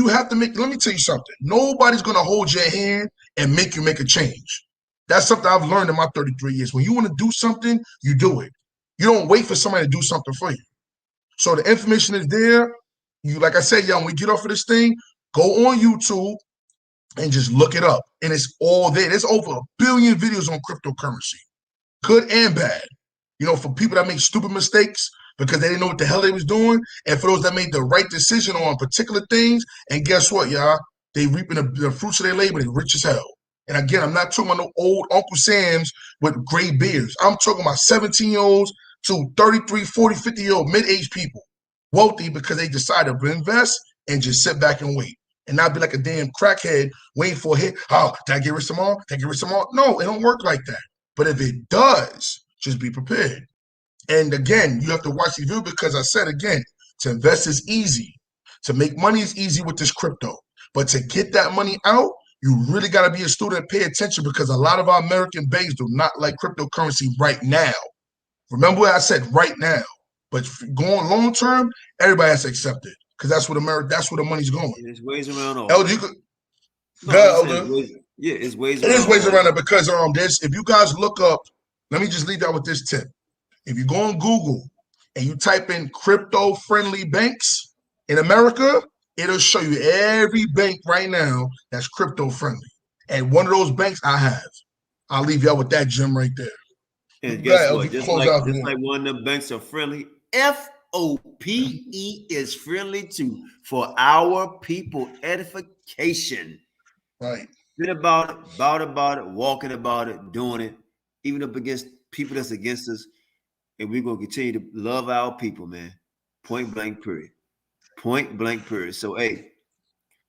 have to make, let me tell you something. Nobody's going to hold your hand and make you make a change. That's something I've learned in my 33 years. When you want to do something, you do it. You don't wait for somebody to do something for you. So the information is there. You, like I said, y'all, when we get off of this thing, go on YouTube and just look it up. And it's all there. There's over 1 billion videos on cryptocurrency, good and bad. For people that make stupid mistakes because they didn't know what the hell they was doing, and for those that made the right decision on particular things. And guess what, y'all? They reaping the fruits of their labor. They rich as hell. And again, I'm not talking about no old Uncle Sam's with gray beards. I'm talking about 17-year-olds to 33, 40, 50-year-old mid-aged people, wealthy because they decided to invest and just sit back and wait. And not be like a damn crackhead waiting for a hit. Oh, did I get rich tomorrow? Did I get rich tomorrow? No, it don't work like that. But if it does, just be prepared. And again, you have to watch the video because I said again, to invest is easy. To make money is easy with this crypto. But to get that money out, you really got to be a student and pay attention because a lot of our American banks do not like cryptocurrency right now. Remember what I said, right now. But going long term, everybody has to accept it because that's what that's where the money's going. There's ways around all. Elder, you could. Elder. It's ways around. It is ways around it because this. If you guys look up, let me just leave out with this tip. If you go on Google and you type in crypto-friendly banks in America, it'll show you every bank right now that's crypto-friendly. And one of those banks I have. I'll leave y'all with that gem right there. And guess what? Just like one of the banks are friendly, F.O.P.E. is friendly too for our people edification. Right. Been about it, walking about it, doing it, even up against people that's against us. And we're going to continue to love our people, man. Point blank, period. Point blank, period. So, hey,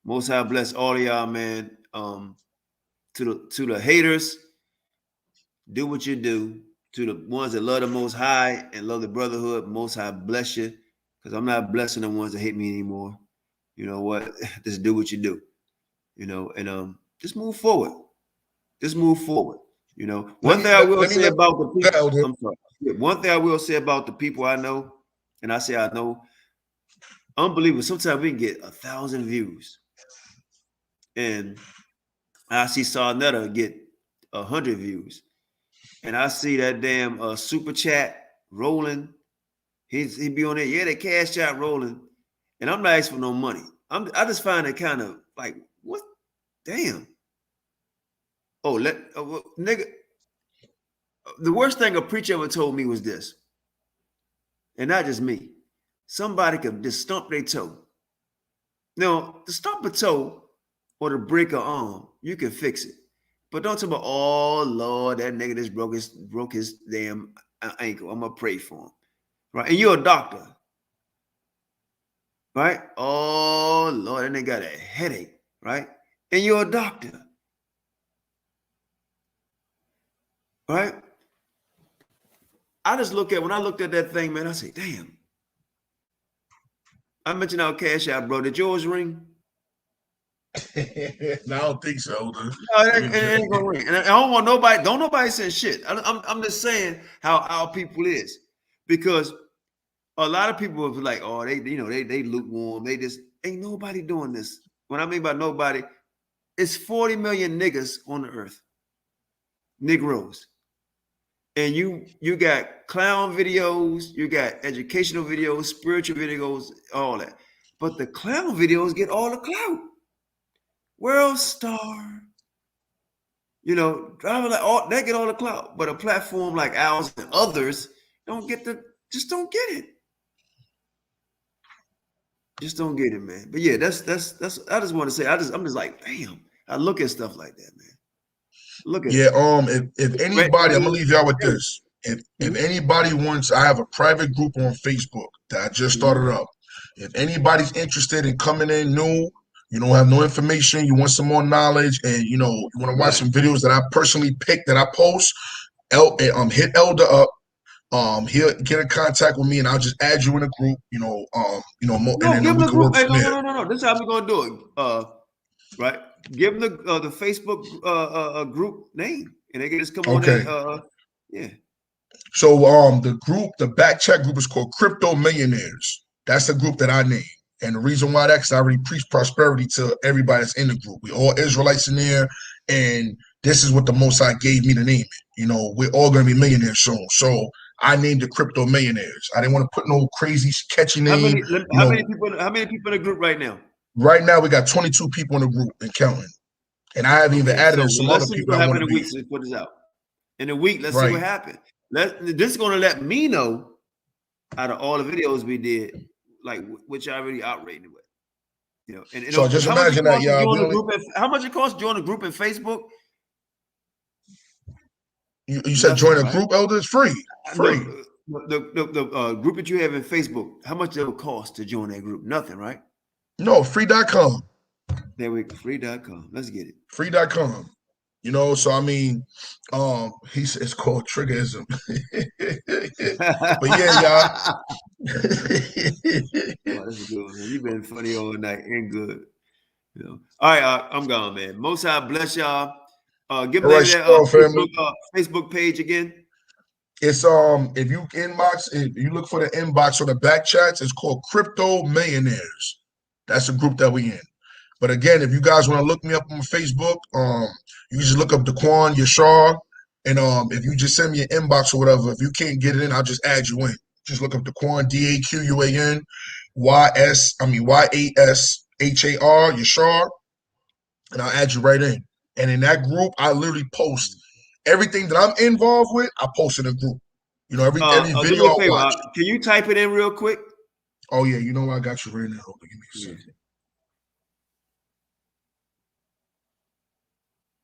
Most High bless all of y'all, man. To the haters, do what you do. To the ones that love the Most High and love the brotherhood, Most High bless you. Because I'm not blessing the ones that hate me anymore. You know what? Just do what you do. You know, and just move forward. Just move forward. You know, one thing I will say about the people. I'm sorry. One thing I will say about the people I know, and I say I know, unbelievable. Sometimes we can get 1,000 views, and I see Sarnetta get 100 views, and I see that damn super chat rolling. He be on there, yeah, that cash chat rolling, and I'm not asking for no money. I just find it kind of like, what? Damn. Oh, nigga. The worst thing a preacher ever told me was this, and not just me. Somebody could just stump their toe. Now, to stump a toe or to break an arm, you can fix it. But don't talk about, oh, Lord, that nigga just broke his damn ankle. I'm going to pray for him. Right? And you're a doctor. Right? Oh, Lord, that nigga got a headache. Right? And you're a doctor. Right? When I looked at that thing, man, I say, damn. I mentioned our cash out, bro. Did yours ring? No, I don't think so. No, it ain't gonna ring. And I don't want nobody. Don't nobody say shit. I'm just saying how our people is, because a lot of people are like, oh, they lukewarm. They just ain't nobody doing this. What I mean by nobody, it's 40 million niggas on the earth, Negroes, and you got clown videos, you got educational videos, spiritual videos, all that. But the clown videos get all the clout. World star, driving like all they get all the clout. But a platform like ours and others just don't get it. Just don't get it, man. But yeah, that's I just want to say, I'm just like, damn. I look at stuff like that, man. Look at if anybody, I'm gonna leave y'all with this. If anybody wants, I have a private group on Facebook that I just started up. If anybody's interested in coming in new, you don't have no information, you want some more knowledge, and you want to watch some videos that I personally pick that I post, hit Elder up. He'll get in contact with me, and I'll just add you in a group. No. This is how we're gonna do it. Right? Give them the Facebook group name, and they can just come on there. Yeah. So the back chat group is called Crypto Millionaires. That's the group that I named. And the reason why because I already preach prosperity to everybody that's in the group. We all Israelites in there, and this is what the Most High gave me to name it. We're all gonna be millionaires soon. So I named the Crypto Millionaires. I didn't want to put no crazy catchy name. How many people in the group right now? Right now we got 22 people in the group and counting. And I haven't even added some other people. Let's see what happens in a week to put this out. In a week, let's see what happened. This is gonna let me know out of all the videos we did, like which I already outrated with. You know, and so just imagine that, y'all. How much it costs to join a group in Facebook? You said join a group, Elder? It's free. Free. The group that you have in Facebook, how much it will cost to join that group? Nothing, right? No, free.com. There we go. Free.com. Let's get it. Free.com. You know, so I mean, it's called triggerism. But yeah, y'all. Oh, that's a good one, man. You've been funny all night and good. You know. All right, I'm gone, man. Most High bless y'all. Give me that Facebook page again. It's if you look for the inbox or the back chats, it's called Crypto Millionaires. That's the group that we in. But again, if you guys want to look me up on Facebook, you just look up Daquan Yashar, and if you just send me an inbox or whatever, if you can't get it in, I'll just add you in. Just look up Daquan DAQUAN YASHAR Yashar, and I'll add you right in. And in that group, I literally post everything that I'm involved with. I post in a group. You know, every video I watch. Can you type it in real quick? Oh yeah, you know what? I got you right now. Hold on, give me a second.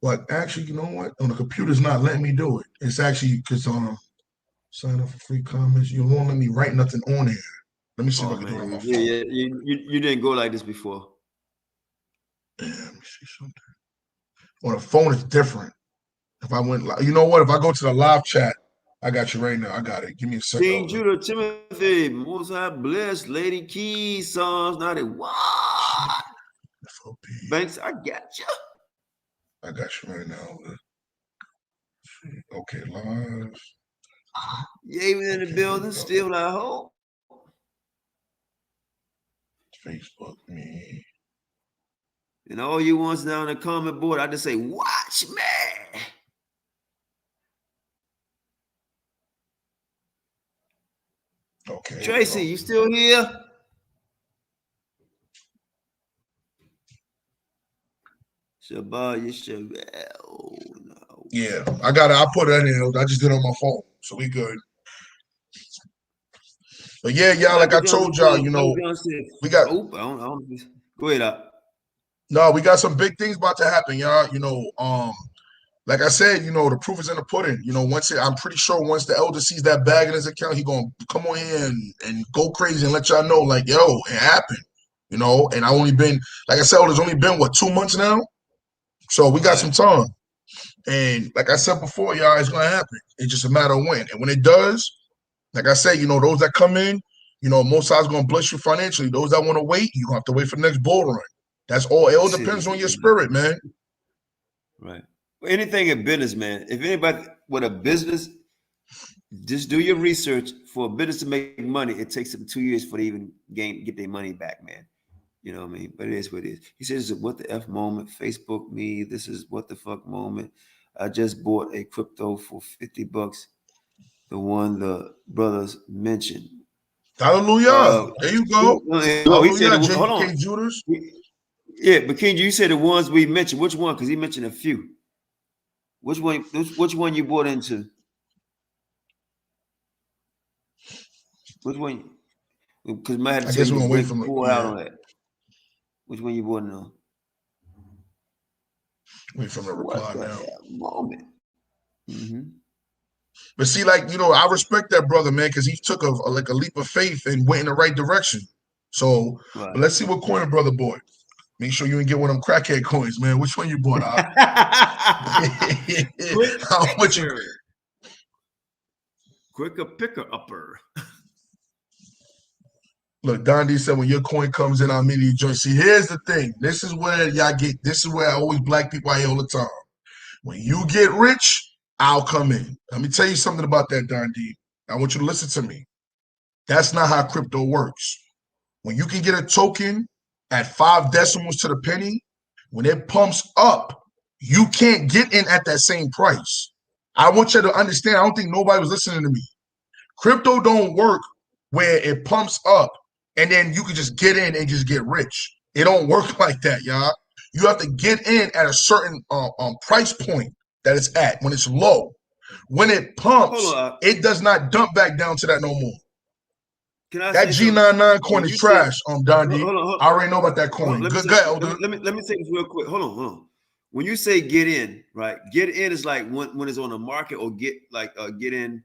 But actually, you know what? On the computer's not letting me do it. It's actually because sign up for free comments. You won't let me write nothing on here. Let me see if I can do it on my phone. Yeah, you didn't go like this before. Yeah, let me see something. On the phone, it's different. If I went, you know what? If I go to the live chat, I got you right now. I got it. Give me a second. King Judah, Timothy, Most High bless, Lady Keys, Psalms 91. F.O.P.E. Banks, I got you. I got you right now. Okay, live. Yeah, we in the building, still I hope. Facebook me. And all you ones down in the comment board, I just say, watch me. Okay. Tracy, you still here? Shabbat Yisrael. No. Yeah, I got it. I put it in there. I just did it on my phone, so we good. But yeah, y'all, like I told y'all, you know, we got. Go ahead, up. No, we got some big things about to happen, y'all. You know, like I said, you know, the proof is in the pudding. You know, I'm pretty sure once the elder sees that bag in his account, he gonna come on here and go crazy and let y'all know, like, yo, it happened. You know, and I only been, like I said, there's only been 2 months now, so we got some time. And like I said before, y'all, it's gonna happen. It's just a matter of when. And when it does, like I said, you know, those that come in, you know, most sides gonna bless you financially. Those that want to wait, you gonna have to wait for the next bull run. That's all. It all depends on your spirit, man. Right. Anything in business, man. If anybody with a business, just do your research. For a business to make money, it takes them 2 years for they even get their money back, man. You know what I mean? But it is what it is. He says, what the F moment? Facebook me. This is what the fuck moment. I just bought a crypto for $50. The one the brothers mentioned. Hallelujah. There you go. He said, hold on. Judas. Yeah, but King, you said the ones we mentioned. Which one? Because he mentioned a few. Which one you bought into? Which one? Because I had to say you wait pull out on that. Which one you bought into? Wait from the reply now. Moment. Mm-hmm. But see, like, you know, I respect that brother, man, because he took a leap of faith and went in the right direction. So but let's see what coin the brother bought. Make sure you didn't get one of them crackhead coins, man. Which one you bought? How much you? Quicker picker upper. Look, Don D said when your coin comes in, I'll immediately join. See, here's the thing. This is where y'all get. This is where I always black people out here all the time. When you get rich, I'll come in. Let me tell you something about that, Don D. I want you to listen to me. That's not how crypto works. When you can get a token at 5 decimals to the penny, when it pumps up, you can't get in at that same price. I want you to understand. I don't think nobody was listening to me. Crypto don't work where it pumps up and then you can just get in and just get rich. It don't work like that, y'all. You have to get in at a certain price point that it's at when it's low. When it pumps, it does not dump back down to that no more. That G99 coin is trash, Don D. Hold on. I already know about that coin. Good, Elder. Let me say this real quick. Hold on. When you say get in, right? Get in is like when it's on the market, or get in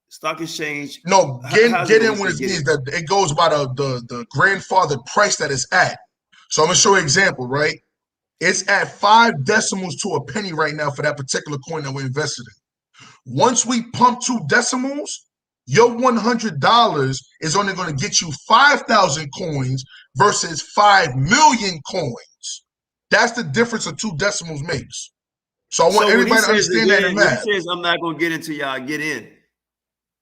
stock exchange. No, get in when it goes by the grandfather price that it's at. So I'm gonna show you an example, right? It's at 5 decimals to a penny right now for that particular coin that we're invested in. Once we pump 2 decimals, your $100 is only going to get you 5,000 coins versus 5 million coins. That's the difference of 2 decimals makes. So I want everybody to understand that in math. When he says I'm not going to get into y'all, get in.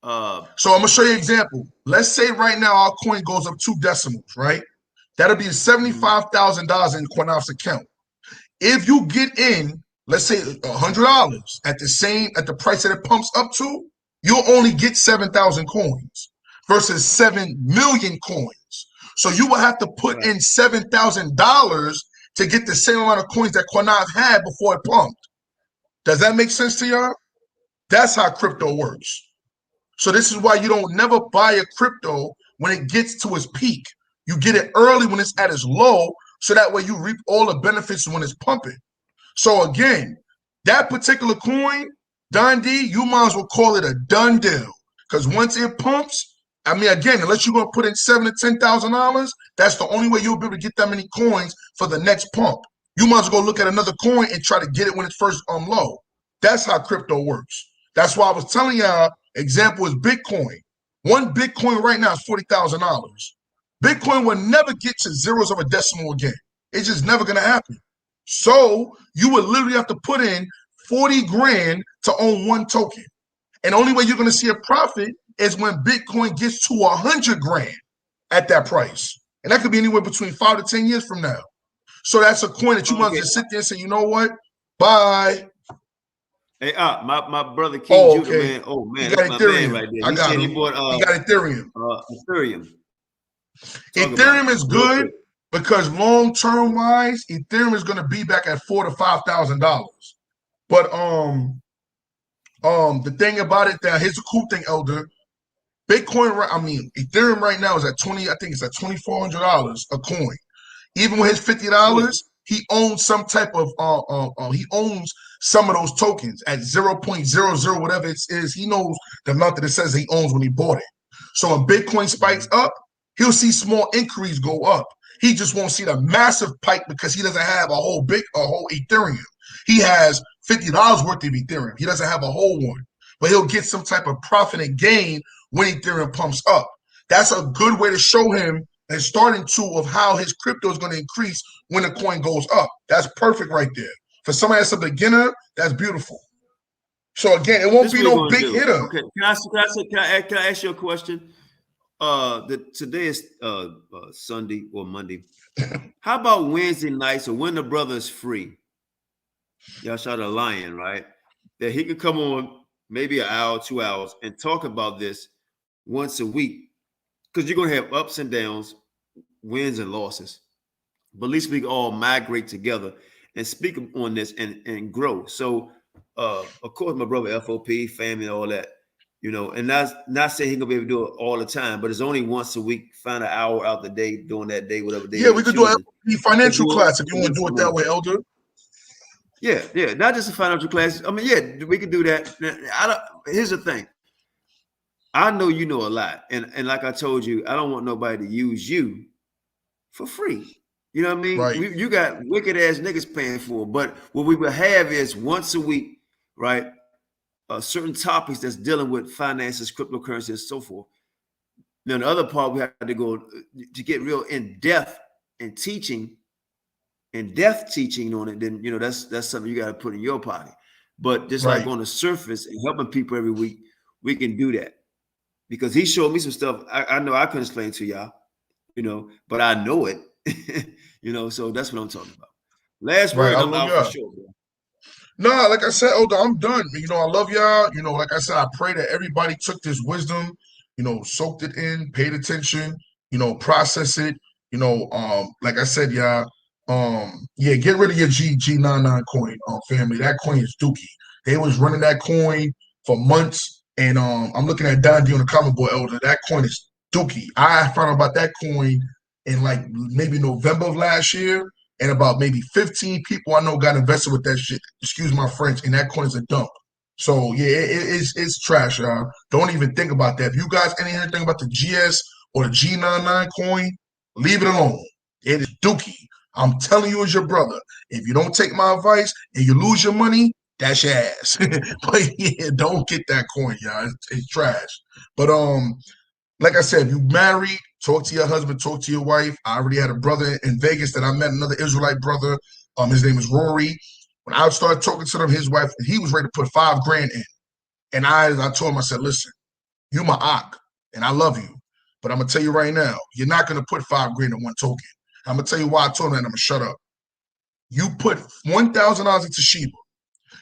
So I'm going to show you an example. Let's say right now our coin goes up 2 decimals, right? That'll be $75,000 in Qanath's account. If you get in, let's say $100 at the price that it pumps up to, you'll only get 7,000 coins versus 7 million coins. So you will have to put in $7,000 to get the same amount of coins that Qanath had before it pumped. Does that make sense to y'all? That's how crypto works. So this is why you don't never buy a crypto when it gets to its peak. You get it early when it's at its low, so that way you reap all the benefits when it's pumping. So again, that particular coin, Don D, you might as well call it a done deal. Because once it pumps, I mean, again, unless you're going to put in $7,000 to $10,000, that's the only way you'll be able to get that many coins for the next pump. You might as well go look at another coin and try to get it when it's first low. That's how crypto works. That's why I was telling y'all, example is Bitcoin. One Bitcoin right now is $40,000. Bitcoin will never get to zeros of a decimal again. It's just never going to happen. So you would literally have to put in 40 grand to own one token. And the only way you're going to see a profit is when Bitcoin gets to 100 grand at that price. And that could be anywhere between 5 to 10 years from now. So that's a coin that you must just sit there and say, you know what? Bye. Hey, my brother King Judah, man. Oh, man, he got that's Ethereum. My man right there. I got him. He got Ethereum. Ethereum. Ethereum is good because long-term wise, Ethereum is going to be back at $4,000 to $5,000. But the thing about it, that here's the cool thing, Elder. Ethereum right now is at $2,400 a coin. Even with his $50, he owns some type of he owns some of those tokens at 0.00 whatever it is. He knows the amount that it says he owns when he bought it. So when Bitcoin spikes up, he'll see small inquiries go up. He just won't see the massive pike because he doesn't have a whole Ethereum. He has $50 worth of Ethereum. He doesn't have a whole one, but he'll get some type of profit and gain when Ethereum pumps up. That's a good way to show him and starting to of how his crypto is going to increase when the coin goes up. That's perfect right there. For somebody that's a beginner, that's beautiful. So again, it won't be no big hitter. Okay, can I ask you a question? Today is Sunday or Monday. How about Wednesday nights or when the brother is free? Y'all shot a lion, right? That he could come on maybe an hour, 2 hours and talk about this once a week. Because you're going to have ups and downs, wins and losses. But at least we can all migrate together and speak on this and grow. So, of course, my brother F.O.P.E, family, all that, and not saying he's going to be able to do it all the time, but it's only once a week. Find an hour out the day, during that day, whatever day. Yeah, we could do a financial class if you want to do it that way, Elder. Yeah, not just a financial class. I mean, yeah, we could do that. Here's the thing. I know you know a lot, and like I told you, I don't want nobody to use you for free. You know what I mean? Right. You got wicked ass niggas paying for it, but what we will have is once a week, right? Certain topics that's dealing with finances, cryptocurrency, and so forth. Now, the other part we have to go to get real in depth and teaching. In-depth teaching on it, then that's something you got to put in your pocket. But just like on the surface and helping people every week, we can do that because he showed me some stuff I know I couldn't explain to y'all, but I know it, So that's what I'm talking about. Last word, I'm out for sure, bro. No, like I said, Elder, I'm done. I love y'all. Like I said, I pray that everybody took this wisdom, soaked it in, paid attention, process it. Like I said, y'all. Get rid of your G99 coin, family. That coin is dookie. They was running that coin for months, and I'm looking at Don D on the comment board, Elder. That coin is Dookie. I found out about that coin in like maybe November of last year, and about maybe 15 people I know got invested with that shit. Excuse my French, and that coin is a dump. So yeah, it's trash, y'all. Don't even think about that. If you guys anything about the GS or the G99 coin, leave it alone. It is dookie. I'm telling you as your brother. If you don't take my advice and you lose your money, that's your ass. But yeah, don't get that coin, y'all. It's trash. But like I said, if you married, talk to your husband, talk to your wife. I already had a brother in Vegas that I met, another Israelite brother. His name is Rory. When I started talking to him, his wife, he was ready to put $5,000 in. And I told him, I said, listen, you my ak, and I love you. But I'm going to tell you right now, you're not going to put $5,000 in one token. I'm going to tell you why I told him that, and I'm going to shut up. You put $1,000 into Sheba,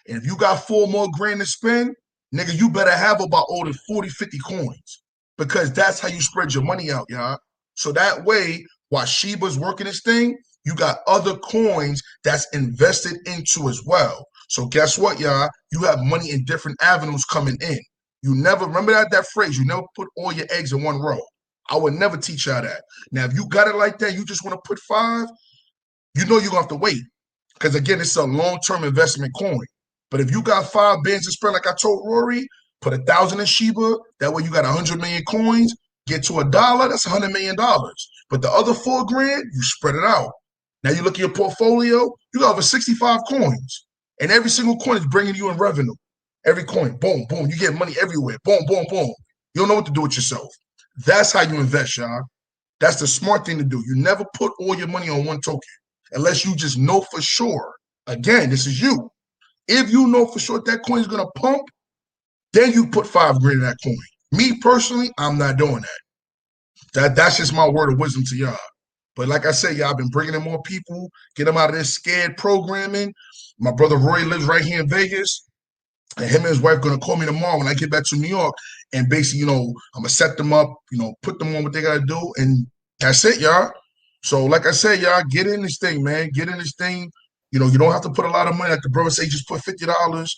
and if you got $4 more to spend, nigga, you better have about over 40, 50 coins, because that's how you spread your money out, y'all. So that way, while Sheba's working this thing, you got other coins that's invested into as well. So guess what, y'all? You have money in different avenues coming in. You never, remember that phrase, you never put all your eggs in one row. I would never teach y'all that. Now, if you got it like that, you just want to put 5, you know you're going to have to wait. Because again, it's a long-term investment coin. But if you got 5 bands to spend, like I told Rory, put 1,000 in Sheba. That way you got 100 million coins. Get to $1, that's $100 million. But the other $4,000, you spread it out. Now you look at your portfolio, you got over 65 coins. And every single coin is bringing you in revenue. Every coin, boom, boom. You get money everywhere. Boom, boom, boom. You don't know what to do with yourself. That's how you invest, y'all. That's the smart thing to do. You never put all your money on one token unless you just know for sure. Again, this is you. If you know for sure that coin is going to pump, then you put $5,000 in that coin. Me personally, I'm not doing that. That's just my word of wisdom to y'all. But like I said, y'all, I've been bringing in more people, get them out of this scared programming. My brother Roy lives right here in Vegas. And him and his wife going to call me tomorrow when I get back to New York. And basically, I'm going to set them up, put them on what they got to do. And that's it, y'all. So like I said, y'all, get in this thing, man. Get in this thing. You don't have to put a lot of money. Like the brother say, just put $50.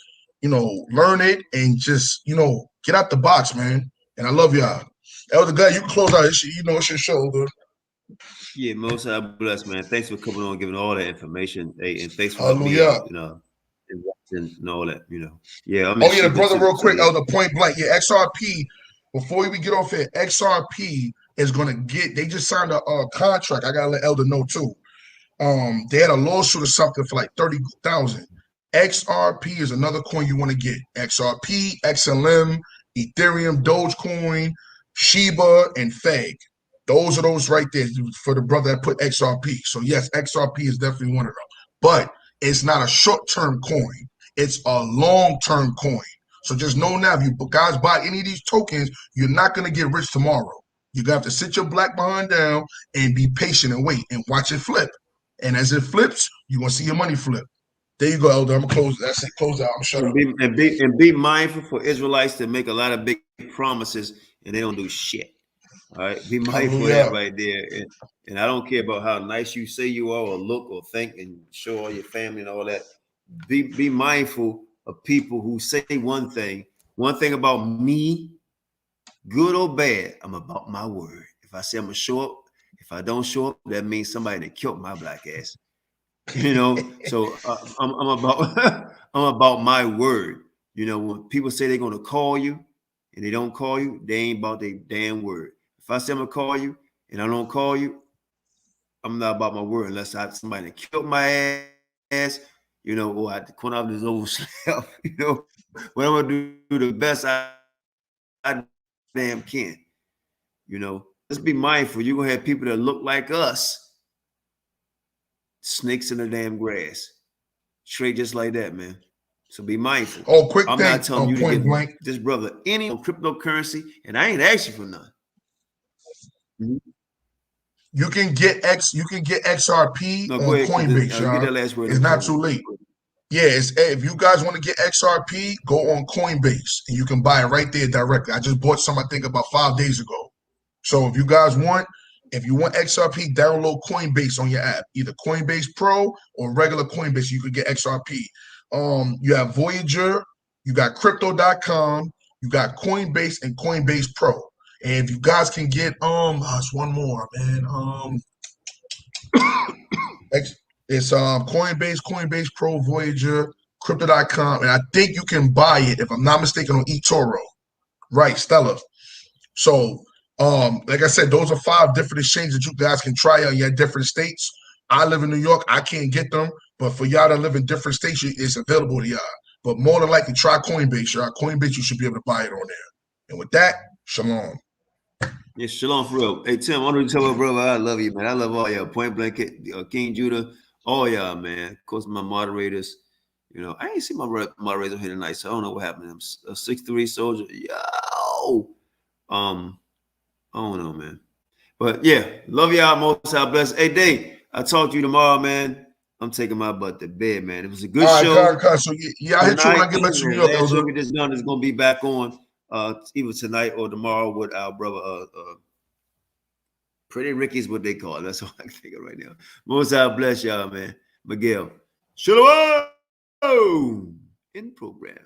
Learn it and just, get out the box, man. And I love y'all. Elder Guy, you can close out. It's your show, dude. Yeah, most bless, man. Thanks for coming on, giving all that information. Hey, and thanks for Hallelujah. and all that, Yeah. The brother, real quick, Elder, point blank. Yeah, XRP. Before we get off here, XRP is gonna they just signed a contract. I gotta let Elder know too. They had a lawsuit or something for like 30,000. XRP is another coin you want to get. XRP, XLM, Ethereum, Dogecoin, Shiba, and FEG. Those are those right there for the brother that put XRP. So yes, XRP is definitely one of them. But it's not a short-term coin. It's a long-term coin. So just know now, if you guys buy any of these tokens, you're not going to get rich tomorrow. You're going to have to sit your black behind down and be patient and wait and watch it flip. And as it flips, you're going to see your money flip. There you go, Elder. I'm going to close. That's it. Close out. I'm shut up. And be mindful for Israelites to make a lot of big promises and they don't do shit. All right, be mindful of that right there. And I don't care about how nice you say you are or look or think and show all your family and all that. Be mindful of people who say one thing. One thing about me, good or bad, I'm about my word. If I say I'm going to show up, if I don't show up, that means somebody that killed my black ass. So I'm about I'm about my word. When people say they're going to call you and they don't call you, they ain't about their damn word. If I say I'm going to call you and I don't call you, I'm not about my word unless I have somebody that killed my ass, or I Qanath is overslept, what I'm going to do the best I damn can. Let's be mindful. You're going to have people that look like us, snakes in the damn grass, straight just like that, man. So be mindful. Oh, quick I'm thing. not telling you to get blank. This brother any cryptocurrency, and I ain't asking for none. You can get XRP on Coinbase, y'all. Get that last word. It's not too late. Yeah, if you guys want to get XRP, go on Coinbase and you can buy it right there directly. I just bought some, I think, about 5 days ago. So if you want XRP, download Coinbase on your app, either Coinbase Pro or regular Coinbase. You could get XRP. You have Voyager, you got Crypto.com, you got Coinbase and Coinbase Pro. And if you guys can get it's one more, man. It's Coinbase Pro Voyager, Crypto.com, and I think you can buy it, if I'm not mistaken, on eToro. Right, Stella. So, like I said, those are 5 different exchanges that you guys can try out in your different states. I live in New York. I can't get them, but for y'all that live in different states, it's available to y'all. But more than likely, try Coinbase, y'all. Coinbase, you should be able to buy it on there. And with that, shalom. Yeah, shalom for real. Hey, Tim, I want to tell my brother I love you, man. I love all y'all. Point Blank, King Judah, all y'all, man. Of course, my moderators. You know, I ain't see my moderators here tonight, so I don't know what happened to them. A 6'3" soldier. Yo. I don't know, man. But yeah, love y'all. Most bless. Hey, Dave, I'll talk to you tomorrow, man. I'm taking my butt to bed, man. It was a good show. So yeah, I hit you when I get back to New York, Elder. Show we just done is gonna be back on either tonight or tomorrow with our brother Pretty Ricky's what they call it. That's all I can think of right now. Most bless y'all, man. Miguel. Shalom in program.